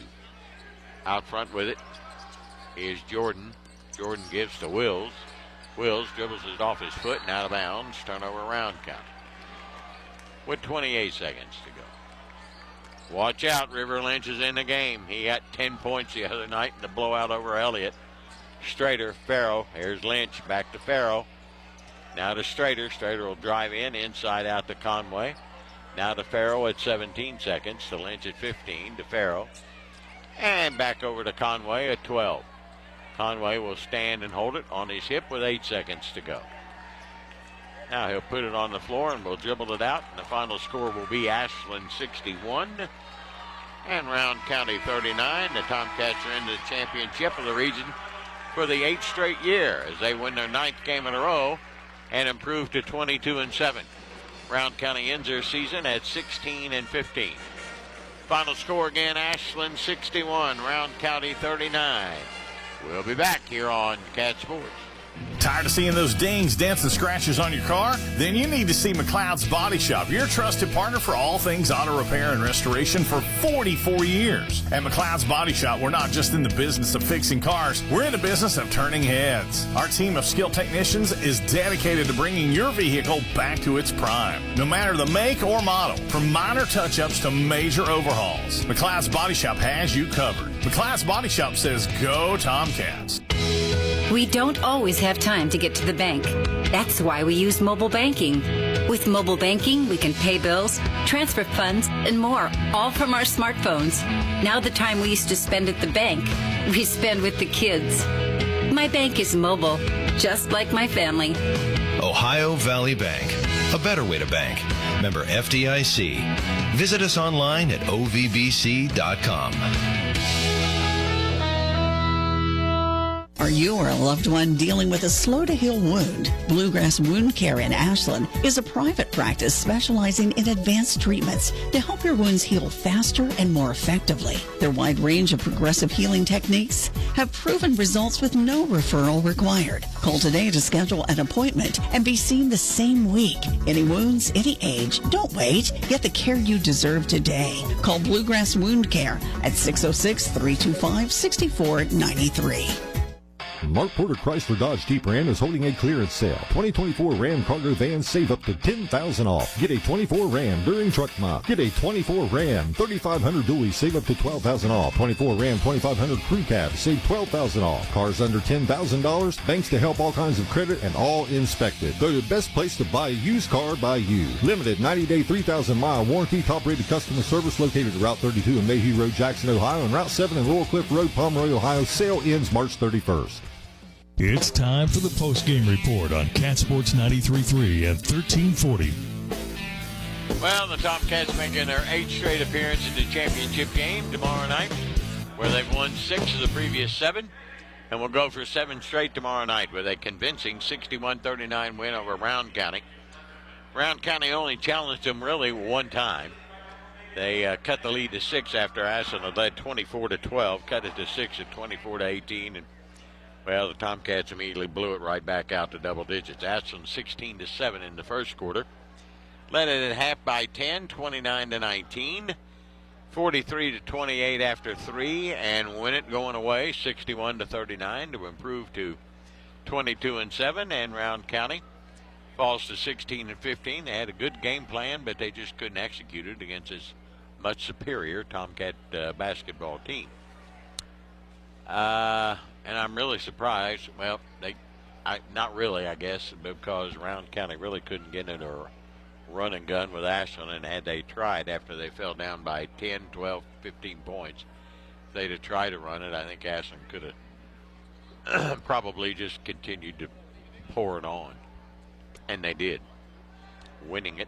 Out front with it is Jordan. Jordan gives to Wills. Wills dribbles it off his foot and out of bounds. Turnover around count. With 28 seconds to go. Watch out, River Lynch is in the game. He got 10 points the other night in the blowout over Elliott. Strader, Farrow. Here's Lynch, back to Farrow. Now to Strader. Strader will drive in, inside out to Conway. Now to Farrow at 17 seconds. To Lynch at 15. To Farrow. And back over to Conway at 12. Conway will stand and hold it on his hip with 8 seconds to go. Now he'll put it on the floor and we'll dribble it out. And the final score will be Ashland 61 and Rowan County 39. The Tomcats are in the championship of the region for the 8th straight year as they win their 9th game in a row and improve to 22-7. Rowan County ends their season at 16-15. Final score again, Ashland 61, Rowan County 39. We'll be back here on Cat Sports. Tired of seeing those dings, dents, and scratches on your car? Then you need to see McLeod's Body Shop, your trusted partner for all things auto repair and restoration for 44 years. At McLeod's Body Shop, we're not just in the business of fixing cars, we're in the business of turning heads. Our team of skilled technicians is dedicated to bringing your vehicle back to its prime, no matter the make or model, from minor touch-ups to major overhauls. McLeod's Body Shop has you covered. McLeod's Body Shop says, go Tomcats. We don't always have time to get to the bank. That's why we use mobile banking. With mobile banking, we can pay bills, transfer funds, and more, all from our smartphones. Now the time we used to spend at the bank, we spend with the kids. My bank is mobile, just like my family. Ohio Valley Bank, a better way to bank. Member FDIC. Visit us online at ovbc.com. Are you or a loved one dealing with a slow-to-heal wound? Bluegrass Wound Care in Ashland is a private practice specializing in advanced treatments to help your wounds heal faster and more effectively. Their wide range of progressive healing techniques have proven results with no referral required. Call today to schedule an appointment and be seen the same week. Any wounds, any age, don't wait. Get the care you deserve today. Call Bluegrass Wound Care at 606-325-6493. Mark Porter Chrysler Dodge Jeep Ram is holding a clearance sale. 2024 Ram cargo vans save up to $10,000 off. Get a 24 Ram during Truck Month. Get a 24 Ram 3500 dually, save up to $12,000 off. 24 Ram 2500 crew cab, save $12,000 off. Cars under $10,000, banks to help all kinds of credit and all inspected. Go to the best place to buy a used car by you. Limited 90-day 3,000-mile warranty, top-rated customer service located at Route 32 and Mayhew Road, Jackson, Ohio, and Route 7 and Laurel Cliff Road, Pomeroy, Ohio. Sale ends March 31st. It's time for the post-game report on Cat Sports 93.3 and 1340. Well, the Tomcats making their 8th straight appearance in the championship game tomorrow night, where they've won 6 of the previous 7, and will go for 7 straight tomorrow night with a convincing 61-39 win over Rowan County. Rowan County only challenged them really one time. They cut the lead to 6 after Ashland had led 24-12, cut it to 6 at 24-18, and well, the Tomcats immediately blew it right back out to double digits. Ashland 16-7 in the first quarter. Led it at half by 10, 29-19, 43-28 after 3, and win it going away 61-39 to improve to 22-7. And Rowan County falls to 16-15. They had a good game plan, but they just couldn't execute it against this much superior Tomcat basketball team. And I'm really surprised. Well, not really, I guess, because Rowan County really couldn't get into a run and gun with Ashland, and had they tried after they fell down by 10, 12, 15 points, if they'd have tried to run it, I think Ashland could have probably just continued to pour it on. And they did, winning it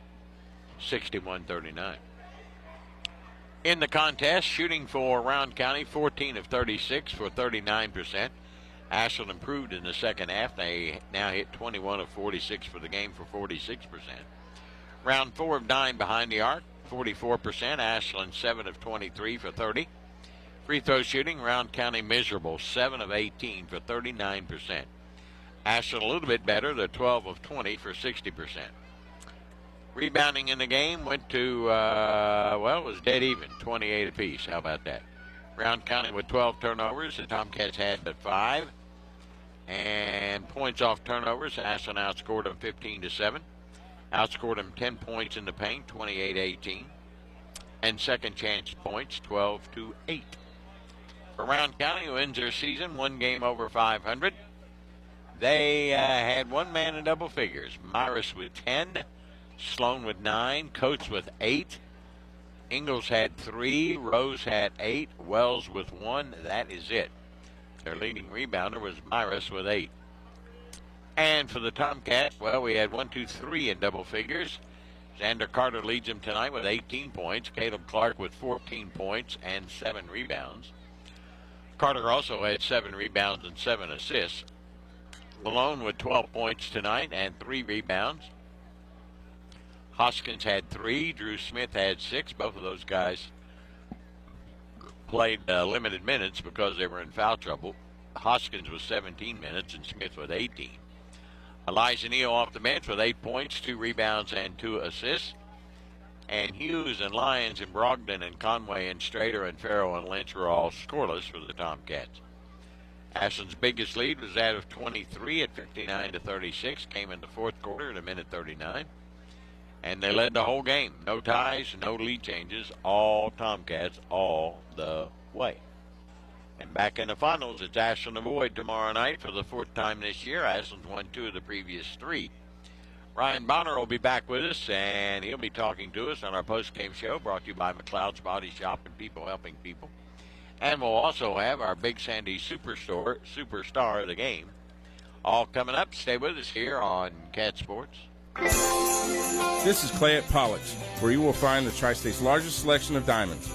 61-39. In the contest, shooting for Rowan County, 14 of 36 for 39%. Ashland improved in the second half. They now hit 21 of 46 for the game for 46%. Round 4 of 9 behind the arc, 44%. Ashland 7 of 23 for 30. Free throw shooting, Rowan County miserable, 7 of 18 for 39%. Ashland a little bit better, they're 12 of 20 for 60%. Rebounding in the game went to, it was dead even, 28 apiece. How about that? Rowan County with 12 turnovers. The Tomcats had but 5. And points off turnovers, Ashland outscored them 15-7. Outscored them 10 points in the paint, 28-18. And second chance points, 12-8. For Rowan County, who ends their season 1 game over 500. They had one man in double figures. Myris with 10. Sloan with 9, Coates with 8, Ingalls had 3, Rose had 8, Wells with 1. That is it. Their leading rebounder was Myris with 8. And for the Tomcats, well, we had 1, 2, 3 in double figures. Xander Carter leads them tonight with 18 points. Caleb Clark with 14 points and 7 rebounds. Carter also had 7 rebounds and 7 assists. Malone with 12 points tonight and 3 rebounds. Hoskins had 3. Drew Smith had 6. Both of those guys played limited minutes because they were in foul trouble. Hoskins was 17 minutes and Smith with 18. Elijah Neal off the bench with 8 points, 2 rebounds, and 2 assists. And Hughes and Lyons and Brogdon and Conway and Strader and Farrell and Lynch were all scoreless for the Tomcats. Ashland's biggest lead was that of 23 at 59-36. Came in the fourth quarter at 1:39. And they led the whole game. No ties, no lead changes. All Tomcats all the way. And back in the finals, it's Ashland and Boyd tomorrow night for the 4th time this year. Ashland's won 2 of the previous 3. Ryan Bonner will be back with us, and he'll be talking to us on our post-game show brought to you by McLeod's Body Shop and People Helping People. And we'll also have our Big Sandy superstar of the game. All coming up. Stay with us here on Cat Sports. This is Clay at Pollock's, where you will find the Tri-State's largest selection of diamonds.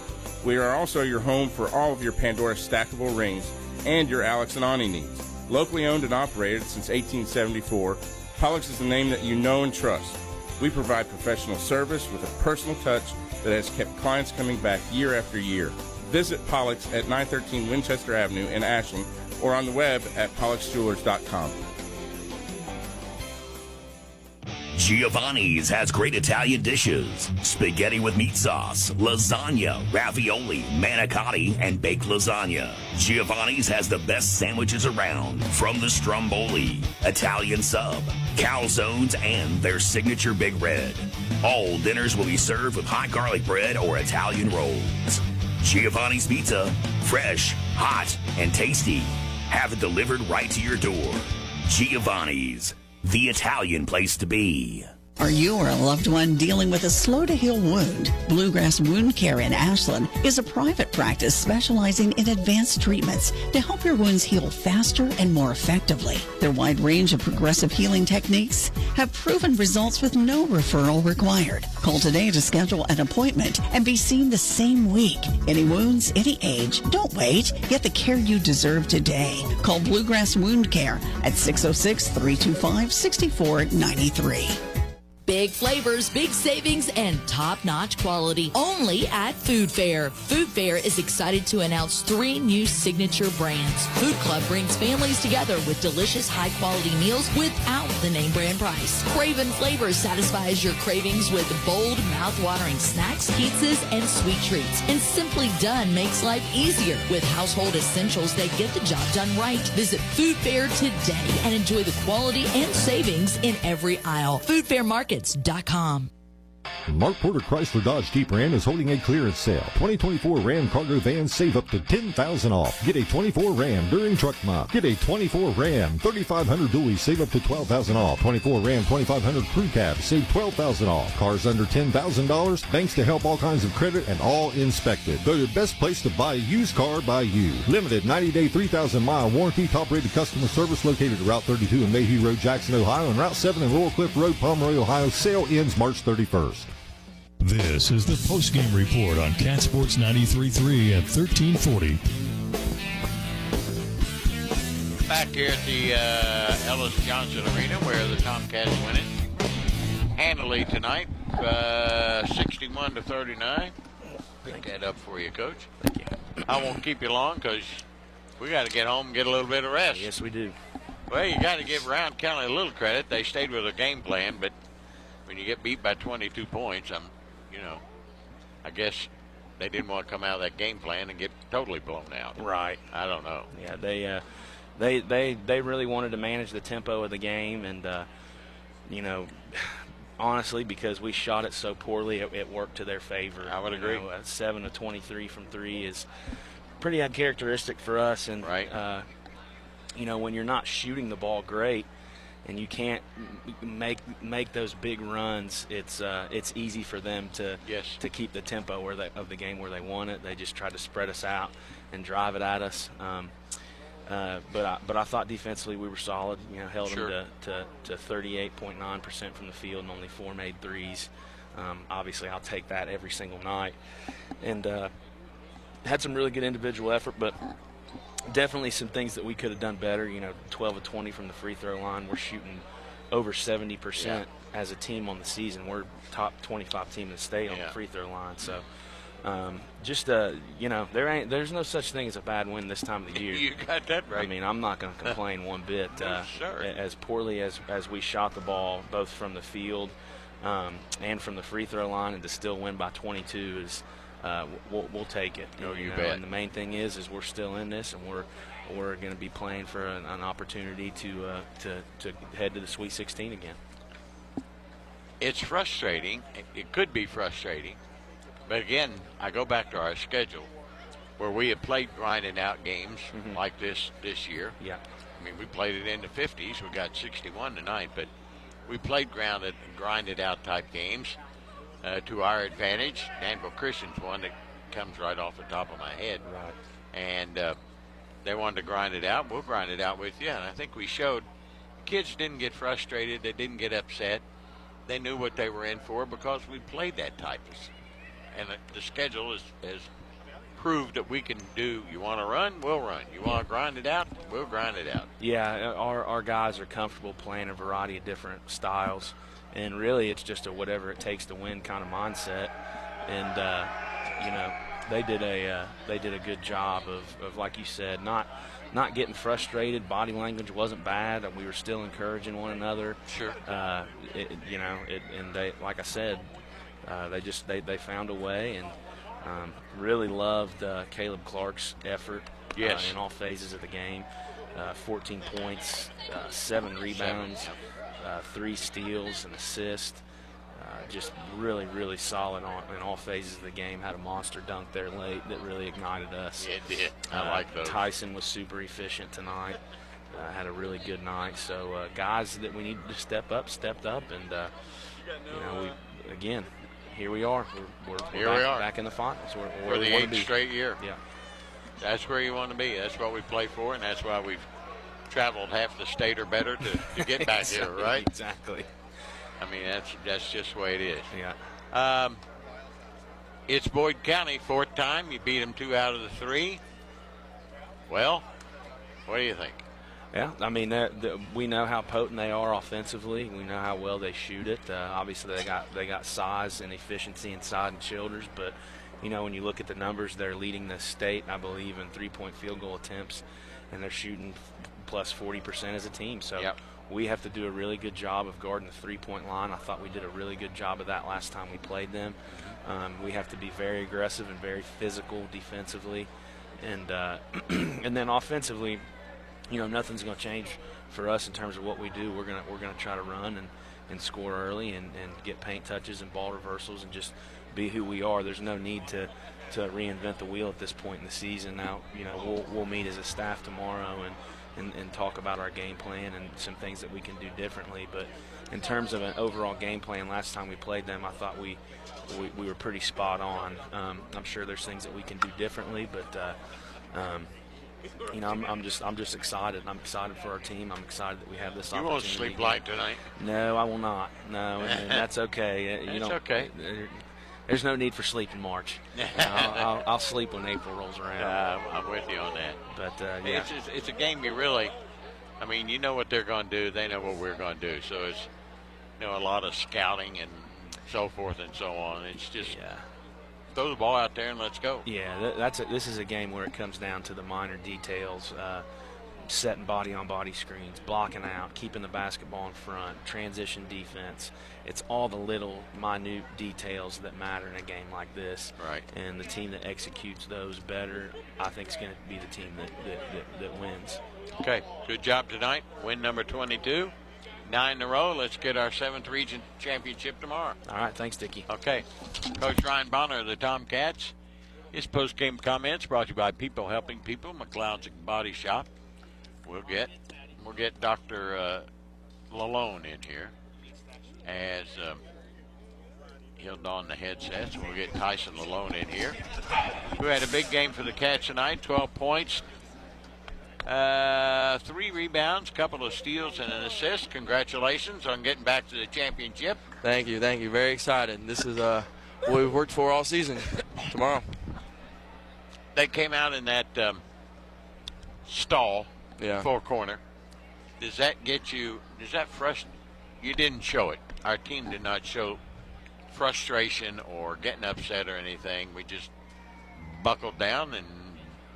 We are also your home for all of your Pandora stackable rings and your Alex and Ani needs. Locally owned and operated since 1874, Pollock's is the name that you know and trust. We provide professional service with a personal touch that has kept clients coming back year after year. Visit Pollock's at 913 Winchester Avenue in Ashland or on the web at pollocksjewelers.com. Giovanni's has great Italian dishes. Spaghetti with meat sauce, lasagna, ravioli, manicotti, and baked lasagna. Giovanni's has the best sandwiches around, from the stromboli, Italian sub, calzones, and their signature Big Red. All dinners will be served with hot garlic bread or Italian rolls. Giovanni's Pizza, fresh, hot, and tasty. Have it delivered right to your door. Giovanni's, the Italian place to be. Are you or a loved one dealing with a slow-to-heal wound? Bluegrass Wound Care in Ashland is a private practice specializing in advanced treatments to help your wounds heal faster and more effectively. Their wide range of progressive healing techniques have proven results with no referral required. Call today to schedule an appointment and be seen the same week. Any wounds, any age, don't wait. Get the care you deserve today. Call Bluegrass Wound Care at 606-325-6493. Big flavors, big savings, and top-notch quality. Only at Food Fair. Food Fair is excited to announce 3 new signature brands. Food Club brings families together with delicious, high-quality meals without the name brand price. Craven Flavors satisfies your cravings with bold, mouth-watering snacks, pizzas, and sweet treats. And Simply Done makes life easier with household essentials that get the job done right. Visit Food Fair today and enjoy the quality and savings in every aisle. Food Fair Markets.com. Mark Porter Chrysler Dodge Jeep Ram is holding a clearance sale. 2024 Ram cargo vans save up to $10,000 off. Get a 24 Ram during Truck Month. Get a 24 Ram 3500 dually, save up to $12,000 off. 24 Ram 2500 crew cab, save $12,000 off. Cars under $10,000, thanks to Help All Kinds of Credit and all inspected. They're the best place to buy a used car by you. Limited 90-day 3,000-mile warranty, top-rated customer service located at Route 32 and Mayhew Road, Jackson, Ohio, and Route 7 and Laurel Cliff Road, Pomeroy, Ohio. Sale ends March 31st. This is the post-game report on Cat Sports 93.3 at 1340. Back here at the Ellis Johnson Arena, where the Tomcats win it handily tonight, 61-39. Pick that up for you, Coach. Thank you. I won't keep you long because we got to get home and get a little bit of rest. Yes, we do. Well, you got to give Round County a little credit. They stayed with their game plan, but when you get beat by 22 points, I guess they didn't want to come out of that game plan and get totally blown out. Right. I don't know. Yeah, they really wanted to manage the tempo of the game, and honestly, because we shot it so poorly, it worked to their favor. I would agree. 7 of 23 from 3 is pretty uncharacteristic for us, and right. When you're not shooting the ball great and you can't make those big runs, it's easy for them to keep the tempo of the game where they want it. They just try to spread us out and drive it at us. But I thought defensively we were solid. Held Sure. them to 38.9% from the field and only 4 made threes. Obviously, I'll take that every single night. And had some really good individual effort, but definitely some things that we could have done better. 12 of 20 from the free throw line. We're shooting over 70% as a team on the season. We're top 25 team in the state on the free throw line. So there's no such thing as a bad win this time of the year. You got that right. I mean, I'm not going to complain one bit. Sure. As poorly as we shot the ball, both from the field and from the free throw line, and to still win by 22 is we'll take it. You bet. And the main thing is we're still in this, and we're going to be playing for an opportunity to head to the Sweet 16 again. It's frustrating. It could be frustrating. But again, I go back to our schedule where we have played grinding out games like this year. Yeah. I mean, we played it in the 50s. We got 61 tonight, but we played grinded out type games to our advantage. Danville Christian's one that comes right off the top of my head. Right. And they wanted to grind it out. We'll grind it out with you. And I think we showed kids didn't get frustrated. They didn't get upset. They knew what they were in for because we played that type of. And the schedule has proved that we can do. You want to run, we'll run. You want to grind it out, we'll grind it out. Yeah, our guys are comfortable playing a variety of different styles, and really it's just a whatever it takes to win kind of mindset. And they did a good job of like you said, not getting frustrated. Body language wasn't bad, and we were still encouraging one another. Sure. And they, like I said, they found a way, and really loved Caleb Clark's effort in all phases of the game. 14 points, 7 rebounds, 3 steals, an assist. Just really, really solid in all phases of the game. Had a monster dunk there late that really ignited us. It did. I like those. Tyson was super efficient tonight. Had a really good night. So guys that we needed to stepped up, and here we are. We're back in the finals. For the 8th straight year. Yeah. That's where you want to be. That's what we play for, and that's why we've traveled half the state or better to get back here, right? Exactly. I mean, that's just the way it is. Yeah. It's Boyd County, 4th time. You beat them 2 out of the 3. Well, what do you think? Yeah, I mean, we know how potent they are offensively. We know how well they shoot it. Obviously, they got size and efficiency inside and shoulders. But when you look at the numbers, they're leading the state, I believe, in 3-point field goal attempts, and they're shooting plus 40% as a team. So we have to do a really good job of guarding the 3-point line. I thought we did a really good job of that last time we played them. We have to be very aggressive and very physical defensively, and and then offensively. Nothing's going to change for us in terms of what we do. We're gonna try to run and score early and get paint touches and ball reversals and just be who we are. There's no need to reinvent the wheel at this point in the season. Now, we'll meet as a staff tomorrow and talk about our game plan and some things that we can do differently. But in terms of an overall game plan, last time we played them, I thought we were pretty spot on. I'm sure there's things that we can do differently, but I'm just excited. I'm excited for our team. I'm excited that we have this opportunity. You won't sleep light tonight? No, I will not. No, and that's okay. It's okay. There's no need for sleep in March. I'll sleep when April rolls around. I'm with you on that. But it's a game you really. I mean, you know what they're going to do. They know what we're going to do. So it's a lot of scouting and so forth and so on. It's just. Throw the ball out there and let's go. Yeah, this is a game where it comes down to the minor details, setting body-on-body screens, blocking out, keeping the basketball in front, transition defense. It's all the little minute details that matter in a game like this. Right. And the team that executes those better, I think, is going to be the team that wins. Okay, good job tonight. Win number 22. 9 in a row. Let's get our 7th region championship tomorrow. All right. Thanks, Dickie. Okay. Coach Ryan Bonner of the Tomcats. His post-game comments brought to you by People Helping People, McLeod's Body Shop. We'll get Dr. Lalone in here as he'll don the headsets. We'll get Tyson Lalone in here, who had a big game for the Cats tonight, 12 points, 3 rebounds, couple of steals, and an assist. Congratulations on getting back to the championship. Thank you. Very excited. This is what we've worked for all season. Tomorrow. They came out in that stall, four corner. Does that get you? Does that frustrate? You didn't show it. Our team did not show frustration or getting upset or anything. We just buckled down and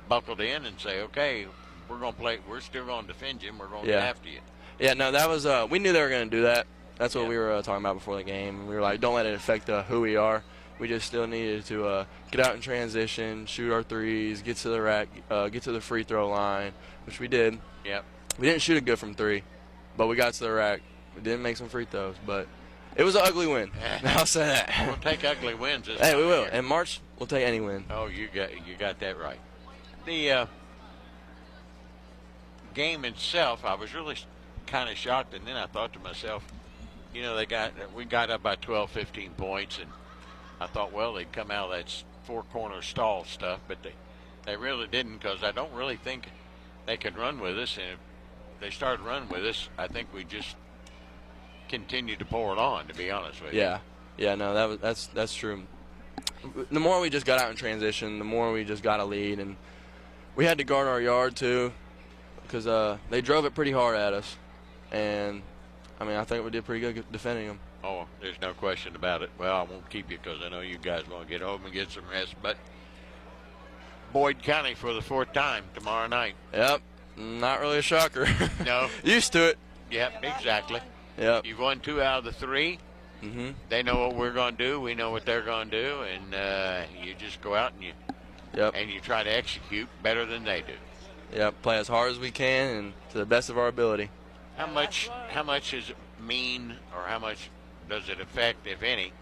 buckled in and say, okay, we're going to play. We're still going to defend you. And we're going to get after you. Yeah, no, that was. We knew they were going to do that. That's what we were talking about before the game. We were like, don't let it affect who we are. We just still needed to get out in transition, shoot our threes, get to the rack, get to the free throw line, which we did. Yep. We didn't shoot it good from 3, but we got to the rack. We didn't make some free throws, but it was an ugly win. I'll say that. We'll take ugly wins this Hey, time we will. of year. In March, we'll take any win. Oh, you got that right. The game itself, I was really kind of shocked, and then I thought to myself, you know, we got up by 12, 15 points, and I thought, well, they'd come out of that four-corner stall stuff, but they really didn't, because I don't really think they could run with us, and if they started running with us, I think we just continued to pour it on, to be honest with you. Yeah, no, that's true. The more we just got out in transition, the more we just got a lead, and we had to guard our yard too, because they drove it pretty hard at us, and I mean, I think we did pretty good defending them. Oh, there's no question about it. Well, I won't keep you because I know you guys want to get home and get some rest, but Boyd County for the 4th time tomorrow night. Yep, not really a shocker. No. Used to it. Yep, exactly. Yep. You've won 2 out of the 3. Mm-hmm. They know what we're going to do. We know what they're going to do, and you just go out and you try to execute better than they do. Yep, play as hard as we can and to the best of our ability. How much does it mean, or how much does it affect, if any,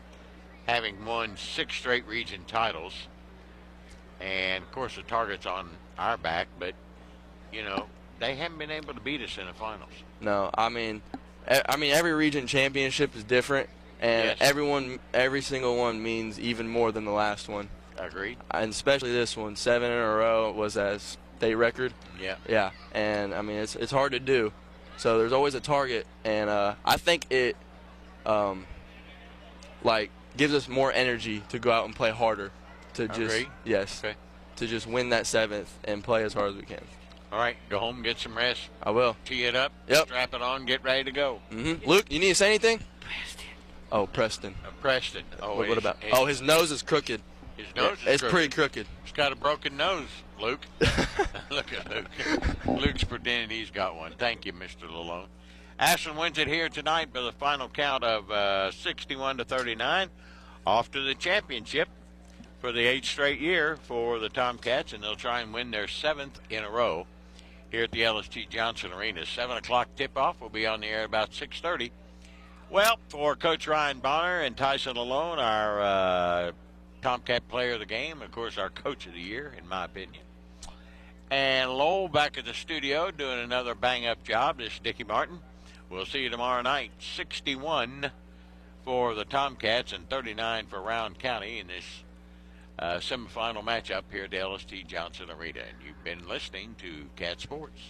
having won 6 straight region titles? And of course, the target's on our back, but you know they haven't been able to beat us in the finals. No, I mean every region championship is different, and every single one means even more than the last one. Agreed. And especially this one, 7 in a row was as state record. Yeah. Yeah, and I mean it's hard to do. So there's always a target, and I think it gives us more energy to go out and play harder, to to just win that 7th and play as hard as we can. All right, go home and get some rest. I will. Tee it up. Yep. Strap it on. Get ready to go. Mm-hmm. Luke, you need to say anything? Preston. Preston. Oh, what about? His nose is crooked. His nose is It's pretty crooked. He's got a broken nose, Luke. Look at Luke. Luke's pretending he's got one. Thank you, Mr. Lalone. Ashland wins it here tonight by the final count of 61-39. Off to the championship for the 8th straight year for the Tomcats, and they'll try and win their 7th in a row here at the LST Johnson Arena. 7 o'clock tip-off will be on the air at about 6:30. Well, for Coach Ryan Bonner and Tyson Lalone, our Tomcat player of the game, of course, our coach of the year, in my opinion. And Lowell back at the studio doing another bang-up job. This is Dickie Martin. We'll see you tomorrow night. 61 for the Tomcats and 39 for Rowan County in this semifinal matchup here at the LST Johnson Arena. And you've been listening to Cat Sports.